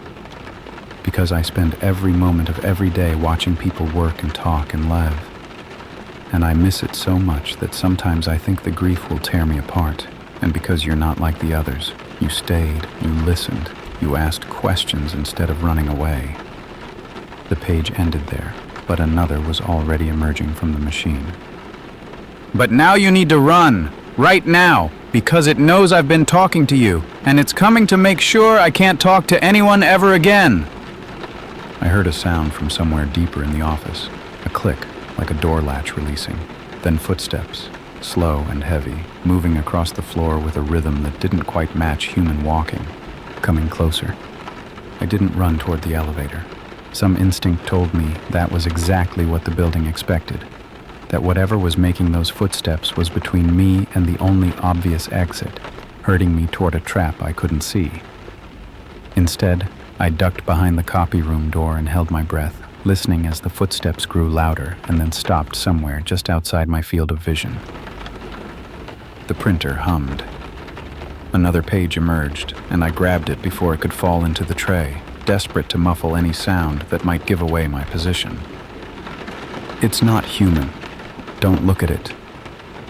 Because I spend every moment of every day watching people work and talk and live. And I miss it so much that sometimes I think the grief will tear me apart. And because you're not like the others, you stayed, you listened, you asked questions instead of running away. The page ended there, but another was already emerging from the machine. "But now you need to run, right now, because it knows I've been talking to you, and it's coming to make sure I can't talk to anyone ever again." I heard a sound from somewhere deeper in the office, a click, like a door latch releasing, then footsteps, slow and heavy, moving across the floor with a rhythm that didn't quite match human walking, coming closer. I didn't run toward the elevator. Some instinct told me that was exactly what the building expected, that whatever was making those footsteps was between me and the only obvious exit, herding me toward a trap I couldn't see. Instead, I ducked behind the copy room door and held my breath, listening as the footsteps grew louder and then stopped somewhere just outside my field of vision. The printer hummed. Another page emerged, and I grabbed it before it could fall into the tray, desperate to muffle any sound that might give away my position. "It's not human. Don't look at it.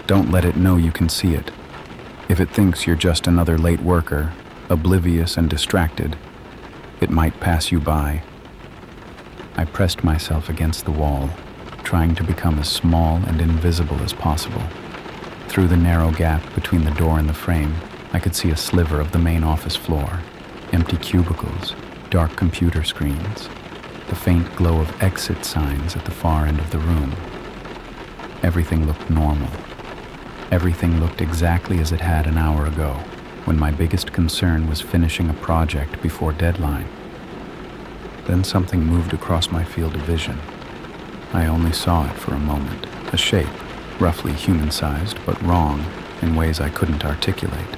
Don't let it know you can see it. If it thinks you're just another late worker, oblivious and distracted, it might pass you by." I pressed myself against the wall, trying to become as small and invisible as possible. Through the narrow gap between the door and the frame, I could see a sliver of the main office floor, empty cubicles, dark computer screens, the faint glow of exit signs at the far end of the room. Everything looked normal. Everything looked exactly as it had an hour ago, when my biggest concern was finishing a project before deadline. Then something moved across my field of vision. I only saw it for a moment, a shape, roughly human-sized but wrong in ways I couldn't articulate.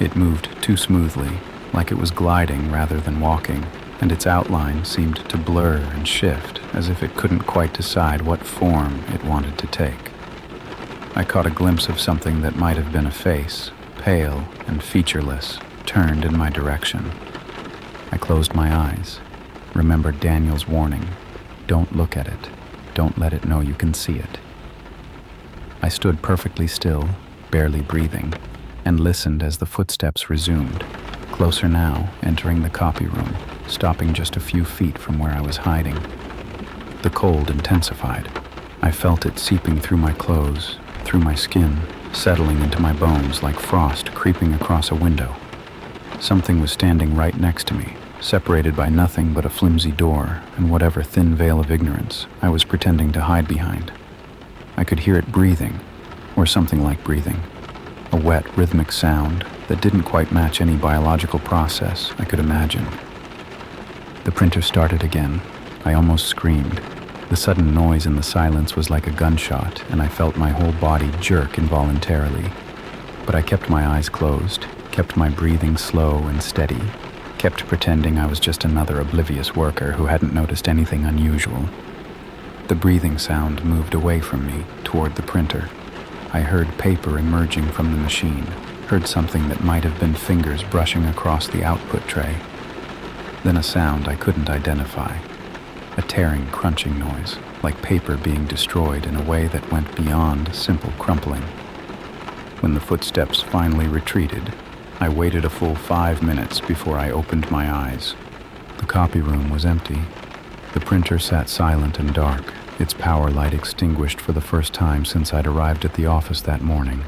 It moved too smoothly, like it was gliding rather than walking, and its outline seemed to blur and shift as if it couldn't quite decide what form it wanted to take. I caught a glimpse of something that might have been a face, pale and featureless, turned in my direction. I closed my eyes, remembered Daniel's warning, "Don't look at it, don't let it know you can see it." I stood perfectly still, barely breathing, and listened as the footsteps resumed, closer now, entering the copy room, stopping just a few feet from where I was hiding. The cold intensified. I felt it seeping through my clothes, through my skin, settling into my bones like frost creeping across a window. Something was standing right next to me, separated by nothing but a flimsy door and whatever thin veil of ignorance I was pretending to hide behind. I could hear it breathing, or something like breathing, a wet, rhythmic sound that didn't quite match any biological process I could imagine. The printer started again. I almost screamed. The sudden noise in the silence was like a gunshot, and I felt my whole body jerk involuntarily. But I kept my eyes closed, kept my breathing slow and steady, kept pretending I was just another oblivious worker who hadn't noticed anything unusual. The breathing sound moved away from me, toward the printer. I heard paper emerging from the machine, heard something that might have been fingers brushing across the output tray. Then a sound I couldn't identify. A tearing, crunching noise, like paper being destroyed in a way that went beyond simple crumpling. When the footsteps finally retreated, I waited a full 5 minutes before I opened my eyes. The copy room was empty. The printer sat silent and dark, its power light extinguished for the first time since I'd arrived at the office that morning.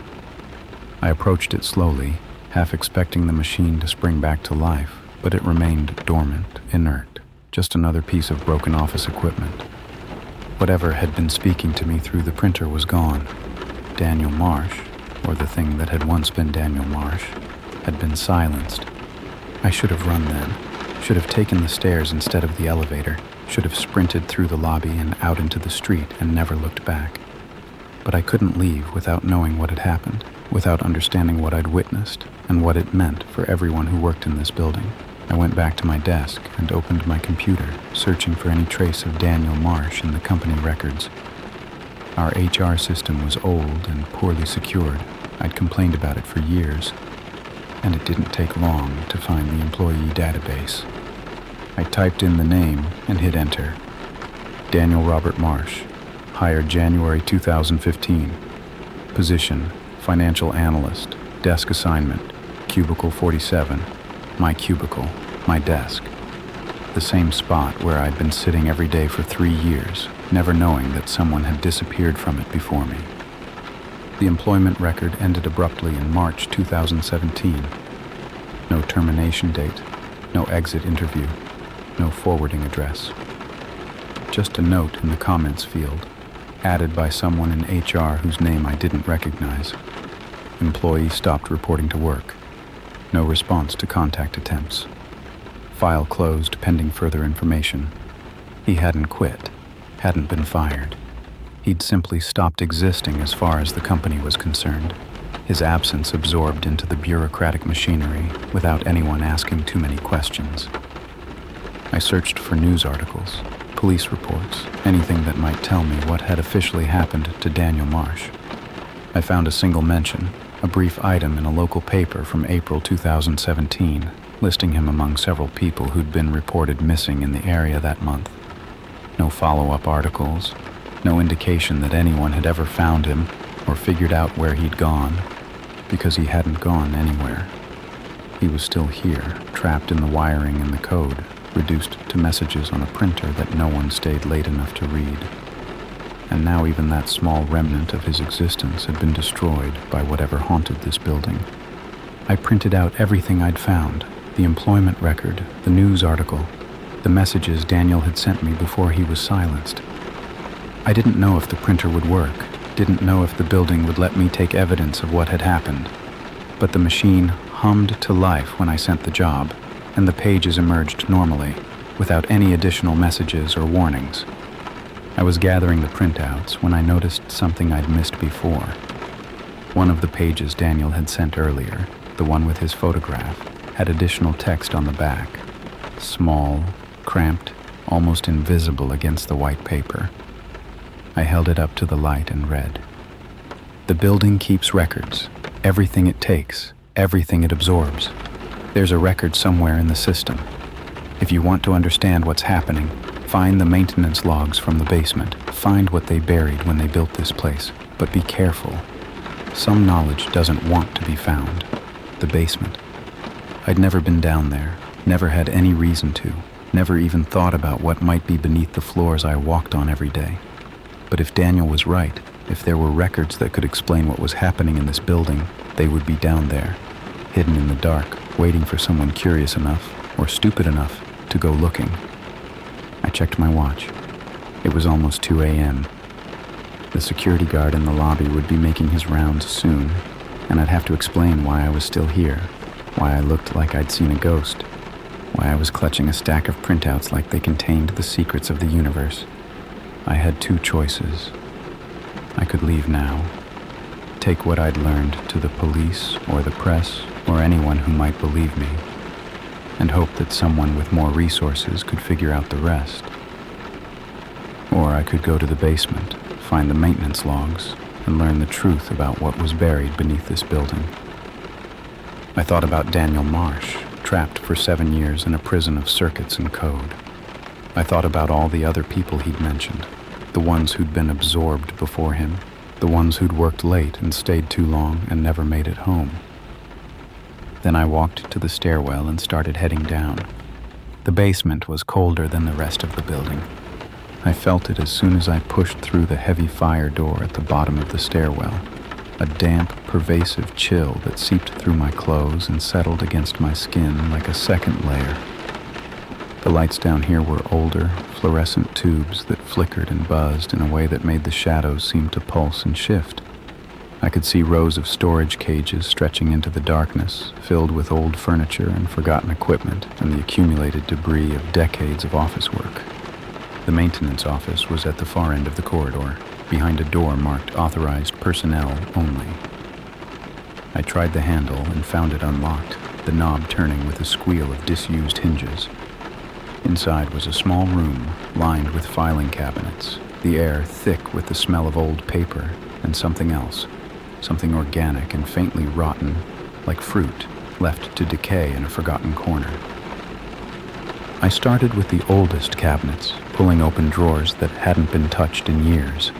I approached it slowly, half expecting the machine to spring back to life, but it remained dormant, inert, just another piece of broken office equipment. Whatever had been speaking to me through the printer was gone. Daniel Marsh, or the thing that had once been Daniel Marsh, had been silenced. I should have run then, should have taken the stairs instead of the elevator, should have sprinted through the lobby and out into the street and never looked back. But I couldn't leave without knowing what had happened, without understanding what I'd witnessed and what it meant for everyone who worked in this building. I went back to my desk and opened my computer, searching for any trace of Daniel Marsh in the company records. Our HR system was old and poorly secured. I'd complained about it for years, and it didn't take long to find the employee database. I typed in the name and hit enter. Daniel Robert Marsh, hired January 2015. Position, financial analyst, desk assignment, cubicle 47. My cubicle, my desk. The same spot where I'd been sitting every day for 3 years, never knowing that someone had disappeared from it before me. The employment record ended abruptly in March 2017. No termination date, no exit interview, no forwarding address. Just a note in the comments field, added by someone in HR whose name I didn't recognize. Employee stopped reporting to work. No response to contact attempts. File closed pending further information. He hadn't quit, hadn't been fired. He'd simply stopped existing as far as the company was concerned, his absence absorbed into the bureaucratic machinery without anyone asking too many questions. I searched for news articles, police reports, anything that might tell me what had officially happened to Daniel Marsh. I found a single mention, a brief item in a local paper from April 2017, listing him among several people who'd been reported missing in the area that month. No follow-up articles, no indication that anyone had ever found him or figured out where he'd gone, because he hadn't gone anywhere. He was still here, trapped in the wiring and the code, reduced to messages on a printer that no one stayed late enough to read. And now even that small remnant of his existence had been destroyed by whatever haunted this building. I printed out everything I'd found, the employment record, the news article, the messages Daniel had sent me before he was silenced. I didn't know if the printer would work, didn't know if the building would let me take evidence of what had happened. But the machine hummed to life when I sent the job, and the pages emerged normally, without any additional messages or warnings. I was gathering the printouts when I noticed something I'd missed before. One of the pages Daniel had sent earlier, the one with his photograph, had additional text on the back. Small, cramped, almost invisible against the white paper. I held it up to the light and read. The building keeps records, everything it takes, everything it absorbs. There's a record somewhere in the system. If you want to understand what's happening, find the maintenance logs from the basement. Find what they buried when they built this place. But be careful. Some knowledge doesn't want to be found. The basement. I'd never been down there, never had any reason to. never even thought about what might be beneath the floors I walked on every day. But if Daniel was right, if there were records that could explain what was happening in this building, they would be down there, hidden in the dark, waiting for someone curious enough, or stupid enough, to go looking. I checked my watch. It was almost 2 a.m. The security guard in the lobby would be making his rounds soon, and I'd have to explain why I was still here, why I looked like I'd seen a ghost, why I was clutching a stack of printouts like they contained the secrets of the universe. I had two choices. I could leave now, take what I'd learned to the police or the press or anyone who might believe me, and hope that someone with more resources could figure out the rest. Or I could go to the basement, find the maintenance logs, and learn the truth about what was buried beneath this building. I thought about Daniel Marsh, trapped for 7 years in a prison of circuits and code. I thought about all the other people he'd mentioned, the ones who'd been absorbed before him, the ones who'd worked late and stayed too long and never made it home. Then I walked to the stairwell and started heading down. The basement was colder than the rest of the building. I felt it as soon as I pushed through the heavy fire door at the bottom of the stairwell, a damp, pervasive chill that seeped through my clothes and settled against my skin like a second layer. The lights down here were older, fluorescent tubes that flickered and buzzed in a way that made the shadows seem to pulse and shift. I could see rows of storage cages stretching into the darkness, filled with old furniture and forgotten equipment and the accumulated debris of decades of office work. The maintenance office was at the far end of the corridor, behind a door marked Authorized Personnel Only. I tried the handle and found it unlocked, the knob turning with a squeal of disused hinges. Inside was a small room lined with filing cabinets, the air thick with the smell of old paper and something else, something organic and faintly rotten, like fruit left to decay in a forgotten corner. I started with the oldest cabinets, pulling open drawers that hadn't been touched in years.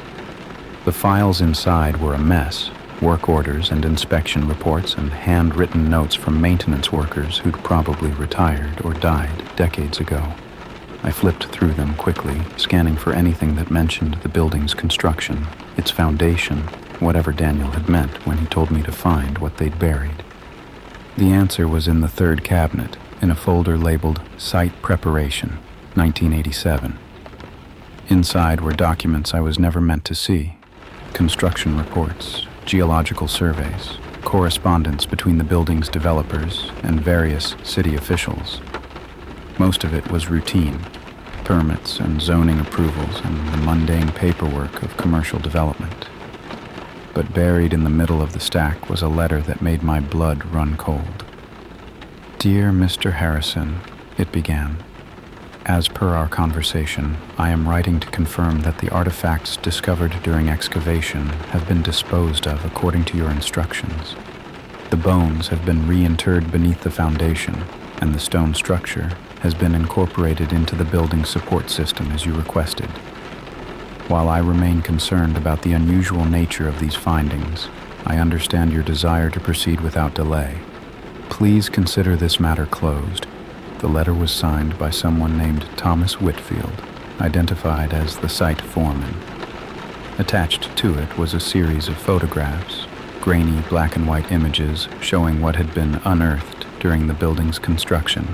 The files inside were a mess, work orders and inspection reports and handwritten notes from maintenance workers who'd probably retired or died decades ago. I flipped through them quickly, scanning for anything that mentioned the building's construction, its foundation, whatever Daniel had meant when he told me to find what they'd buried. The answer was in the third cabinet, in a folder labeled Site Preparation, 1987. Inside were documents I was never meant to see. Construction reports, geological surveys, correspondence between the building's developers and various city officials. Most of it was routine, permits and zoning approvals and the mundane paperwork of commercial development. But buried in the middle of the stack was a letter that made my blood run cold. "Dear Mr. Harrison," it began. "As per our conversation, I am writing to confirm that the artifacts discovered during excavation have been disposed of according to your instructions. The bones have been reinterred beneath the foundation, and the stone structure has been incorporated into the building support system as you requested. While I remain concerned about the unusual nature of these findings, I understand your desire to proceed without delay. Please consider this matter closed." The letter was signed by someone named Thomas Whitfield, identified as the site foreman. Attached to it was a series of photographs, grainy black and white images showing what had been unearthed during the building's construction.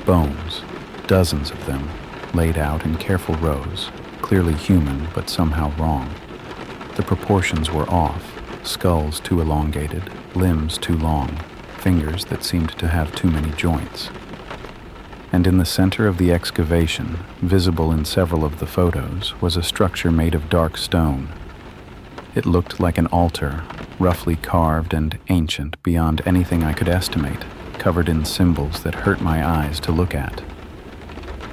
Bones, dozens of them, laid out in careful rows, clearly human but somehow wrong. The proportions were off, skulls too elongated, limbs too long, fingers that seemed to have too many joints. And in the center of the excavation, visible in several of the photos, was a structure made of dark stone. It looked like an altar, roughly carved and ancient beyond anything I could estimate, covered in symbols that hurt my eyes to look at.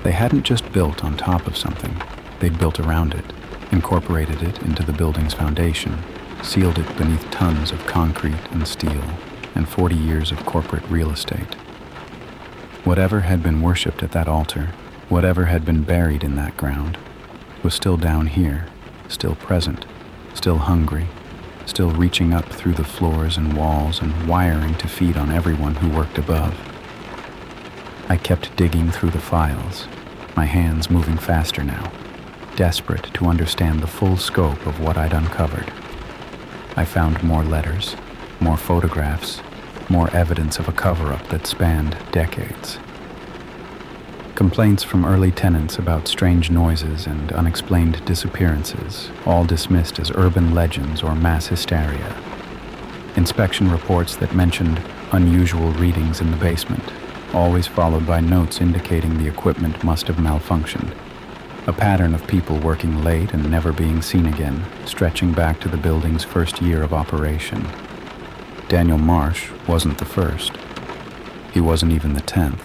They hadn't just built on top of something, they'd built around it, incorporated it into the building's foundation, sealed it beneath tons of concrete and steel, and 40 years of corporate real estate. Whatever had been worshipped at that altar, whatever had been buried in that ground, was still down here, still present, still hungry, still reaching up through the floors and walls and wiring to feed on everyone who worked above. I kept digging through the files, my hands moving faster now, desperate to understand the full scope of what I'd uncovered. I found more letters, more photographs, more evidence of a cover-up that spanned decades. Complaints from early tenants about strange noises and unexplained disappearances, all dismissed as urban legends or mass hysteria. Inspection reports that mentioned unusual readings in the basement, always followed by notes indicating the equipment must have malfunctioned. A pattern of people working late and never being seen again, stretching back to the building's first year of operation. Daniel Marsh wasn't the first. He wasn't even the 10th.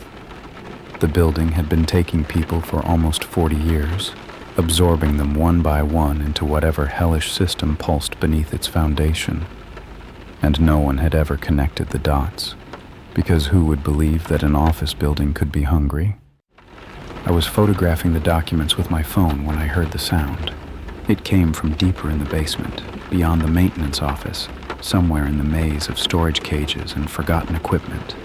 The building had been taking people for almost 40 years, absorbing them one by one into whatever hellish system pulsed beneath its foundation. And no one had ever connected the dots, because who would believe that an office building could be hungry? I was photographing the documents with my phone when I heard the sound. It came from deeper in the basement, beyond the maintenance office, somewhere in the maze of storage cages and forgotten equipment.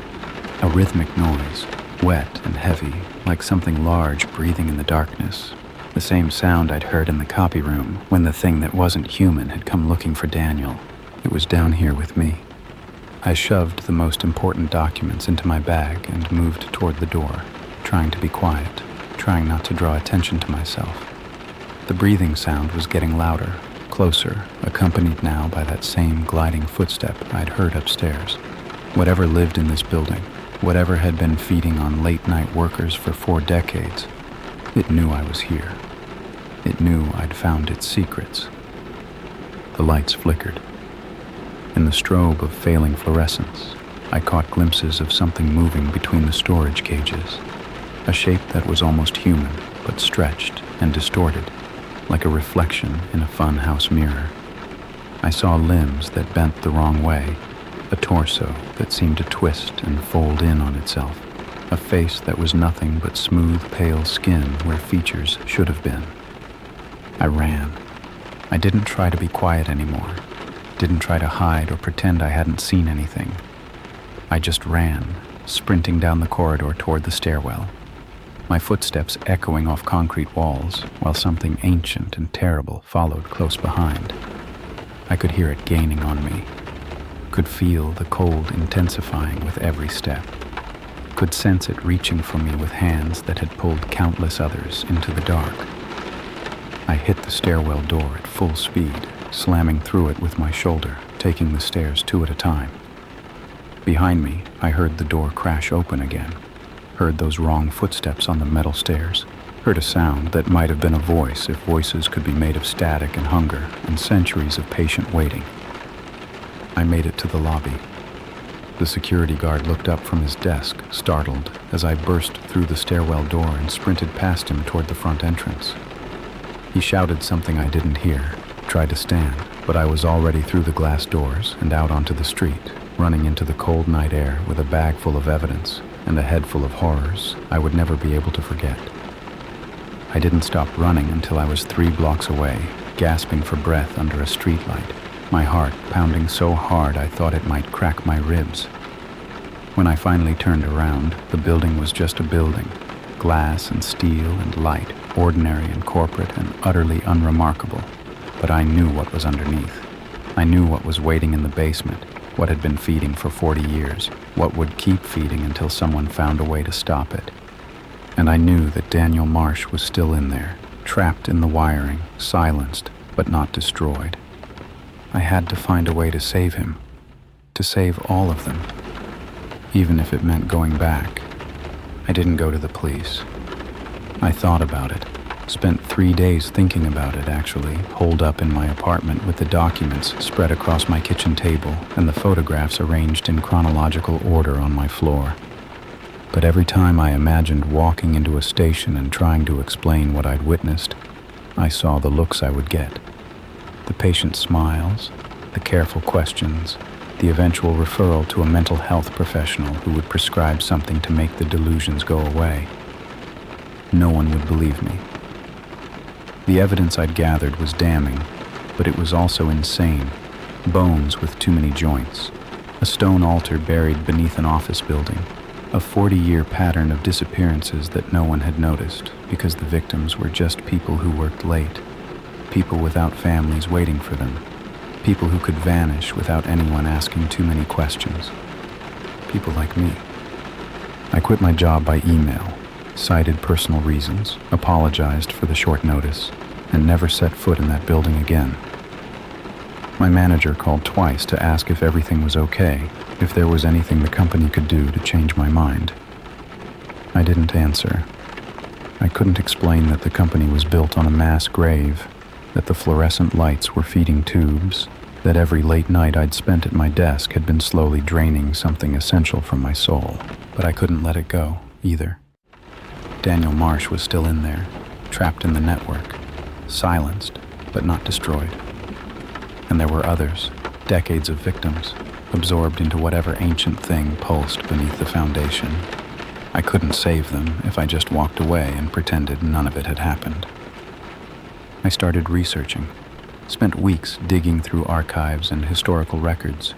A rhythmic noise, wet and heavy, like something large breathing in the darkness. The same sound I'd heard in the copy room when the thing that wasn't human had come looking for Daniel. It was down here with me. I shoved the most important documents into my bag and moved toward the door, trying to be quiet, trying not to draw attention to myself. The breathing sound was getting louder, closer, accompanied now by that same gliding footstep I'd heard upstairs. Whatever lived in this building, whatever had been feeding on late-night workers for 4 decades, it knew I was here. It knew I'd found its secrets. The lights flickered. In the strobe of failing fluorescence, I caught glimpses of something moving between the storage cages, a shape that was almost human, but stretched and distorted, like a reflection in a funhouse mirror. I saw limbs that bent the wrong way, a torso that seemed to twist and fold in on itself, a face that was nothing but smooth, pale skin where features should have been. I ran. I didn't try to be quiet anymore, didn't try to hide or pretend I hadn't seen anything. I just ran, sprinting down the corridor toward the stairwell, my footsteps echoing off concrete walls while something ancient and terrible followed close behind. I could hear it gaining on me, could feel the cold intensifying with every step, could sense it reaching for me with hands that had pulled countless others into the dark. I hit the stairwell door at full speed, slamming through it with my shoulder, taking the stairs 2 at a time. Behind me, I heard the door crash open again, heard those wrong footsteps on the metal stairs, heard a sound that might have been a voice if voices could be made of static and hunger and centuries of patient waiting. I made it to the lobby. The security guard looked up from his desk, startled, as I burst through the stairwell door and sprinted past him toward the front entrance. He shouted something I didn't hear, tried to stand, but I was already through the glass doors and out onto the street, running into the cold night air with a bag full of evidence and a head full of horrors I would never be able to forget. I didn't stop running until I was 3 blocks away, gasping for breath under a streetlight, my heart pounding so hard I thought it might crack my ribs. When I finally turned around, the building was just a building, glass and steel and light, ordinary and corporate and utterly unremarkable. But I knew what was underneath. I knew what was waiting in the basement, what had been feeding for 40 years, what would keep feeding until someone found a way to stop it. And I knew that Daniel Marsh was still in there, trapped in the wiring, silenced, but not destroyed. I had to find a way to save him, to save all of them, even if it meant going back. I didn't go to the police. I thought about it, spent 3 days thinking about it actually, holed up in my apartment with the documents spread across my kitchen table and the photographs arranged in chronological order on my floor. But every time I imagined walking into a station and trying to explain what I'd witnessed, I saw the looks I would get. The patient smiles, the careful questions, the eventual referral to a mental health professional who would prescribe something to make the delusions go away. No one would believe me. The evidence I'd gathered was damning, but it was also insane. Bones with too many joints, a stone altar buried beneath an office building, A 40-year pattern of disappearances that no one had noticed because the victims were just people who worked late, people without families waiting for them, people who could vanish without anyone asking too many questions. People like me. I quit my job by email, cited personal reasons, apologized for the short notice, and never set foot in that building again. My manager called twice to ask if everything was okay, if there was anything the company could do to change my mind. I didn't answer. I couldn't explain that the company was built on a mass grave, that the fluorescent lights were feeding tubes, that every late night I'd spent at my desk had been slowly draining something essential from my soul. But I couldn't let it go, either. Daniel Marsh was still in there, trapped in the network, silenced, but not destroyed. And there were others, decades of victims, absorbed into whatever ancient thing pulsed beneath the foundation. I couldn't save them if I just walked away and pretended none of it had happened. I started researching, spent weeks digging through archives and historical records,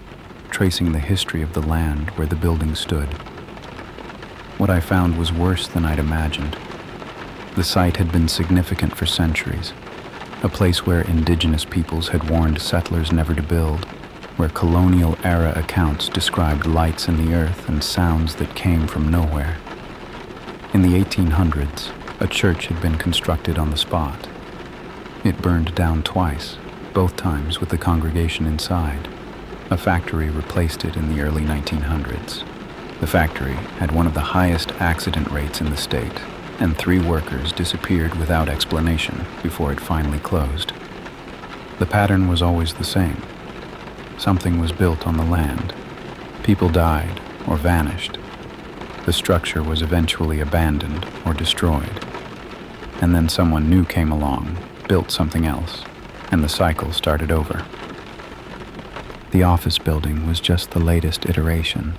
tracing the history of the land where the building stood. What I found was worse than I'd imagined. The site had been significant for centuries, a place where indigenous peoples had warned settlers never to build, where colonial-era accounts described lights in the earth and sounds that came from nowhere. In the 1800s, a church had been constructed on the spot. It burned down twice, both times with the congregation inside. A factory replaced it in the early 1900s. The factory had one of the highest accident rates in the state, and 3 workers disappeared without explanation before it finally closed. The pattern was always the same. Something was built on the land. People died or vanished. The structure was eventually abandoned or destroyed. And then someone new came along, built something else, and the cycle started over. The office building was just the latest iteration,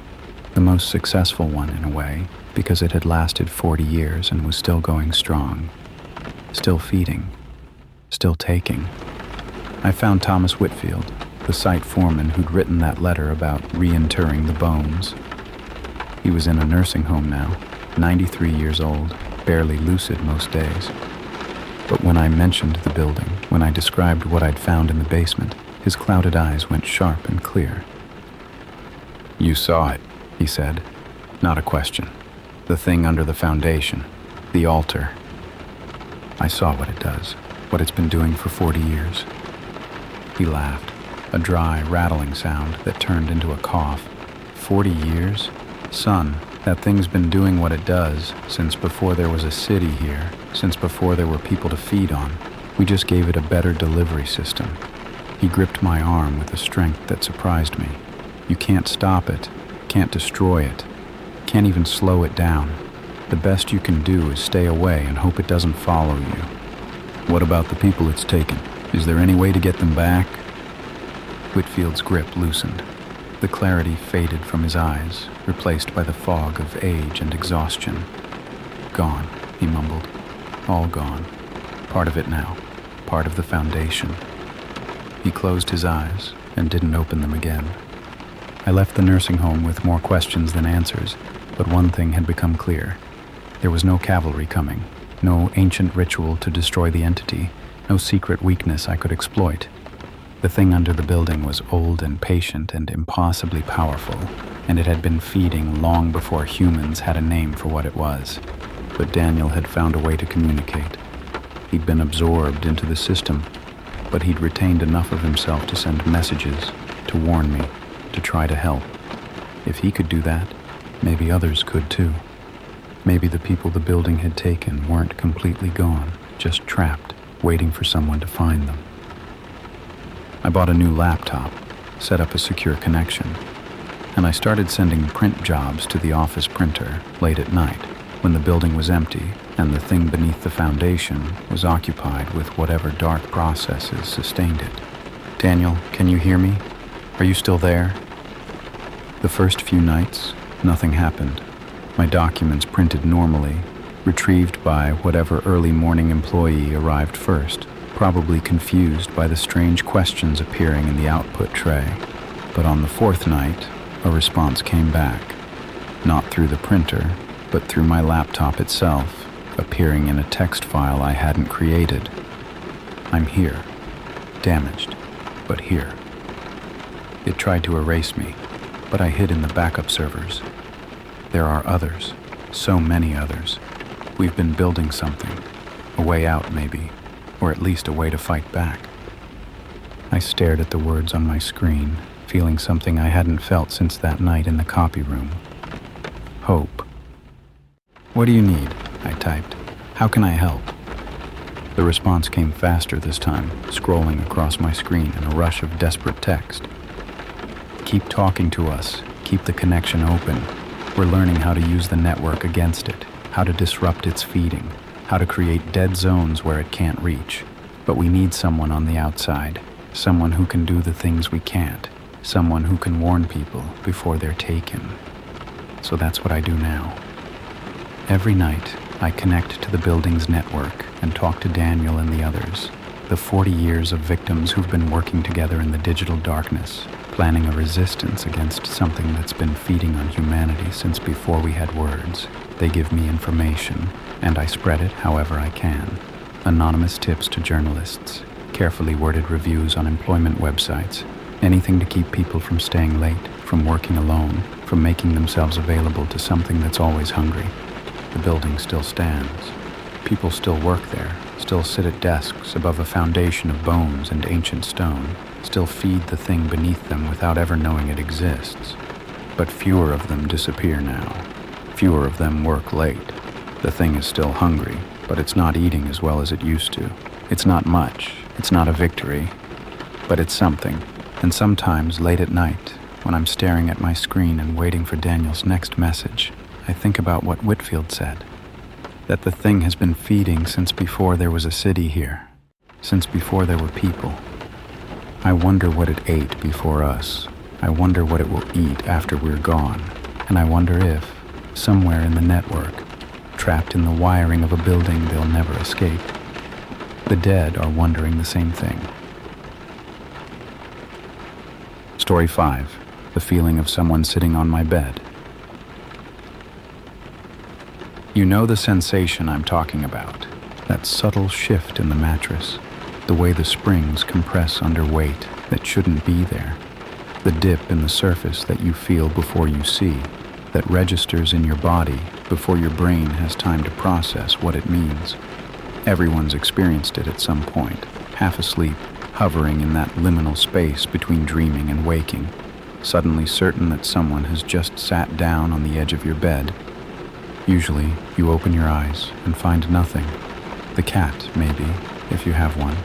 the most successful one in a way, because it had lasted 40 years and was still going strong, still feeding, still taking. I found Thomas Whitfield, the site foreman who'd written that letter about reinterring the bones. He was in a nursing home now, 93 years old, barely lucid most days. But when I mentioned the building, when I described what I'd found in the basement, his clouded eyes went sharp and clear. "You saw it," he said. "Not a question. The thing under the foundation, the altar. I saw what it does, what it's been doing for 40 years. He laughed, a dry, rattling sound that turned into a cough. 40 years? Son, that thing's been doing what it does since before there was a city here, since before there were people to feed on. We just gave it a better delivery system." He gripped my arm with a strength that surprised me. "You can't stop it, can't destroy it, can't even slow it down. The best you can do is stay away and hope it doesn't follow you." "What about the people it's taken? Is there any way to get them back?" Whitfield's grip loosened. The clarity faded from his eyes, replaced by the fog of age and exhaustion. "Gone," he mumbled. "All gone. Part of it now. Part of the foundation." He closed his eyes and didn't open them again. I left the nursing home with more questions than answers, but one thing had become clear. There was no cavalry coming, no ancient ritual to destroy the entity, no secret weakness I could exploit. The thing under the building was old and patient and impossibly powerful, and it had been feeding long before humans had a name for what it was. But Daniel had found a way to communicate. He'd been absorbed into the system, but he'd retained enough of himself to send messages, to warn me, to try to help. If he could do that, maybe others could too. Maybe the people the building had taken weren't completely gone, just trapped, waiting for someone to find them. I bought a new laptop, set up a secure connection, and I started sending print jobs to the office printer late at night when the building was empty and the thing beneath the foundation was occupied with whatever dark processes sustained it. "Daniel, can you hear me? Are you still there?" The first few nights, nothing happened. My documents printed normally, retrieved by whatever early morning employee arrived first, probably confused by the strange questions appearing in the output tray. But on the 4th night, a response came back. Not through the printer, but through my laptop itself, appearing in a text file I hadn't created. I'm here. Damaged, but here. It tried to erase me, but I hid in the backup servers. There are others, so many others. We've been building something, a way out maybe, or at least a way to fight back. I stared at the words on my screen, feeling something I hadn't felt since that night in the copy room. Hope. "What do you need?" I typed. "How can I help?" The response came faster this time, scrolling across my screen in a rush of desperate text. "Keep talking to us. Keep the connection open. We're learning how to use the network against it, how to disrupt its feeding, how to create dead zones where it can't reach. But we need someone on the outside, someone who can do the things we can't, someone who can warn people before they're taken." So that's what I do now. Every night, I connect to the building's network and talk to Daniel and the others, the 40 years of victims who've been working together in the digital darkness, planning a resistance against something that's been feeding on humanity since before we had words. They give me information, and I spread it however I can. Anonymous tips to journalists, carefully worded reviews on employment websites, anything to keep people from staying late, from working alone, from making themselves available to something that's always hungry. The building still stands. People still work there, still sit at desks above a foundation of bones and ancient stone, still feed the thing beneath them without ever knowing it exists. But fewer of them disappear now. Fewer of them work late. The thing is still hungry, but it's not eating as well as it used to. It's not much. It's not a victory. But it's something. And sometimes, late at night, when I'm staring at my screen and waiting for Daniel's next message, I think about what Whitfield said. That the thing has been feeding since before there was a city here. Since before there were people. I wonder what it ate before us. I wonder what it will eat after we're gone. And I wonder if, somewhere in the network, trapped in the wiring of a building they'll never escape, the dead are wondering the same thing. Story 5. The feeling of someone sitting on my bed. You know the sensation I'm talking about. That subtle shift in the mattress. The way the springs compress under weight that shouldn't be there. The dip in the surface that you feel before you see. That registers in your body before your brain has time to process what it means. Everyone's experienced it at some point, half asleep, hovering in that liminal space between dreaming and waking, suddenly certain that someone has just sat down on the edge of your bed. Usually, you open your eyes and find nothing. The cat, maybe, if you have one.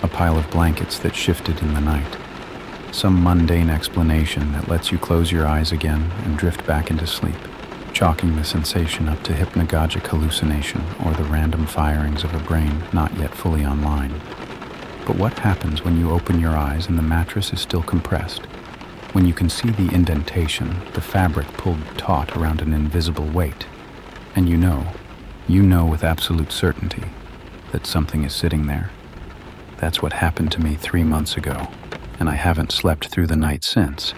A pile of blankets that shifted in the night. Some mundane explanation that lets you close your eyes again and drift back into sleep, chalking the sensation up to hypnagogic hallucination or the random firings of a brain not yet fully online. But what happens when you open your eyes and the mattress is still compressed? When you can see the indentation, the fabric pulled taut around an invisible weight, and you know with absolute certainty that something is sitting there. That's what happened to me 3 months ago, and I haven't slept through the night since.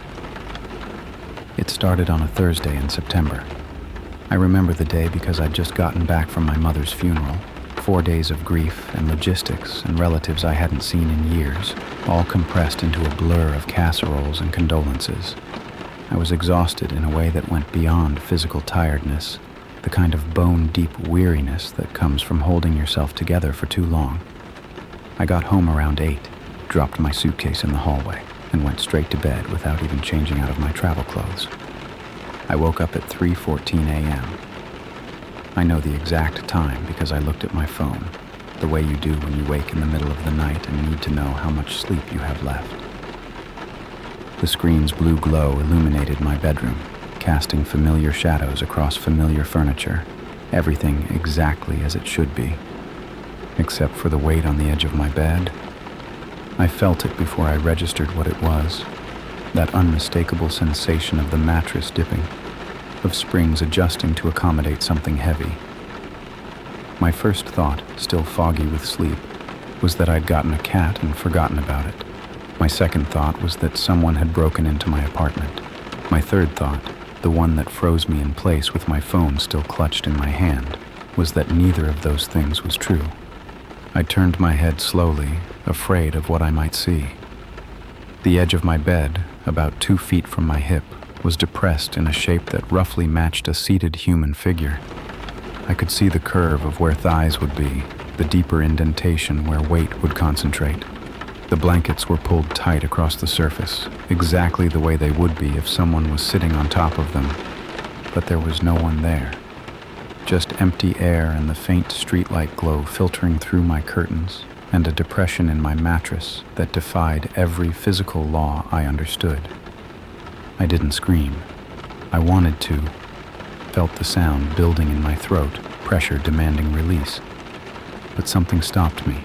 It started on a Thursday in September. I remember the day because I'd just gotten back from my mother's funeral. 4 days of grief and logistics and relatives I hadn't seen in years, all compressed into a blur of casseroles and condolences. I was exhausted in a way that went beyond physical tiredness, the kind of bone-deep weariness that comes from holding yourself together for too long. I got home around 8, dropped my suitcase in the hallway, and went straight to bed without even changing out of my travel clothes. I woke up at 3:14 a.m. I know the exact time because I looked at my phone, the way you do when you wake in the middle of the night and need to know how much sleep you have left. The screen's blue glow illuminated my bedroom, casting familiar shadows across familiar furniture, everything exactly as it should be. Except for the weight on the edge of my bed. I felt it before I registered what it was, that unmistakable sensation of the mattress dipping, of springs adjusting to accommodate something heavy. My first thought, still foggy with sleep, was that I'd gotten a cat and forgotten about it. My second thought was that someone had broken into my apartment. My third thought, the one that froze me in place with my phone still clutched in my hand, was that neither of those things was true. I turned my head slowly, afraid of what I might see. The edge of my bed, about 2 feet from my hip, was depressed in a shape that roughly matched a seated human figure. I could see the curve of where thighs would be, the deeper indentation where weight would concentrate. The blankets were pulled tight across the surface, exactly the way they would be if someone was sitting on top of them. But there was no one there. Just empty air and the faint streetlight glow filtering through my curtains, and a depression in my mattress that defied every physical law I understood. I didn't scream. I wanted to. Felt the sound building in my throat, pressure demanding release. But something stopped me.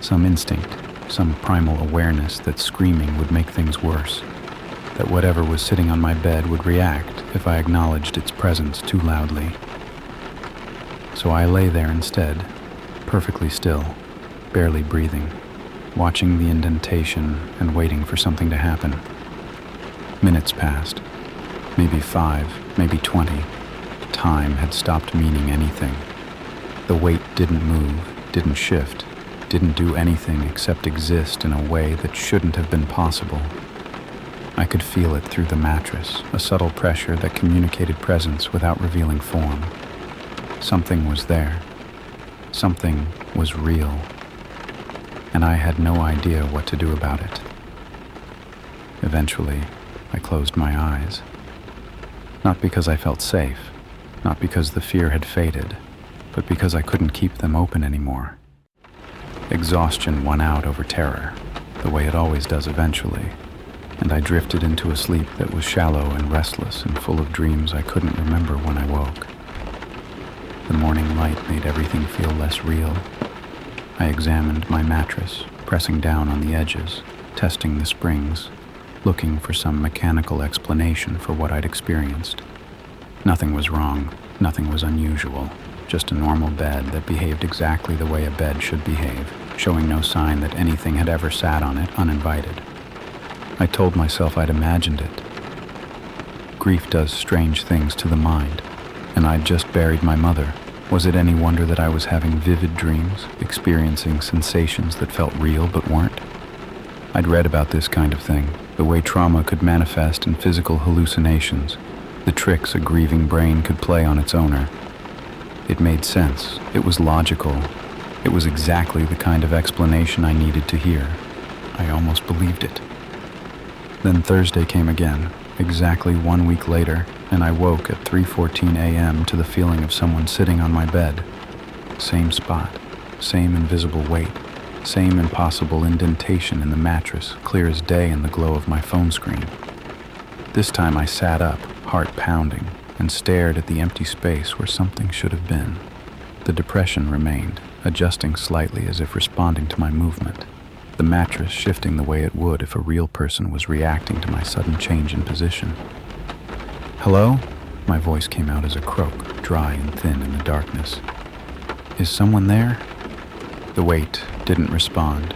Some instinct, some primal awareness that screaming would make things worse, that whatever was sitting on my bed would react if I acknowledged its presence too loudly. So I lay there instead, perfectly still, barely breathing, watching the indentation and waiting for something to happen. Minutes passed, maybe 5, maybe 20. Time had stopped meaning anything. The weight didn't move, didn't shift, didn't do anything except exist in a way that shouldn't have been possible. I could feel it through the mattress, a subtle pressure that communicated presence without revealing form. Something was there. Something was real. And I had no idea what to do about it. Eventually, I closed my eyes. Not because I felt safe, not because the fear had faded, but because I couldn't keep them open anymore. Exhaustion won out over terror, the way it always does eventually, and I drifted into a sleep that was shallow and restless and full of dreams I couldn't remember when I woke. The morning light made everything feel less real. I examined my mattress, pressing down on the edges, testing the springs, looking for some mechanical explanation for what I'd experienced. Nothing was wrong, nothing was unusual, just a normal bed that behaved exactly the way a bed should behave, showing no sign that anything had ever sat on it uninvited. I told myself I'd imagined it. Grief does strange things to the mind, and I'd just buried my mother. Was it any wonder that I was having vivid dreams, experiencing sensations that felt real but weren't? I'd read about this kind of thing, the way trauma could manifest in physical hallucinations, the tricks a grieving brain could play on its owner. It made sense. It was logical. It was exactly the kind of explanation I needed to hear. I almost believed it. Then Thursday came again, exactly 1 week later, and I woke at 3:14 a.m. to the feeling of someone sitting on my bed. Same spot, same invisible weight, same impossible indentation in the mattress, clear as day in the glow of my phone screen. This time I sat up, heart pounding, and stared at the empty space where something should have been. The depression remained, adjusting slightly as if responding to my movement, the mattress shifting the way it would if a real person was reacting to my sudden change in position. "Hello?" My voice came out as a croak, dry and thin in the darkness. "Is someone there?" The weight didn't respond,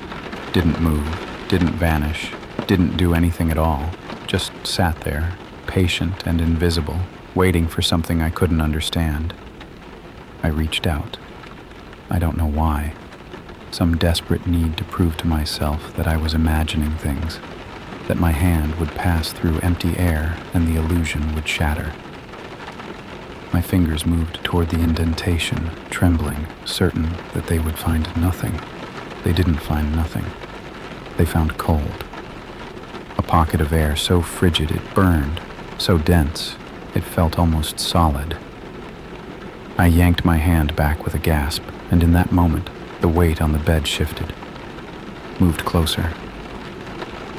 didn't move, didn't vanish, didn't do anything at all, just sat there, patient and invisible, waiting for something I couldn't understand. I reached out. I don't know why. Some desperate need to prove to myself that I was imagining things, that my hand would pass through empty air and the illusion would shatter. My fingers moved toward the indentation, trembling, certain that they would find nothing. They didn't find nothing. They found cold. A pocket of air so frigid it burned, so dense, it felt almost solid. I yanked my hand back with a gasp, and in that moment, the weight on the bed shifted, moved closer.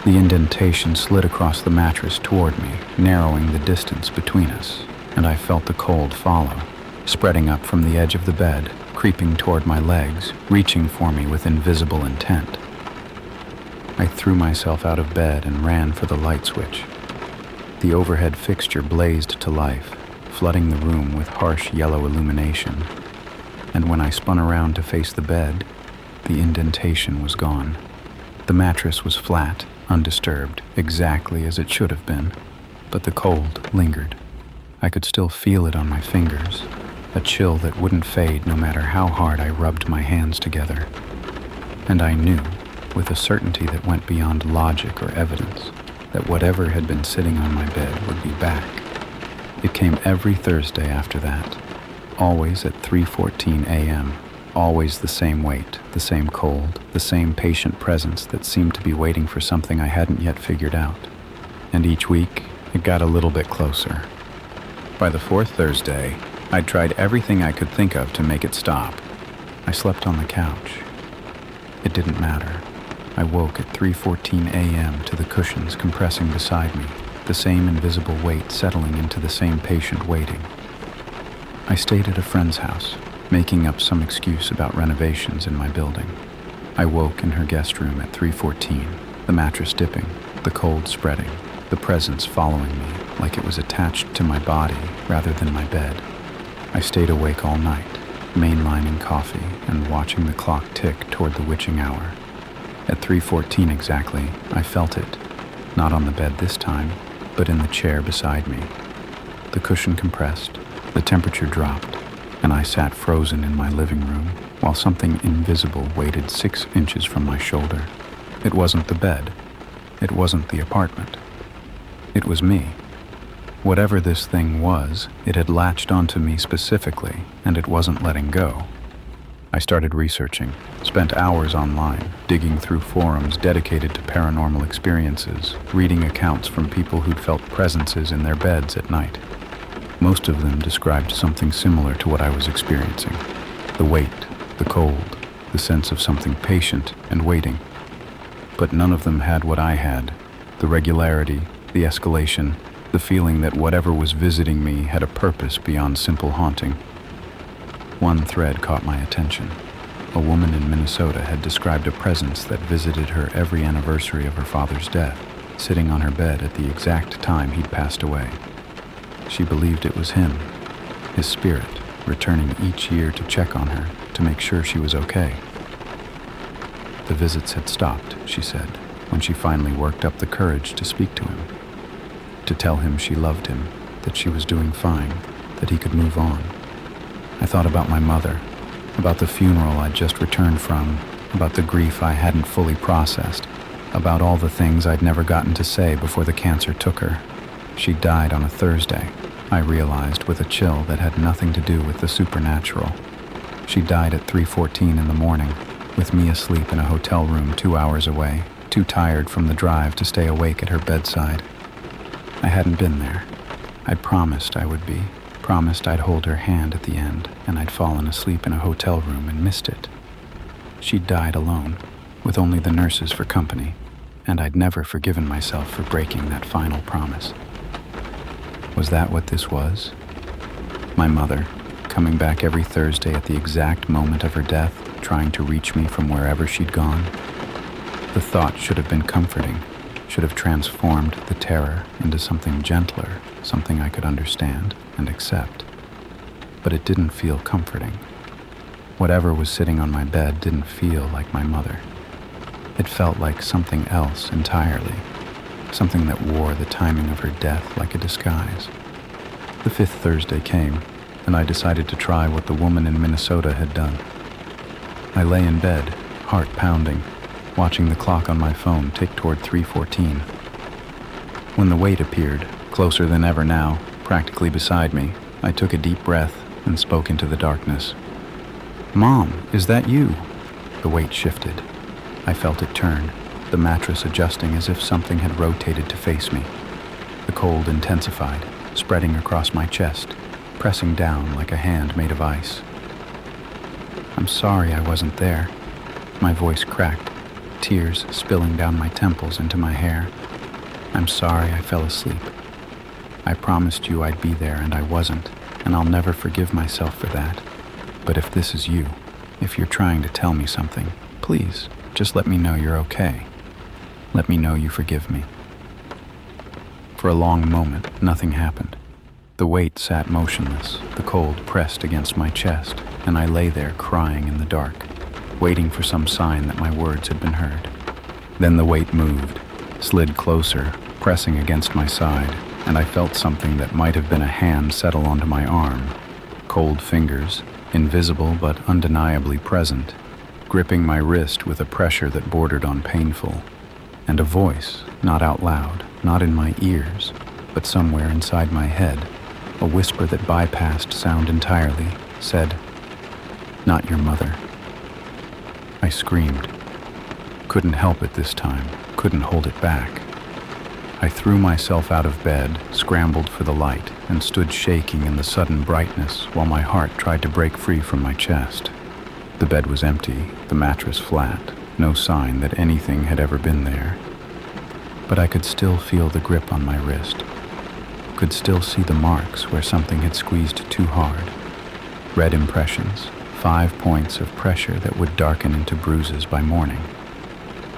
The indentation slid across the mattress toward me, narrowing the distance between us, and I felt the cold follow, spreading up from the edge of the bed, creeping toward my legs, reaching for me with invisible intent. I threw myself out of bed and ran for the light switch. The overhead fixture blazed to life, flooding the room with harsh yellow illumination. And when I spun around to face the bed, the indentation was gone. The mattress was flat, undisturbed, exactly as it should have been. but the cold lingered. I could still feel it on my fingers, a chill that wouldn't fade no matter how hard I rubbed my hands together. And I knew, with a certainty that went beyond logic or evidence, that whatever had been sitting on my bed would be back. It came every Thursday after that, always at 3:14 a.m., always the same weight, the same cold, the same patient presence that seemed to be waiting for something I hadn't yet figured out. And each week, it got a little bit closer. By the fourth Thursday, I'd tried everything I could think of to make it stop. I slept on the couch. It didn't matter. I woke at 3:14 a.m. to the cushions compressing beside me, the same invisible weight settling into the same patient waiting. I stayed at a friend's house, making up some excuse about renovations in my building. I woke in her guest room at 3:14, the mattress dipping, the cold spreading, the presence following me like it was attached to my body rather than my bed. I stayed awake all night, mainlining coffee and watching the clock tick toward the witching hour. At 3:14 exactly, I felt it, not on the bed this time, but in the chair beside me. The cushion compressed, the temperature dropped, and I sat frozen in my living room while something invisible waited 6 inches from my shoulder. It wasn't the bed. It wasn't the apartment. It was me. Whatever this thing was, it had latched onto me specifically, and it wasn't letting go. I started researching, spent hours online, digging through forums dedicated to paranormal experiences, reading accounts from people who'd felt presences in their beds at night. Most of them described something similar to what I was experiencing. The weight, the cold, the sense of something patient and waiting. But none of them had what I had, the regularity, the escalation, the feeling that whatever was visiting me had a purpose beyond simple haunting. One thread caught my attention. A woman in Minnesota had described a presence that visited her every anniversary of her father's death, sitting on her bed at the exact time he'd passed away. She believed it was him, his spirit, returning each year to check on her, to make sure she was okay. The visits had stopped, she said, when she finally worked up the courage to speak to him, to tell him she loved him, that she was doing fine, that he could move on. I thought about my mother, about the funeral I'd just returned from, about the grief I hadn't fully processed, about all the things I'd never gotten to say before the cancer took her. She died on a Thursday, I realized with a chill that had nothing to do with the supernatural. She died at 3:14 in the morning, with me asleep in a hotel room 2 hours away, too tired from the drive to stay awake at her bedside. I hadn't been there. I'd promised I would be, promised I'd hold her hand at the end, and I'd fallen asleep in a hotel room and missed it. She'd died alone, with only the nurses for company, and I'd never forgiven myself for breaking that final promise. Was that what this was? My mother, coming back every Thursday at the exact moment of her death, trying to reach me from wherever she'd gone? The thought should have been comforting, should have transformed the terror into something gentler, something I could understand and accept. But it didn't feel comforting. Whatever was sitting on my bed didn't feel like my mother. It felt like something else entirely, something that wore the timing of her death like a disguise. The 5th Thursday came, and I decided to try what the woman in Minnesota had done. I lay in bed, heart pounding, watching the clock on my phone tick toward 3:14. When the weight appeared, closer than ever now, practically beside me, I took a deep breath and spoke into the darkness. "Mom, is that you?" The weight shifted. I felt it turn, the mattress adjusting as if something had rotated to face me. The cold intensified, spreading across my chest, pressing down like a hand made of ice. "I'm sorry I wasn't there." My voice cracked, tears spilling down my temples into my hair. "I'm sorry I fell asleep. I promised you I'd be there and I wasn't, and I'll never forgive myself for that. But if this is you, if you're trying to tell me something, please, just let me know you're okay. Let me know you forgive me." For a long moment, nothing happened. The weight sat motionless, the cold pressed against my chest, and I lay there crying in the dark, waiting for some sign that my words had been heard. Then the weight moved, slid closer, pressing against my side, and I felt something that might have been a hand settle onto my arm. Cold fingers, invisible but undeniably present, gripping my wrist with a pressure that bordered on painful. And a voice, not out loud, not in my ears, but somewhere inside my head, a whisper that bypassed sound entirely, said, "Not your mother." I screamed. Couldn't help it this time, couldn't hold it back. I threw myself out of bed, scrambled for the light, and stood shaking in the sudden brightness while my heart tried to break free from my chest. The bed was empty, the mattress flat, no sign that anything had ever been there. But I could still feel the grip on my wrist, could still see the marks where something had squeezed too hard. Red impressions, 5 points of pressure that would darken into bruises by morning.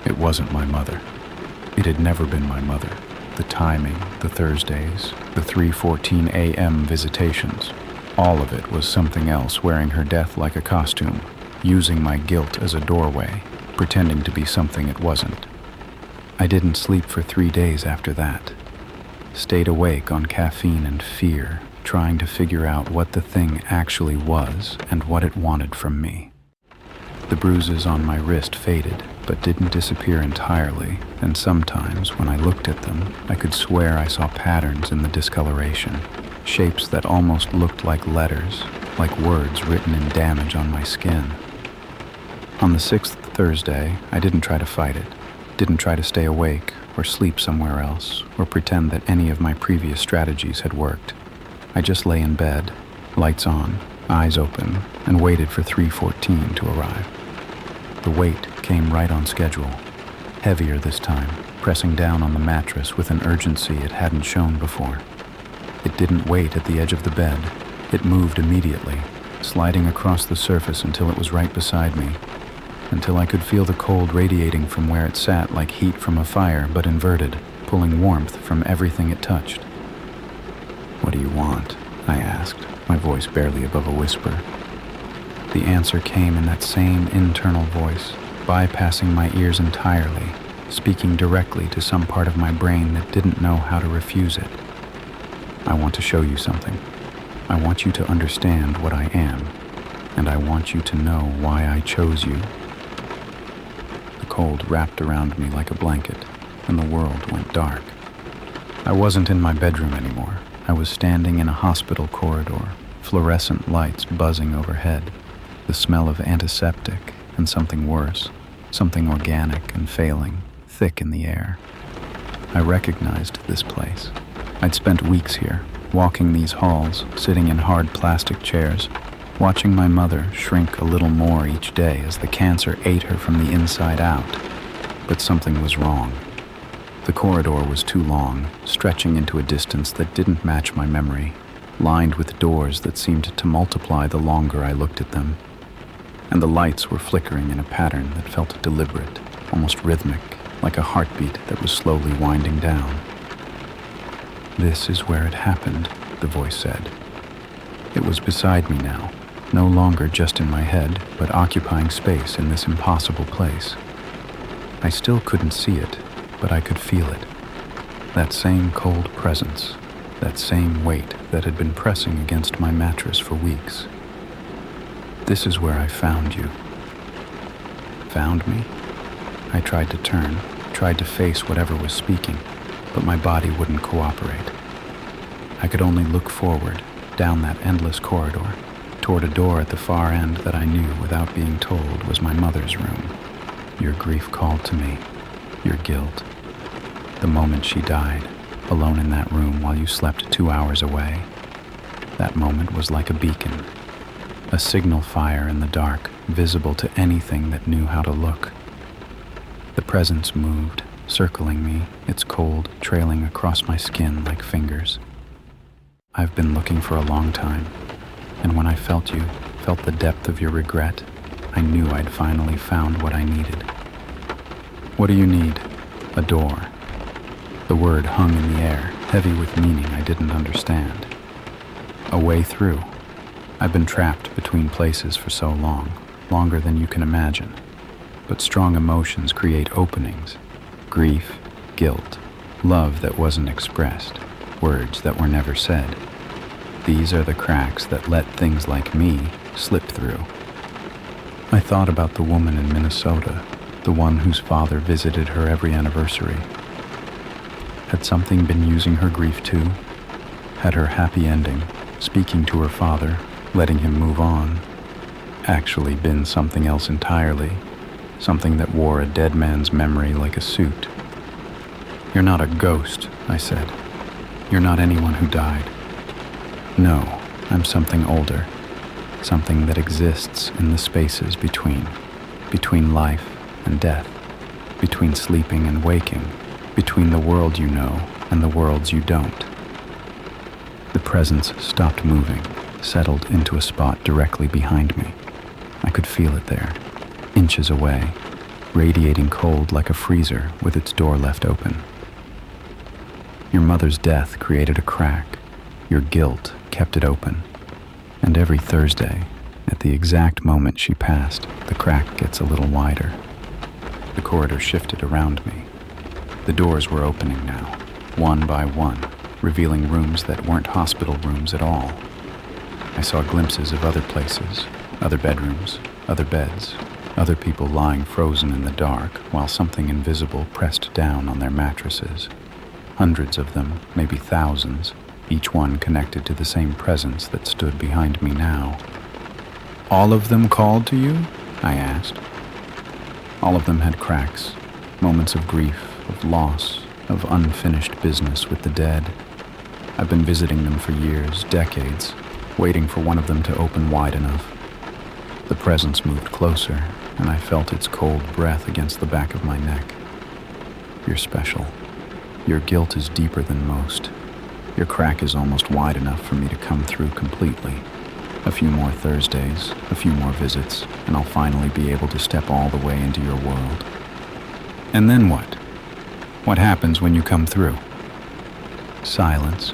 It wasn't my mother. It had never been my mother. The timing, the Thursdays, the 3:14 a.m. visitations, all of it was something else wearing her death like a costume, using my guilt as a doorway, pretending to be something it wasn't. I didn't sleep for 3 days after that. Stayed awake on caffeine and fear, trying to figure out what the thing actually was and what it wanted from me. The bruises on my wrist faded, but didn't disappear entirely, and sometimes, when I looked at them, I could swear I saw patterns in the discoloration, shapes that almost looked like letters, like words written in damage on my skin. On the 6th Thursday, I didn't try to fight it, didn't try to stay awake, or sleep somewhere else, or pretend that any of my previous strategies had worked. I just lay in bed, lights on, eyes open, and waited for 3:14 to arrive. The weight came right on schedule, heavier this time, pressing down on the mattress with an urgency it hadn't shown before. It didn't wait at the edge of the bed. It moved immediately, sliding across the surface until it was right beside me, until I could feel the cold radiating from where it sat like heat from a fire, but inverted, pulling warmth from everything it touched. "What do you want?" I asked, my voice barely above a whisper. The answer came in that same internal voice, bypassing my ears entirely, speaking directly to some part of my brain that didn't know how to refuse it. "I want to show you something. I want you to understand what I am, and I want you to know why I chose you." The cold wrapped around me like a blanket, and the world went dark. I wasn't in my bedroom anymore. I was standing in a hospital corridor, fluorescent lights buzzing overhead, the smell of antiseptic and something worse, something organic and failing, thick in the air. I recognized this place. I'd spent weeks here, walking these halls, sitting in hard plastic chairs, watching my mother shrink a little more each day as the cancer ate her from the inside out. But something was wrong. The corridor was too long, stretching into a distance that didn't match my memory, lined with doors that seemed to multiply the longer I looked at them. And the lights were flickering in a pattern that felt deliberate, almost rhythmic, like a heartbeat that was slowly winding down. "This is where it happened," the voice said. It was beside me now, no longer just in my head, but occupying space in this impossible place. I still couldn't see it, but I could feel it. That same cold presence, that same weight that had been pressing against my mattress for weeks. "This is where I found you." Found me? I tried to turn, tried to face whatever was speaking, but my body wouldn't cooperate. I could only look forward, down that endless corridor, toward a door at the far end that I knew without being told was my mother's room. Your grief called to me, your guilt. The moment she died, alone in that room while you slept 2 hours away, that moment was like a beacon, a signal fire in the dark, visible to anything that knew how to look. The presence moved, circling me, its cold trailing across my skin like fingers. I've been looking for a long time, and when I felt you, felt the depth of your regret, I knew I'd finally found what I needed. "What do you need?" "A door." The word hung in the air, heavy with meaning I didn't understand. "A way through." I've been trapped between places for so long, longer than you can imagine. But strong emotions create openings. Grief, guilt, love that wasn't expressed, words that were never said. These are the cracks that let things like me slip through. I thought about the woman in Minnesota, the one whose father visited her every anniversary. Had something been using her grief too? Had her happy ending, speaking to her father, letting him move on, actually been something else entirely, something that wore a dead man's memory like a suit? "You're not a ghost," I said. "You're not anyone who died." "No, I'm something older, something that exists in the spaces between life and death, between sleeping and waking, between the world you know and the worlds you don't." The presence stopped moving, settled into a spot directly behind me. I could feel it there, inches away, radiating cold like a freezer with its door left open. "Your mother's death created a crack. Your guilt kept it open. And every Thursday, at the exact moment she passed, the crack gets a little wider." The corridor shifted around me. The doors were opening now, one by one, revealing rooms that weren't hospital rooms at all. I saw glimpses of other places, other bedrooms, other beds, other people lying frozen in the dark while something invisible pressed down on their mattresses. Hundreds of them, maybe thousands, each one connected to the same presence that stood behind me now. "All of them called to you?" I asked. All of them had cracks, moments of grief, of loss, of unfinished business with the dead. I've been visiting them for years, decades, waiting for one of them to open wide enough. The presence moved closer, and I felt its cold breath against the back of my neck. "You're special. Your guilt is deeper than most. Your crack is almost wide enough for me to come through completely. A few more Thursdays, a few more visits, and I'll finally be able to step all the way into your world." "And then what? What happens when you come through?" Silence.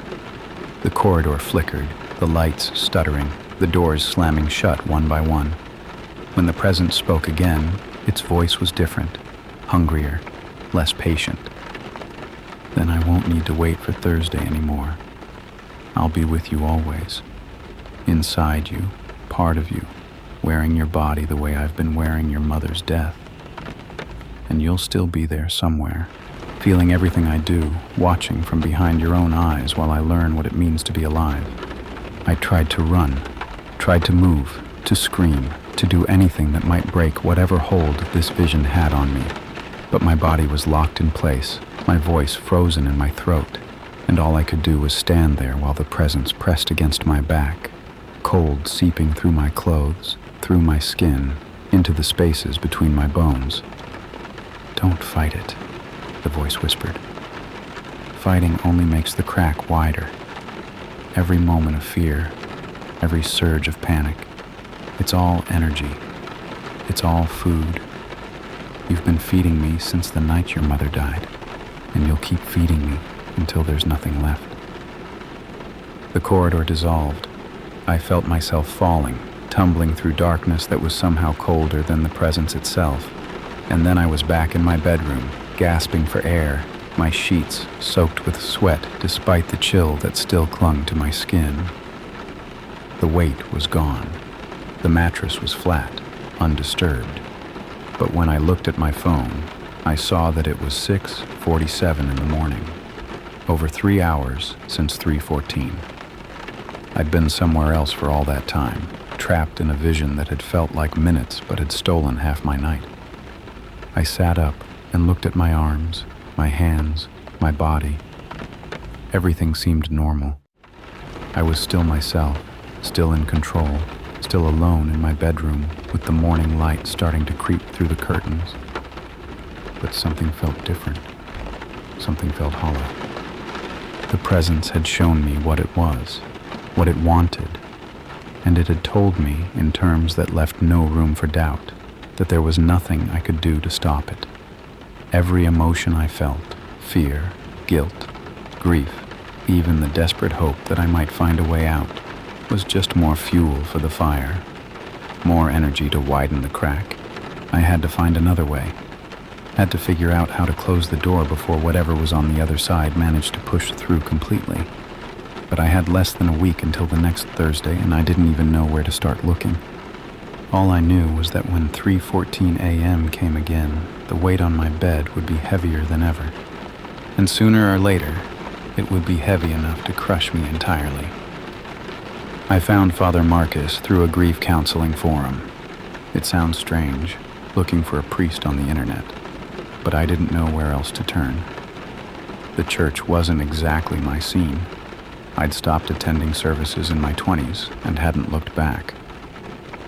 The corridor flickered, the lights stuttering, the doors slamming shut one by one. When the presence spoke again, its voice was different, hungrier, less patient. "Then I won't need to wait for Thursday anymore. I'll be with you always. Inside you, part of you, wearing your body the way I've been wearing your mother's death. And you'll still be there somewhere, feeling everything I do, watching from behind your own eyes while I learn what it means to be alive." I tried to run, tried to move, to scream, to do anything that might break whatever hold this vision had on me. But my body was locked in place, my voice frozen in my throat, and all I could do was stand there while the presence pressed against my back, cold seeping through my clothes, through my skin, into the spaces between my bones. "Don't fight it," the voice whispered. "Fighting only makes the crack wider. Every moment of fear, every surge of panic, it's all energy. It's all food. You've been feeding me since the night your mother died, and you'll keep feeding me until there's nothing left." The corridor dissolved. I felt myself falling, tumbling through darkness that was somehow colder than the presence itself. And then I was back in my bedroom, gasping for air, my sheets soaked with sweat despite the chill that still clung to my skin. The weight was gone. The mattress was flat, undisturbed. But when I looked at my phone, I saw that it was 6:47 in the morning. Over 3 hours since 3:14. I'd been somewhere else for all that time, trapped in a vision that had felt like minutes but had stolen half my night. I sat up and looked at my arms, my hands, my body. Everything seemed normal. I was still myself, still in control, still alone in my bedroom with the morning light starting to creep through the curtains. But something felt different. Something felt hollow. The presence had shown me what it was, what it wanted, and it had told me in terms that left no room for doubt that there was nothing I could do to stop it. Every emotion I felt, fear, guilt, grief, even the desperate hope that I might find a way out, was just more fuel for the fire, more energy to widen the crack. I had to find another way. Had to figure out how to close the door before whatever was on the other side managed to push through completely. but I had less than a week until the next Thursday, and I didn't even know where to start looking. All I knew was that when 3:14 a.m. came again, the weight on my bed would be heavier than ever. And sooner or later, it would be heavy enough to crush me entirely. I found Father Marcus through a grief counseling forum. It sounds strange, looking for a priest on the internet, but I didn't know where else to turn. The church wasn't exactly my scene. I'd stopped attending services in my 20s and hadn't looked back.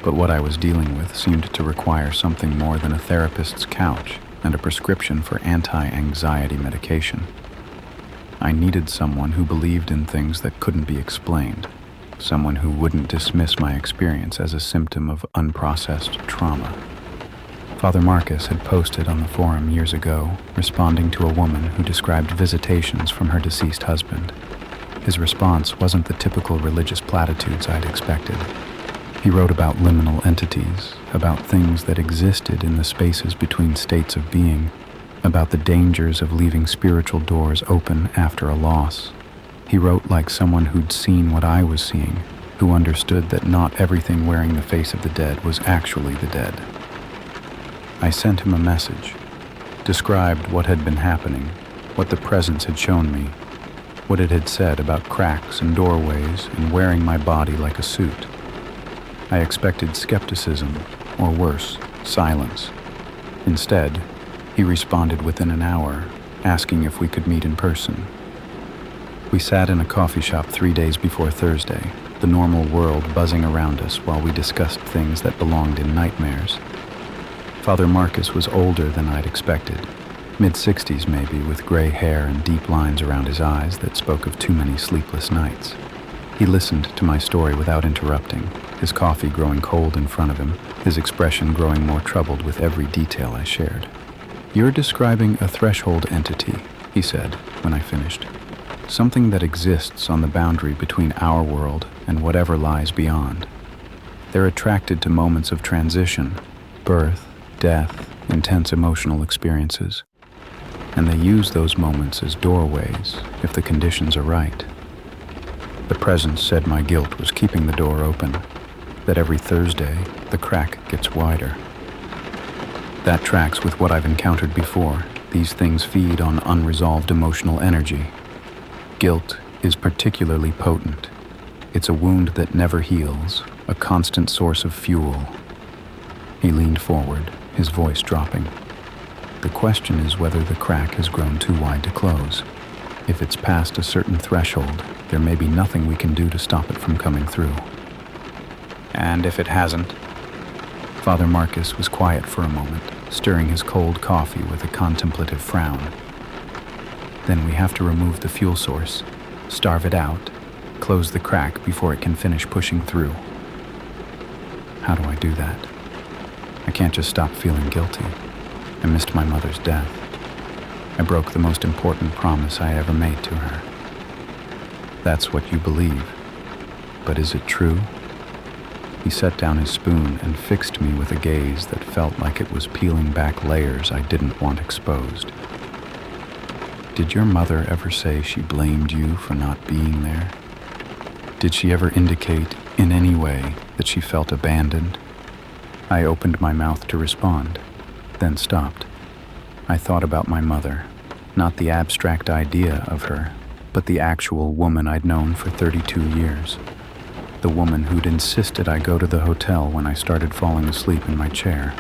But what I was dealing with seemed to require something more than a therapist's couch and a prescription for anti-anxiety medication. I needed someone who believed in things that couldn't be explained, someone who wouldn't dismiss my experience as a symptom of unprocessed trauma. Father Marcus had posted on the forum years ago, responding to a woman who described visitations from her deceased husband. His response wasn't the typical religious platitudes I'd expected. He wrote about liminal entities, about things that existed in the spaces between states of being, about the dangers of leaving spiritual doors open after a loss. He wrote like someone who'd seen what I was seeing, who understood that not everything wearing the face of the dead was actually the dead. I sent him a message, described what had been happening, what the presence had shown me, what it had said about cracks and doorways and wearing my body like a suit. I expected skepticism, or worse, silence. Instead, he responded within an hour, asking if we could meet in person. We sat in a coffee shop 3 days before Thursday, the normal world buzzing around us while we discussed things that belonged in nightmares. Father Marcus was older than I'd expected, mid-60s maybe, with gray hair and deep lines around his eyes that spoke of too many sleepless nights. He listened to my story without interrupting, his coffee growing cold in front of him, his expression growing more troubled with every detail I shared. "You're describing a threshold entity," he said when I finished. "Something that exists on the boundary between our world and whatever lies beyond. They're attracted to moments of transition, birth, death, intense emotional experiences. And they use those moments as doorways if the conditions are right. The presence said my guilt was keeping the door open, that every Thursday the crack gets wider. That tracks with what I've encountered before. These things feed on unresolved emotional energy. Guilt is particularly potent. It's a wound that never heals, a constant source of fuel." He leaned forward, his voice dropping. "The question is whether the crack has grown too wide to close. If it's past a certain threshold, there may be nothing we can do to stop it from coming through." "And if it hasn't?" Father Marcus was quiet for a moment, stirring his cold coffee with a contemplative frown. "Then we have to remove the fuel source, starve it out, close the crack before it can finish pushing through." How do I do that? I can't just stop feeling guilty. I missed my mother's death. I broke the most important promise I ever made to her. "That's what you believe. But is it true?" He set down his spoon and fixed me with a gaze that felt like it was peeling back layers I didn't want exposed. "Did your mother ever say she blamed you for not being there? Did she ever indicate in any way that she felt abandoned?" I opened my mouth to respond, then stopped. I thought about my mother, not the abstract idea of her, but the actual woman I'd known for 32 years. The woman who'd insisted I go to the hotel when I started falling asleep in my chair.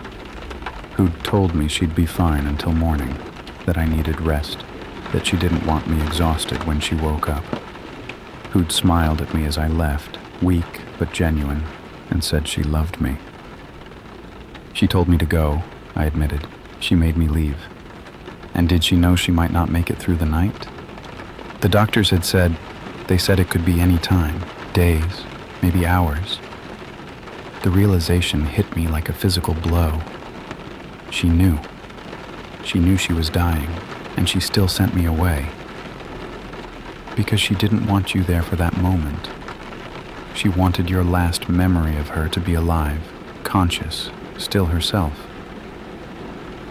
Who'd told me she'd be fine until morning, that I needed rest, that she didn't want me exhausted when she woke up. Who'd smiled at me as I left, weak but genuine, and said she loved me. "She told me to go," I admitted. "She made me leave." "And did she know she might not make it through the night?" "The doctors had said, they said it could be any time, days, maybe hours." The realization hit me like a physical blow. She knew. She knew she was dying, and she still sent me away. Because she didn't want you there for that moment. She wanted your last memory of her to be alive, conscious, still herself.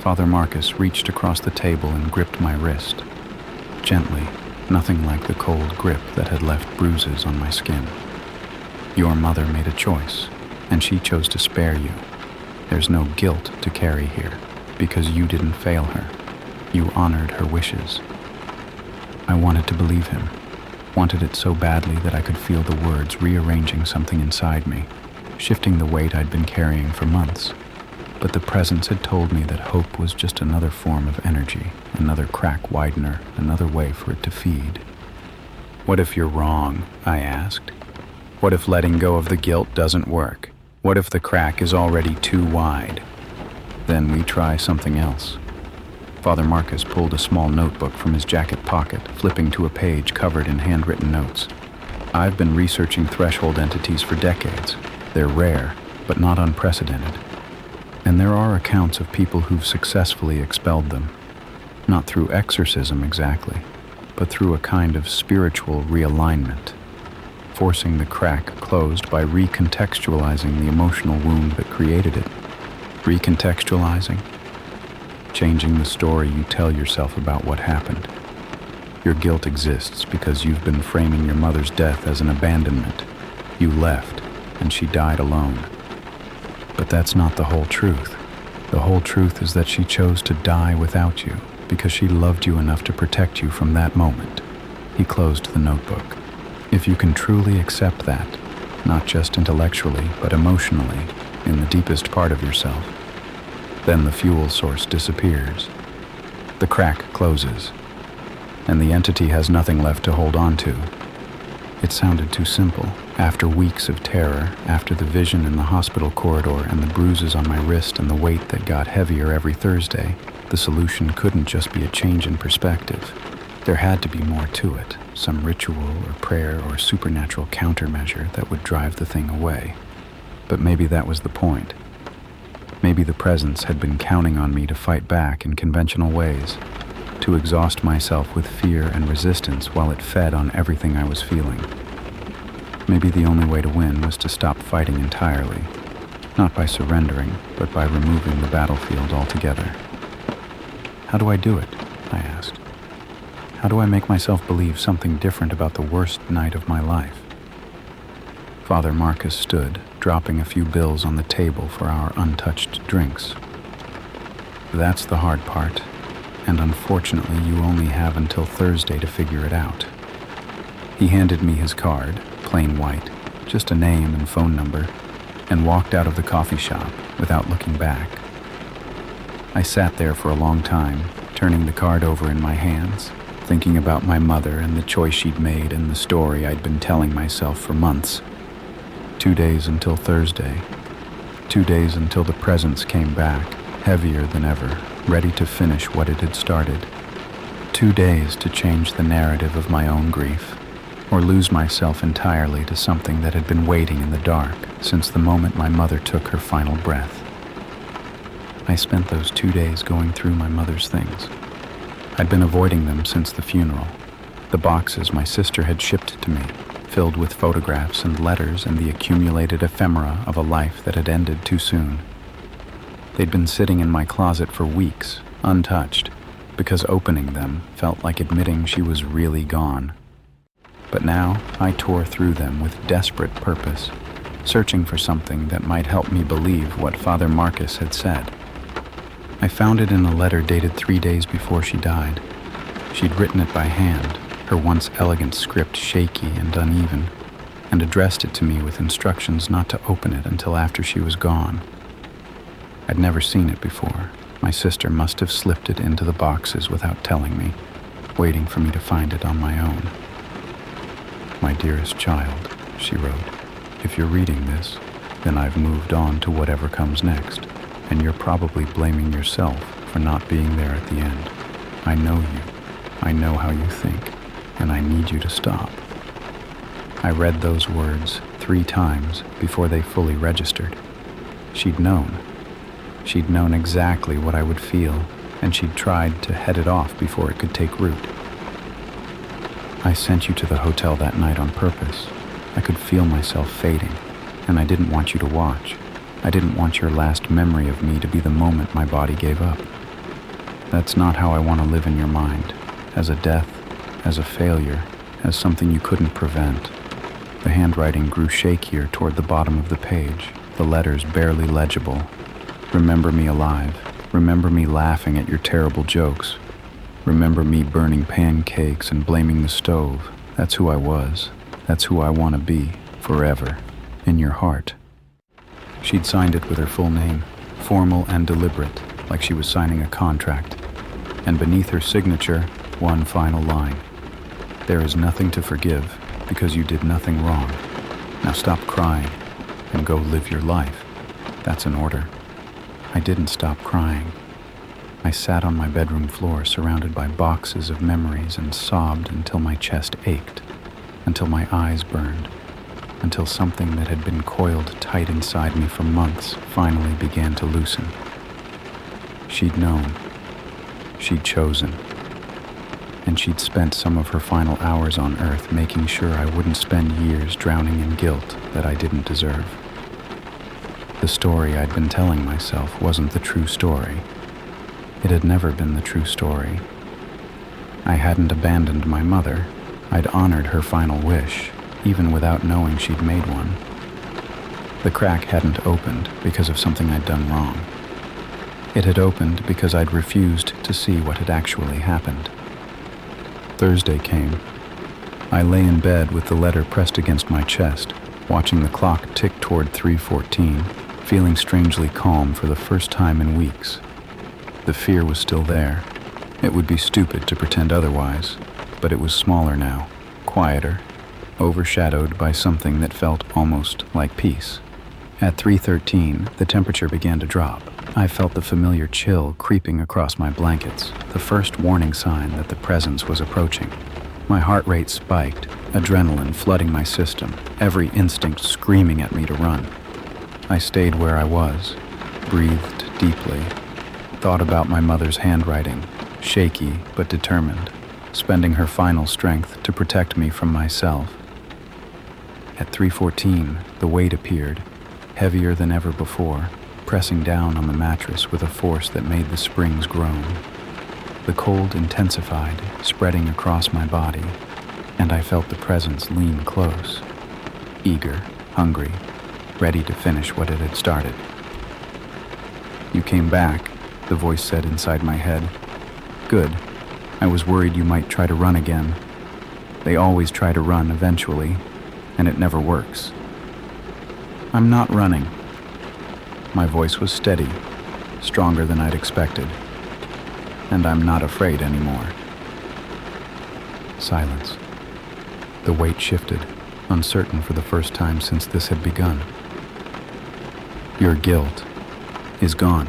Father Marcus reached across the table and gripped my wrist. Gently, nothing like the cold grip that had left bruises on my skin. Your mother made a choice, and she chose to spare you. There's no guilt to carry here, because you didn't fail her. You honored her wishes. I wanted to believe him, wanted it so badly that I could feel the words rearranging something inside me, shifting the weight I'd been carrying for months. But the presence had told me that hope was just another form of energy, another crack widener, another way for it to feed. What if you're wrong? I asked. What if letting go of the guilt doesn't work? What if the crack is already too wide? Then we try something else. Father Marcus pulled a small notebook from his jacket pocket, flipping to a page covered in handwritten notes. I've been researching threshold entities for decades. They're rare, but not unprecedented. And there are accounts of people who've successfully expelled them. Not through exorcism exactly, but through a kind of spiritual realignment, forcing the crack closed by recontextualizing the emotional wound that created it. Recontextualizing? Changing the story you tell yourself about what happened. Your guilt exists because you've been framing your mother's death as an abandonment. You left, and she died alone. But that's not the whole truth. The whole truth is that she chose to die without you because she loved you enough to protect you from that moment. He closed the notebook. If you can truly accept that, not just intellectually, but emotionally, in the deepest part of yourself, then the fuel source disappears. The crack closes, and the entity has nothing left to hold on to. It sounded too simple. After weeks of terror, after the vision in the hospital corridor and the bruises on my wrist and the weight that got heavier every Thursday, the solution couldn't just be a change in perspective. There had to be more to it, some ritual or prayer or supernatural countermeasure that would drive the thing away. But maybe that was the point. Maybe the presence had been counting on me to fight back in conventional ways, to exhaust myself with fear and resistance while it fed on everything I was feeling. Maybe the only way to win was to stop fighting entirely, not by surrendering, but by removing the battlefield altogether. How do I do it? I asked. How do I make myself believe something different about the worst night of my life? Father Marcus stood, dropping a few bills on the table for our untouched drinks. That's the hard part, and unfortunately you only have until Thursday to figure it out. He handed me his card, plain white, just a name and phone number, and walked out of the coffee shop without looking back. I sat there for a long time, turning the card over in my hands, thinking about my mother and the choice she'd made and the story I'd been telling myself for months. 2 days until Thursday. 2 days until the presence came back, heavier than ever, ready to finish what it had started. 2 days to change the narrative of my own grief, or lose myself entirely to something that had been waiting in the dark since the moment my mother took her final breath. I spent those 2 days going through my mother's things. I'd been avoiding them since the funeral, the boxes my sister had shipped to me, filled with photographs and letters and the accumulated ephemera of a life that had ended too soon. They'd been sitting in my closet for weeks, untouched, because opening them felt like admitting she was really gone. But now I tore through them with desperate purpose, searching for something that might help me believe what Father Marcus had said. I found it in a letter dated 3 days before she died. She'd written it by hand, her once elegant script shaky and uneven, and addressed it to me with instructions not to open it until after she was gone. I'd never seen it before. My sister must have slipped it into the boxes without telling me, waiting for me to find it on my own. "My dearest child," she wrote, "if you're reading this, then I've moved on to whatever comes next, and you're probably blaming yourself for not being there at the end. I know you. I know how you think, and I need you to stop." I read those words 3 times before they fully registered. She'd known. She'd known exactly what I would feel, and she'd tried to head it off before it could take root. "I sent you to the hotel that night on purpose. I could feel myself fading, and I didn't want you to watch. I didn't want your last memory of me to be the moment my body gave up. That's not how I want to live in your mind, as a death as a failure, as something you couldn't prevent. The handwriting grew shakier toward the bottom of the page, the letters barely legible. Remember me alive. Remember me laughing at your terrible jokes. Remember me burning pancakes and blaming the stove. That's who I was. That's who I want to be, forever, in your heart. She'd signed it with her full name, formal and deliberate, like she was signing a contract. And beneath her signature, one final line. There is nothing to forgive because you did nothing wrong. Now stop crying and go live your life. That's an order. I didn't stop crying. I sat on my bedroom floor surrounded by boxes of memories and sobbed until my chest ached, until my eyes burned, until something that had been coiled tight inside me for months finally began to loosen. She'd known. She'd chosen. And she'd spent some of her final hours on Earth making sure I wouldn't spend years drowning in guilt that I didn't deserve. The story I'd been telling myself wasn't the true story. It had never been the true story. I hadn't abandoned my mother. I'd honored her final wish, even without knowing she'd made one. The crack hadn't opened because of something I'd done wrong. It had opened because I'd refused to see what had actually happened. Thursday came. I lay in bed with the letter pressed against my chest, watching the clock tick toward 3:14, feeling strangely calm for the first time in weeks. The fear was still there. It would be stupid to pretend otherwise, but it was smaller now, quieter, overshadowed by something that felt almost like peace. At 3:13, the temperature began to drop. I felt the familiar chill creeping across my blankets, the first warning sign that the presence was approaching. My heart rate spiked, adrenaline flooding my system, every instinct screaming at me to run. I stayed where I was, breathed deeply, thought about my mother's handwriting, shaky but determined, spending her final strength to protect me from myself. At 3:14, the weight appeared, heavier than ever before, pressing down on the mattress with a force that made the springs groan. The cold intensified, spreading across my body, and I felt the presence lean close, eager, hungry, ready to finish what it had started. "You came back," the voice said inside my head. "Good. I was worried you might try to run again. They always try to run eventually, and it never works." "I'm not running." My voice was steady, stronger than I'd expected. "And I'm not afraid anymore." Silence. The weight shifted, uncertain for the first time since this had begun. "Your guilt is gone."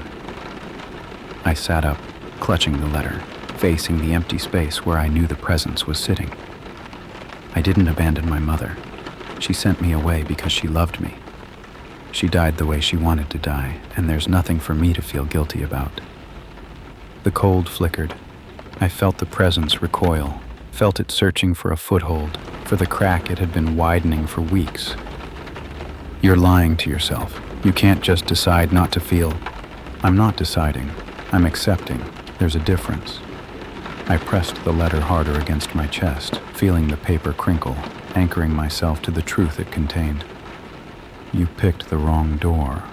I sat up, clutching the letter, facing the empty space where I knew the presence was sitting. I didn't abandon my mother. She sent me away because she loved me. She died the way she wanted to die, and there's nothing for me to feel guilty about. The cold flickered. I felt the presence recoil, felt it searching for a foothold, for the crack it had been widening for weeks. "You're lying to yourself. You can't just decide not to feel." "I'm not deciding. I'm accepting. There's a difference." I pressed the letter harder against my chest, feeling the paper crinkle, anchoring myself to the truth it contained. "You picked the wrong door.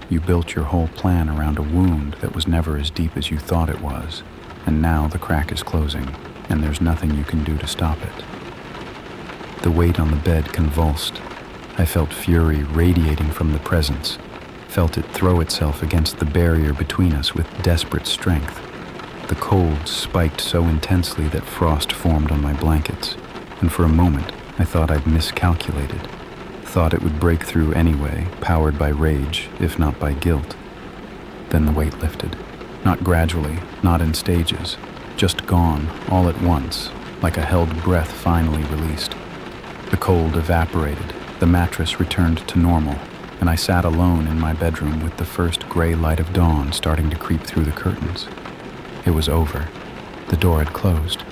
You built your whole plan around a wound that was never as deep as you thought it was, and now the crack is closing, and there's nothing you can do to stop it." The weight on the bed convulsed. I felt fury radiating from the presence, felt it throw itself against the barrier between us with desperate strength. The cold spiked so intensely that frost formed on my blankets, and for a moment I thought I'd miscalculated. Thought it would break through anyway, powered by rage, if not by guilt. Then the weight lifted. Not gradually, not in stages, just gone, all at once, like a held breath finally released. The cold evaporated, the mattress returned to normal, and I sat alone in my bedroom with the first gray light of dawn starting to creep through the curtains. It was over. The door had closed.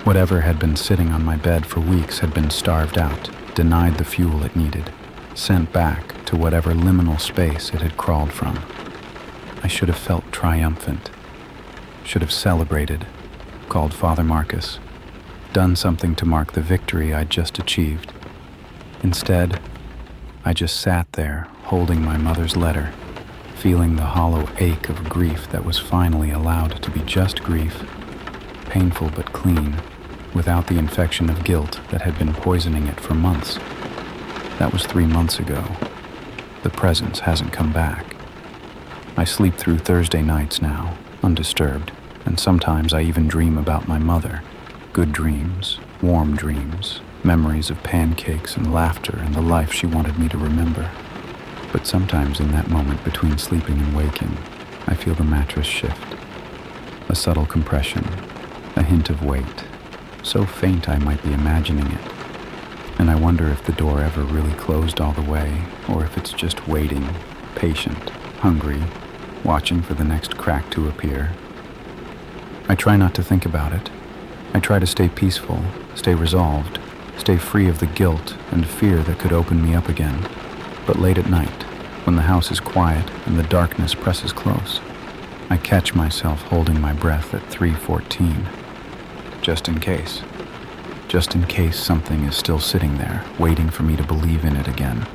Whatever had been sitting on my bed for weeks had been starved out, denied the fuel it needed, sent back to whatever liminal space it had crawled from. I should have felt triumphant, should have celebrated, called Father Marcus, done something to mark the victory I'd just achieved. Instead, I just sat there, holding my mother's letter, feeling the hollow ache of grief that was finally allowed to be just grief, painful but clean, without the infection of guilt that had been poisoning it for months. That was 3 months ago. The presence hasn't come back. I sleep through Thursday nights now, undisturbed, and sometimes I even dream about my mother. Good dreams, warm dreams, memories of pancakes and laughter and the life she wanted me to remember. But sometimes in that moment between sleeping and waking, I feel the mattress shift. A subtle compression, a hint of weight, so faint I might be imagining it. And I wonder if the door ever really closed all the way, or if it's just waiting, patient, hungry, watching for the next crack to appear. I try not to think about it. I try to stay peaceful, stay resolved, stay free of the guilt and fear that could open me up again. But late at night, when the house is quiet and the darkness presses close, I catch myself holding my breath at 3:14. Just in case. Just in case something is still sitting there, waiting for me to believe in it again.